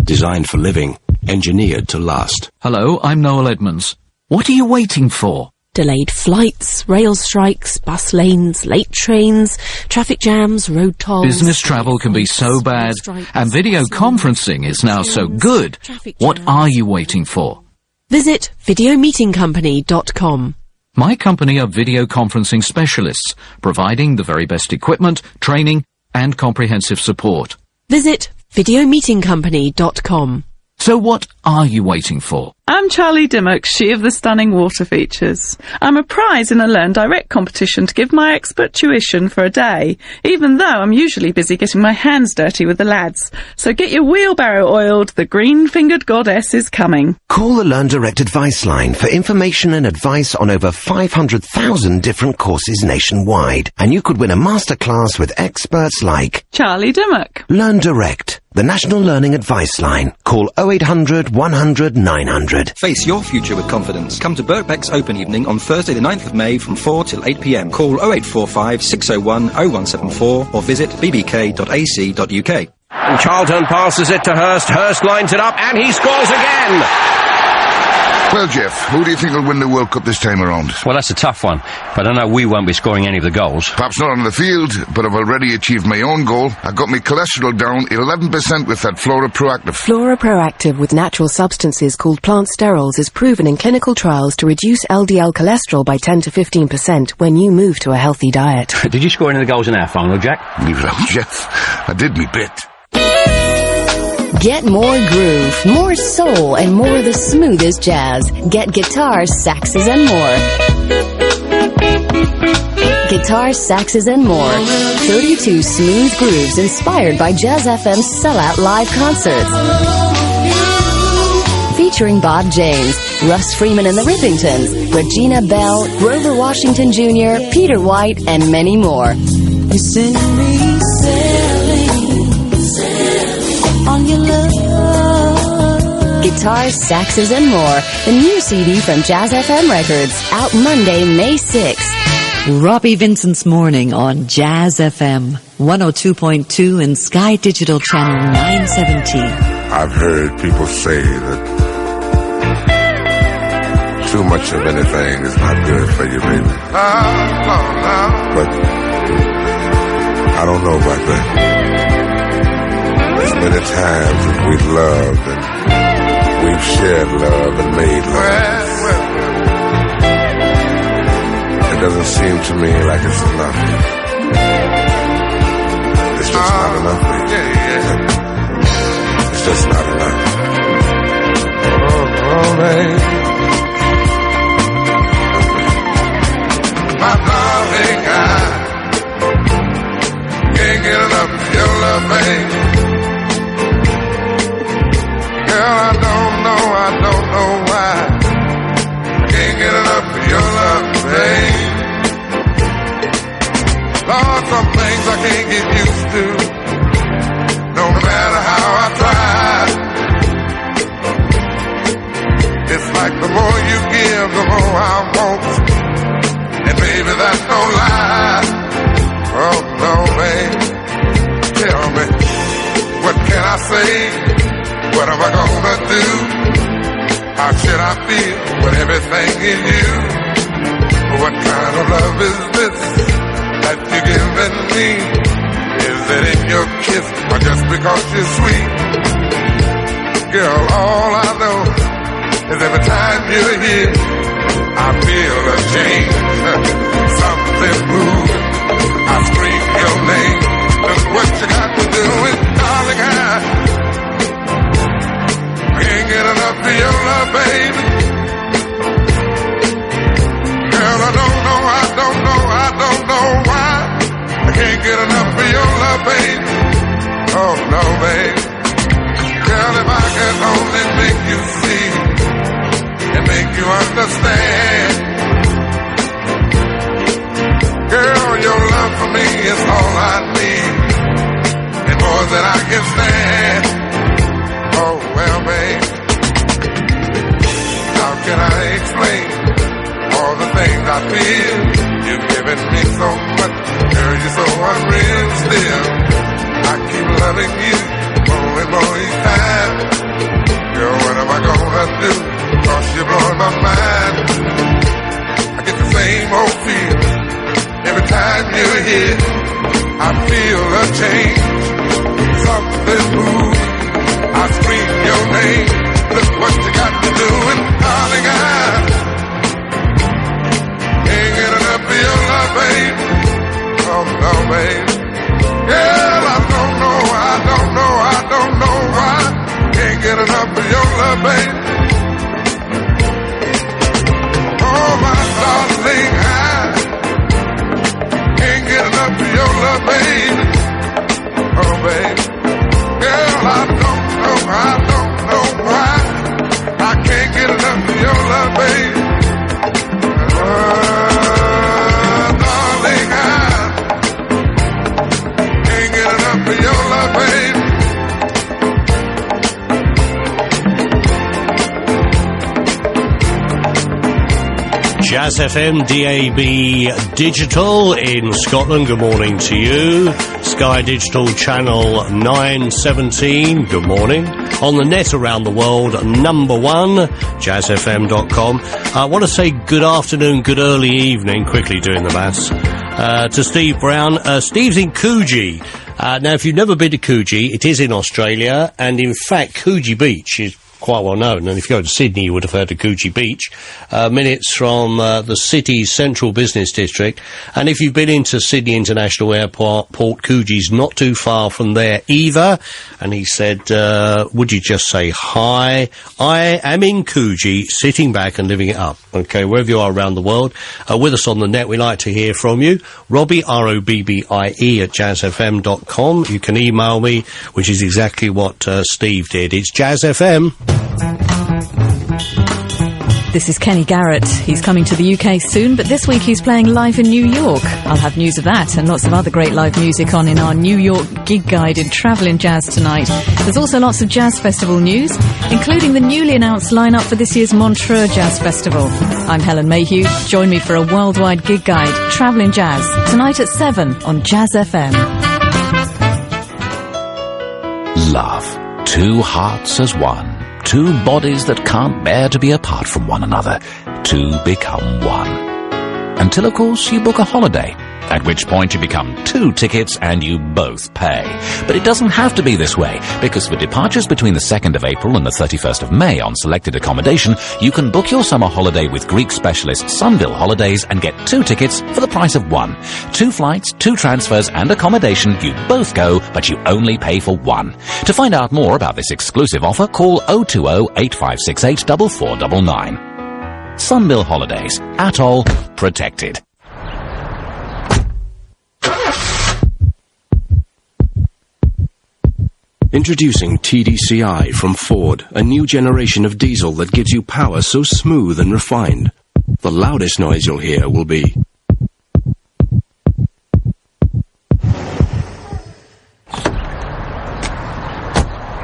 Designed for living, engineered to last. Hello, I'm Noel Edmonds. What are you waiting for? Delayed flights, rail strikes, bus lanes, late trains, traffic jams, road tolls. Business travel can be so bad, and video conferencing is now so good. What are you waiting for? Visit videomeetingcompany.com. My company are video conferencing specialists, providing the very best equipment, training, and comprehensive support. Visit videomeetingcompany.com. So what are you waiting for? I'm Charlie Dimmock, she of the stunning water features. I'm a prize in a Learn Direct competition to give my expert tuition for a day, even though I'm usually busy getting my hands dirty with the lads. So get your wheelbarrow oiled, the green-fingered goddess is coming. Call the Learn Direct advice line for information and advice on over 500,000 different courses nationwide. And you could win a masterclass with experts like Charlie Dimmock. Learn Direct, the National Learning Advice Line. Call 0800 100 900. Face your future with confidence. Come to Birkbeck's Open Evening on Thursday the 9th of May from 4 till 8 p.m. Call 0845 601 0174 or visit bbk.ac.uk. And Charlton passes it to Hurst. Hurst lines it up and he scores again. Well, Jeff, who do you think will win the World Cup this time around? Well, that's a tough one, but I know we won't be scoring any of the goals. Perhaps not on the field, but I've already achieved my own goal. I got my cholesterol down 11% with that Flora Proactive. Flora Proactive with natural substances called plant sterols is proven in clinical trials to reduce LDL cholesterol by 10 to 15% when you move to a healthy diet. Did you score any of the goals in our final, Jack? Leave it out, Jeff. I did me bit. Get more groove, more soul, and more of the smoothest jazz. Get guitars, saxes, and more. Guitars, saxes, and more. 32 smooth grooves inspired by Jazz FM's sellout live concerts. Featuring Bob James, Russ Freeman and the Rippingtons, Regina Bell, Grover Washington Jr., Peter White, and many more. You send me sailing on your love. Guitars, saxes, and more. The new CD from Jazz FM Records, out Monday, May 6th. Robbie Vincent's Morning on Jazz FM 102.2 and Sky Digital Channel 970. I've heard people say that too much of anything is not good for you, baby. But I don't know about that. As many times as we've loved and we've shared love and made love, it doesn't seem to me like it's enough. It's just not enough, baby. It's just not enough. Oh, baby. My darling, I can't get enough of your love, baby. Girl, I don't know why I can't get enough of your love, baby. Lord, some things I can't get used to, no matter how I try. It's like the more you give, the more I want. And baby, that's no lie. Oh, no, babe. Tell me, what can I say? What am I gonna do? How should I feel with everything in you? What kind of love is this that you're giving me? Is it in your kiss or just because you're sweet? Girl, all I know is every time you're here, I feel a change, something moving. I scream your name. Look what you got to do, and darling, I can't get enough of your love, baby. Girl, I don't know why I can't get enough of your love, baby. Oh no, baby. Girl, if I could only make you see and make you understand. Girl, your love for me is all I need, and more than I can stand. Oh, well, babe, how can I explain all the things I feel? You've given me so much, girl, you're so unreal still. I keep loving you more and more each time. Girl, what am I gonna do? 'Cause you're blowing my mind. I get the same old feeling every time you're here. I feel a change, something moves. I scream your name. Look what you got to do, and darling, I can't get enough of your love, babe. Oh no, babe. Girl, I don't know why. Can't get enough of your love, babe. Oh, my darling, I can't get enough of your love, baby. Oh, baby. Girl, I don't know why I can't get enough of your love, baby. Darling, I can't get enough of your love, baby. Jazz FM DAB Digital in Scotland, good morning to you. Sky Digital Channel 917, good morning. On the net around the world, number one, jazzfm.com. I want to say good afternoon, good early evening, quickly doing the maths, to Steve Brown. Steve's in Coogee. Now, if you've never been to Coogee, it is in Australia, and in fact, Coogee Beach is quite well known, and if you go to Sydney you would have heard of Coogee Beach, minutes from the city's central business district, and if you've been into Sydney International Airport, Coogee's not too far from there either. And he said, would you just say hi? I am in Coogee, sitting back and living it up. Okay, wherever you are around the world, with us on the net, we like to hear from you. Robbie, ROBBIE at jazzfm.com. You can email me, which is exactly what Steve did. It's Jazz FM. This is Kenny Garrett. He's coming to the UK soon, but this week he's playing live in New York. I'll have news of that and lots of other great live music on in our New York gig guide in Travelling Jazz tonight. There's also lots of Jazz Festival news, including the newly announced lineup for this year's Montreux Jazz Festival. I'm Helen Mayhew. Join me for a worldwide gig guide, Travelling Jazz, tonight at 7 on Jazz FM. Love. Two hearts as one. Two bodies that can't bear to be apart from one another. Two become one. Until, of course, you book a holiday. At which point you become two tickets and you both pay. But it doesn't have to be this way, because for departures between the 2nd of April and the 31st of May on selected accommodation, you can book your summer holiday with Greek specialist Sunville Holidays and get two tickets for the price of one. Two flights, two transfers and accommodation, you both go, but you only pay for one. To find out more about this exclusive offer, call 020-8568 4499. Sunville Holidays. Atoll protected. Introducing TDCI from Ford, a new generation of diesel that gives you power so smooth and refined. The loudest noise you'll hear will be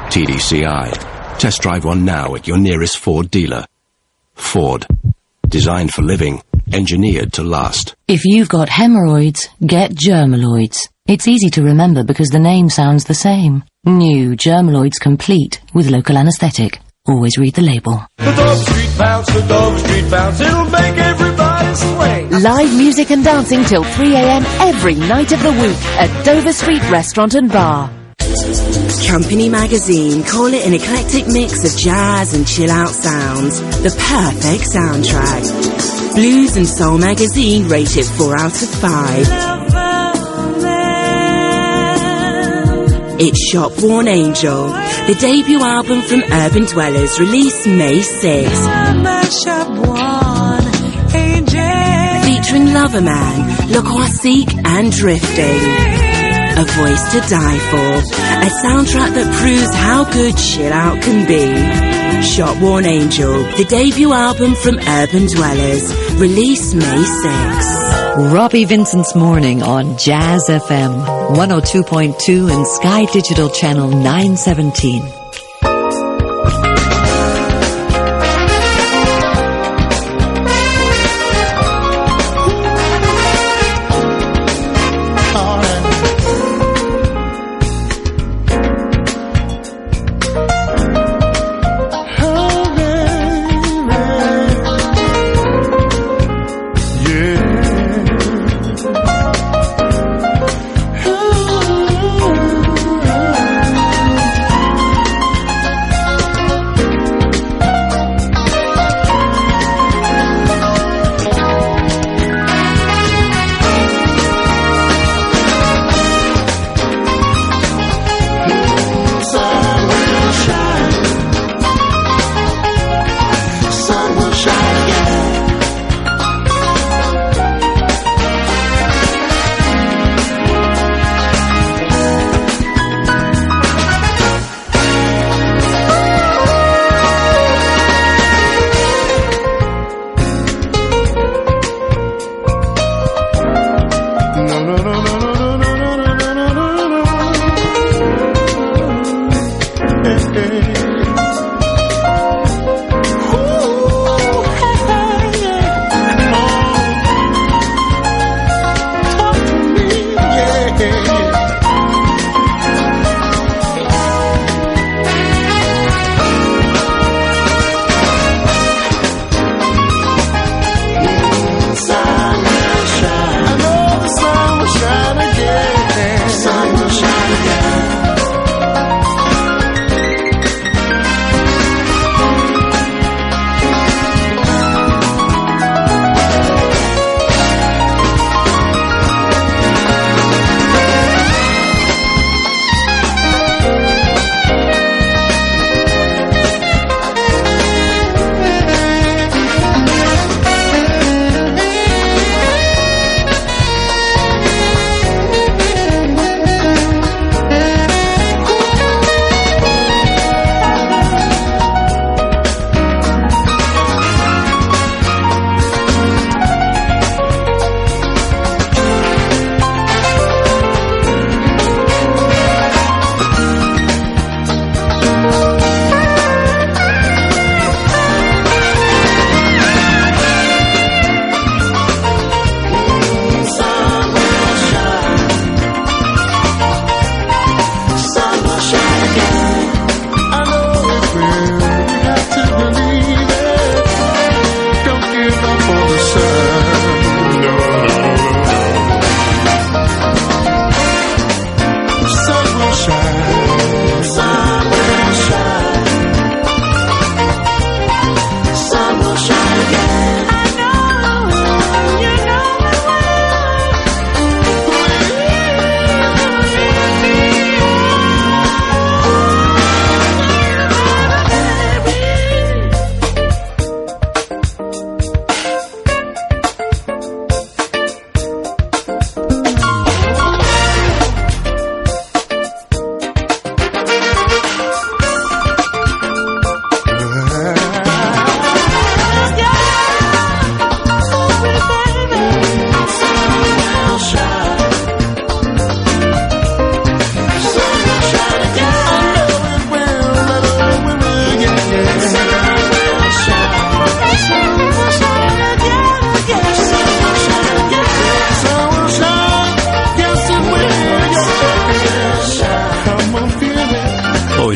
TDCI. Test drive one now at your nearest Ford dealer. Ford. Designed for living, engineered to last. If you've got hemorrhoids, get Germaloids. It's easy to remember because the name sounds the same. New Germaloids Complete with local anaesthetic. Always read the label. The Dove Street Bounce, the Dove Street Bounce, it'll make everybody swing. Live music and dancing till 3 a.m. every night of the week at Dover Street Restaurant and Bar. Company Magazine call it an eclectic mix of jazz and chill-out sounds. The perfect soundtrack. Blues and Soul Magazine rate it 4 out of 5. It's Shop Worn Angel, the debut album from Urban Dwellers, released May 6th. Featuring Loverman, Le Croisic and Drifting. A voice to die for. A soundtrack that proves how good chill out can be. Shop Worn Angel, the debut album from Urban Dwellers, released May 6th. Robbie Vincent's Morning on Jazz FM 102.2 and Sky Digital Channel 917.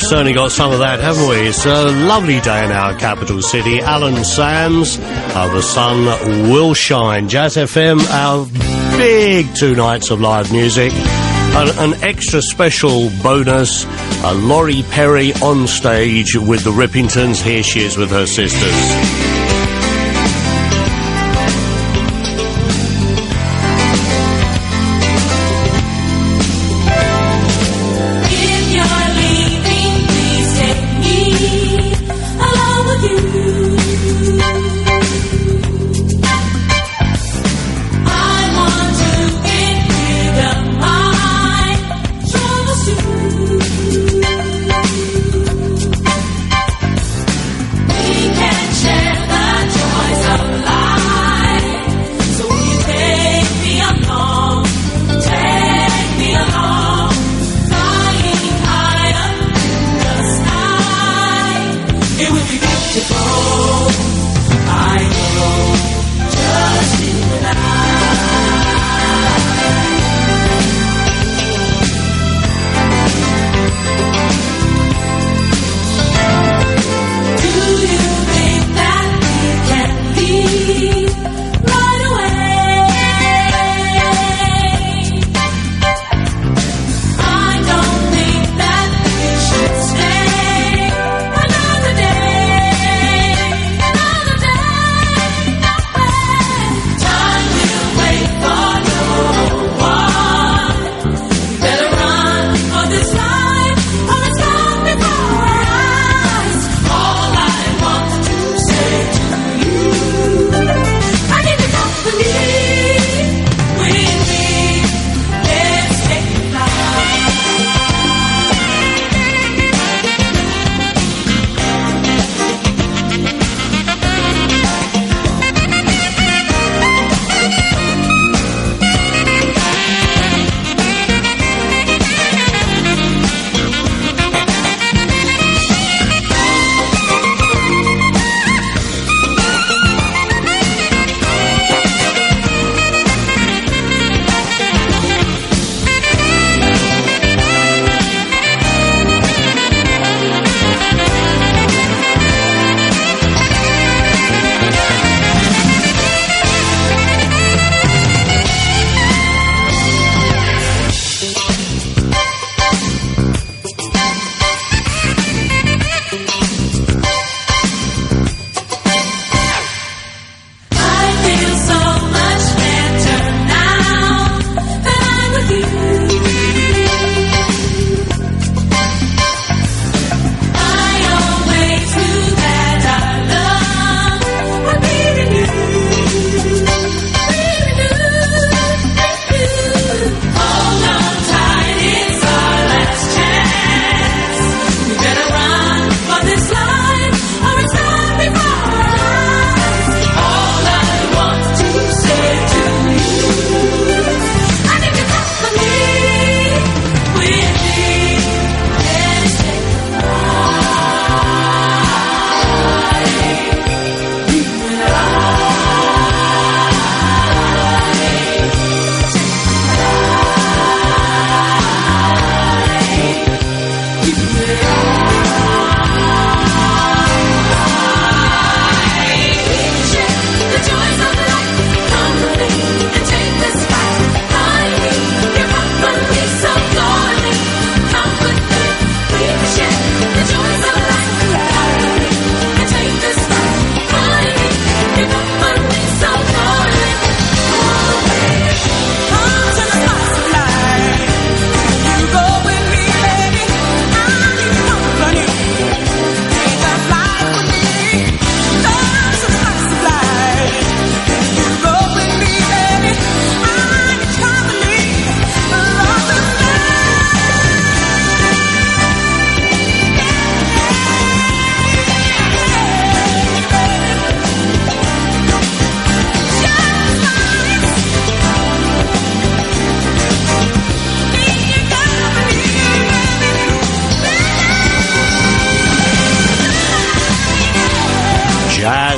certainly got some of that, haven't we? It's a lovely day in our capital city. Alan Sams, the sun will shine. Jazz FM, our big 2 nights of live music. An extra special bonus, Laurie Perry on stage with the Rippingtons. Here she is with her sisters.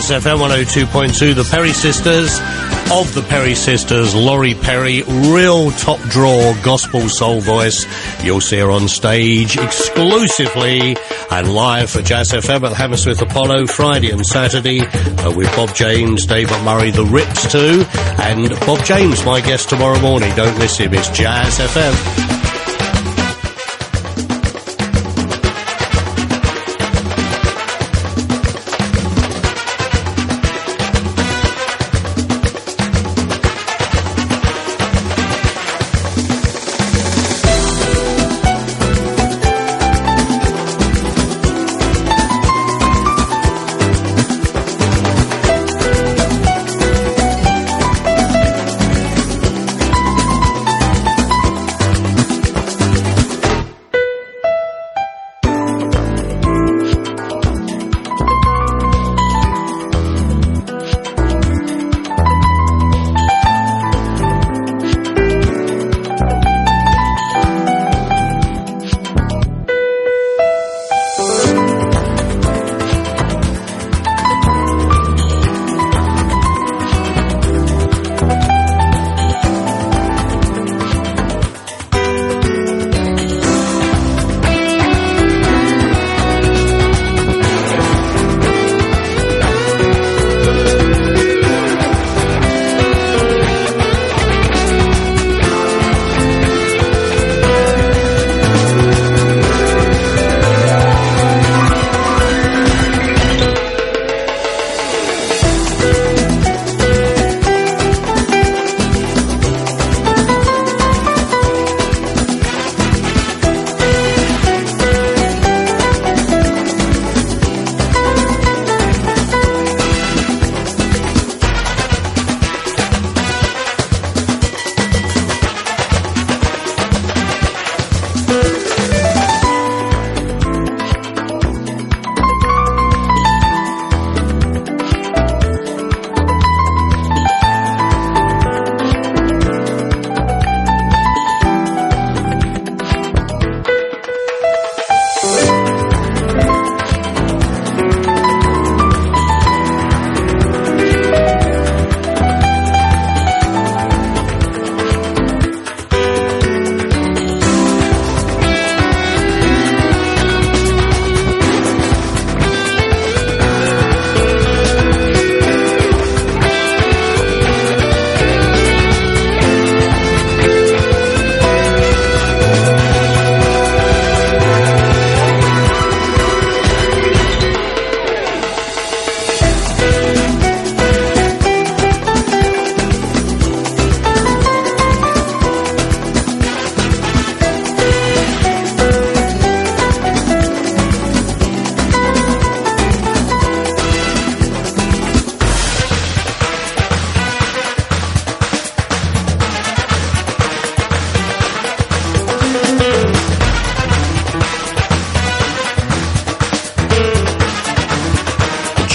FM 102.2, the Perry Sisters, of the Perry sisters, Laurie Perry, real top draw gospel soul voice. You'll see her on stage exclusively and live for Jazz FM at Hammersmith Apollo Friday and Saturday with Bob James, Dave McMurray, the Rips too, and Bob James, my guest tomorrow morning. Don't miss him. It's Jazz FM.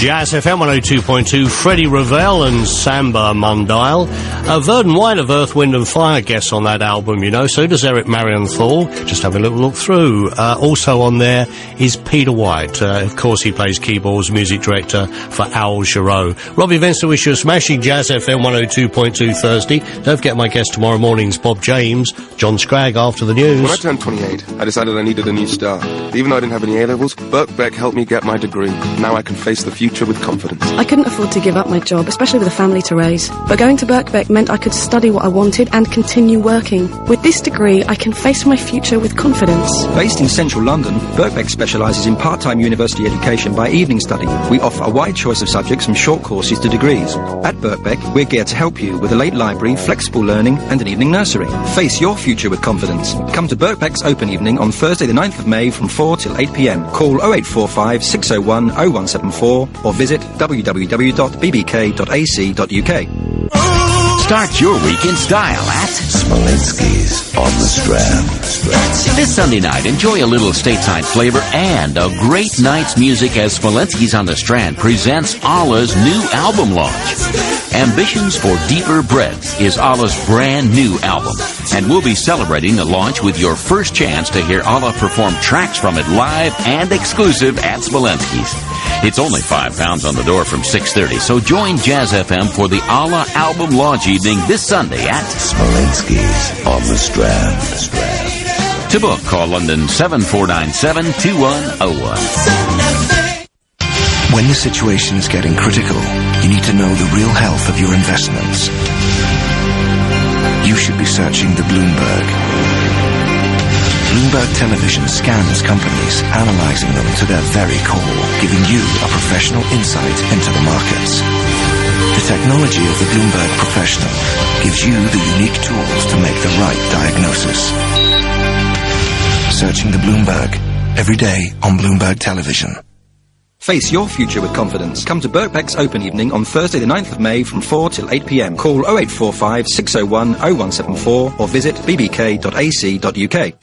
Jazz FM 102.2, Freddie Ravel and Samba Mundial. Verdon White of Earth, Wind and Fire guests on that album, you know, so does Eric Marienthal. Just have a little look through. Also on there is Peter White. Of course, he plays keyboards, music director for Al Jarreau. Robbie Vincent, wish you a smashing Jazz FM 102.2 Thursday. Don't forget my guest tomorrow morning's Bob James, John Scragg after the news. When I turned 28, I decided I needed a new start. Even though I didn't have any A-levels, Birkbeck helped me get my degree. Now I can face the future with confidence. I couldn't afford to give up my job, especially with a family to raise. But going to Birkbeck meant I could study what I wanted and continue working. With this degree, I can face my future with confidence. Based in central London, Birkbeck specialises in part-time university education by evening study. We offer a wide choice of subjects from short courses to degrees. At Birkbeck, we're geared to help you with a late library, flexible learning and an evening nursery. Face your future with confidence. Come to Birkbeck's open evening on Thursday the 9th of May from 4 till 8 p.m. Call 0845 601 0174 or visit www.bbk.ac.uk. Start your week in style at Smolinski's on the Strand. This Sunday night, enjoy a little stateside flavor and a great night's music as Smolinski's on the Strand presents Allah's new album launch. Ambitions for Deeper Breaths is Allah's brand new album, and we'll be celebrating the launch with your first chance to hear Allah perform tracks from it live and exclusive at Smolinski's. It's only £5 on the door from 6:30, so join Jazz FM for the Allah album launch evening this Sunday at Smolensky's on the Strand. To book, call London 7497-2101. When the situation is getting critical, you need to know the real health of your investments. You should be searching the Bloomberg. Bloomberg Television scans companies, analyzing them to their very core, giving you a professional insight into the markets. The technology of the Bloomberg Professional gives you the unique tools to make the right diagnosis. Searching the Bloomberg, every day on Bloomberg Television. Face your future with confidence. Come to Birkbeck's Open Evening on Thursday the 9th of May from 4 till 8 p.m. Call 0845 601 0174 or visit bbk.ac.uk.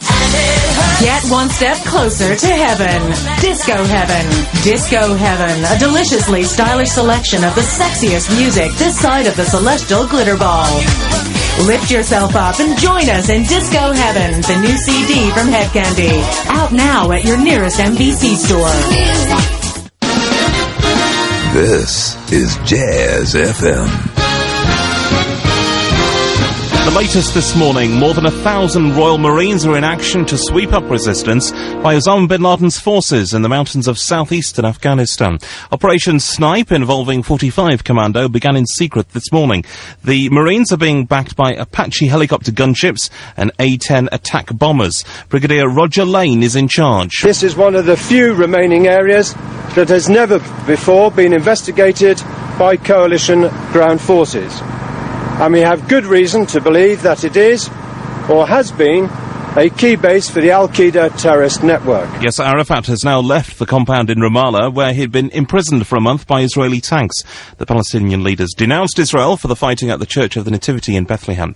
Get one step closer to heaven. Disco Heaven. Disco Heaven, a deliciously stylish selection of the sexiest music this side of the celestial glitter ball. Lift yourself up and join us in Disco Heaven, the new CD from Head Candy. Out now at your nearest MBC store. This is Jazz FM. The latest this morning, more than 1,000 Royal Marines are in action to sweep up resistance by Osama bin Laden's forces in the mountains of southeastern Afghanistan. Operation Snipe, involving 45 commando, began in secret this morning. The Marines are being backed by Apache helicopter gunships and A-10 attack bombers. Brigadier Roger Lane is in charge. This is one of the few remaining areas that has never before been investigated by coalition ground forces. And we have good reason to believe that it is, or has been, a key base for the Al-Qaeda terrorist network. Yasser Arafat has now left the compound in Ramallah, where he'd been imprisoned for a month by Israeli tanks. The Palestinian leaders denounced Israel for the fighting at the Church of the Nativity in Bethlehem.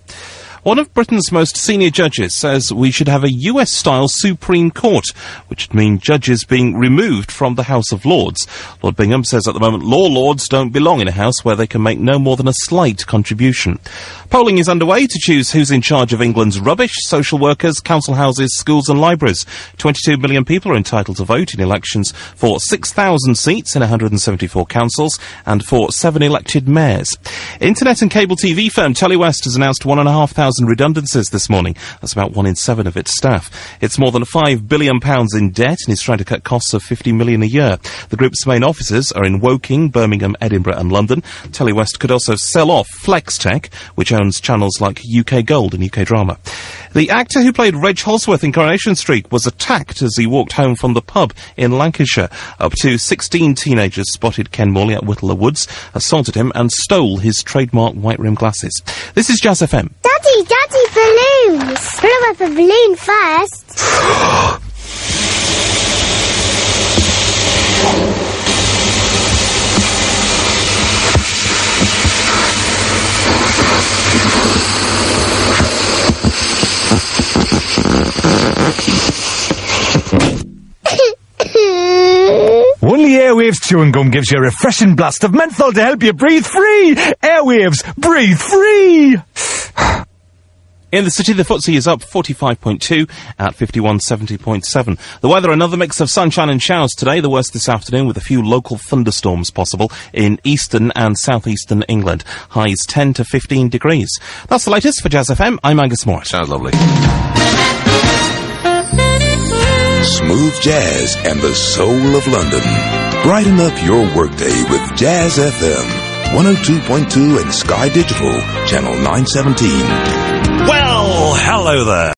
One of Britain's most senior judges says we should have a US-style Supreme Court, which would mean judges being removed from the House of Lords. Lord Bingham says at the moment law lords don't belong in a house where they can make no more than a slight contribution. Polling is underway to choose who's in charge of England's rubbish, social workers, council houses, schools and libraries. 22 million people are entitled to vote in elections for 6,000 seats in 174 councils and for 7 elected mayors. Internet and cable TV firm Telewest has announced 1,500 redundancies this morning. That's about 1 in 7 of its staff. It's more than £5 billion in debt and is trying to cut costs of £50 million a year. The group's main offices are in Woking, Birmingham, Edinburgh and London. Telewest could also sell off Flextech, which owns channels like UK Gold and UK Drama. The actor who played Reg Holsworth in Coronation Street was attacked as he walked home from the pub in Lancashire. Up to 16 teenagers spotted Ken Morley at Whittler Woods, assaulted him and stole his trademark white-rimmed glasses. This is Jazz FM. Daddy, balloons! Blow up a balloon first. Only Airwaves chewing gum gives you a refreshing blast of menthol to help you breathe free. Airwaves, breathe free. In the city, the FTSE is up 45.2 at 5170.7. The weather, another mix of sunshine and showers today, the worst this afternoon, with a few local thunderstorms possible in eastern and southeastern England. Highs 10 to 15 degrees. That's the latest for Jazz FM. I'm Angus Morris. Sounds lovely. Smooth jazz and the soul of London. Brighten up your workday with Jazz FM. 102.2 and Sky Digital, channel 917. Well, hello there.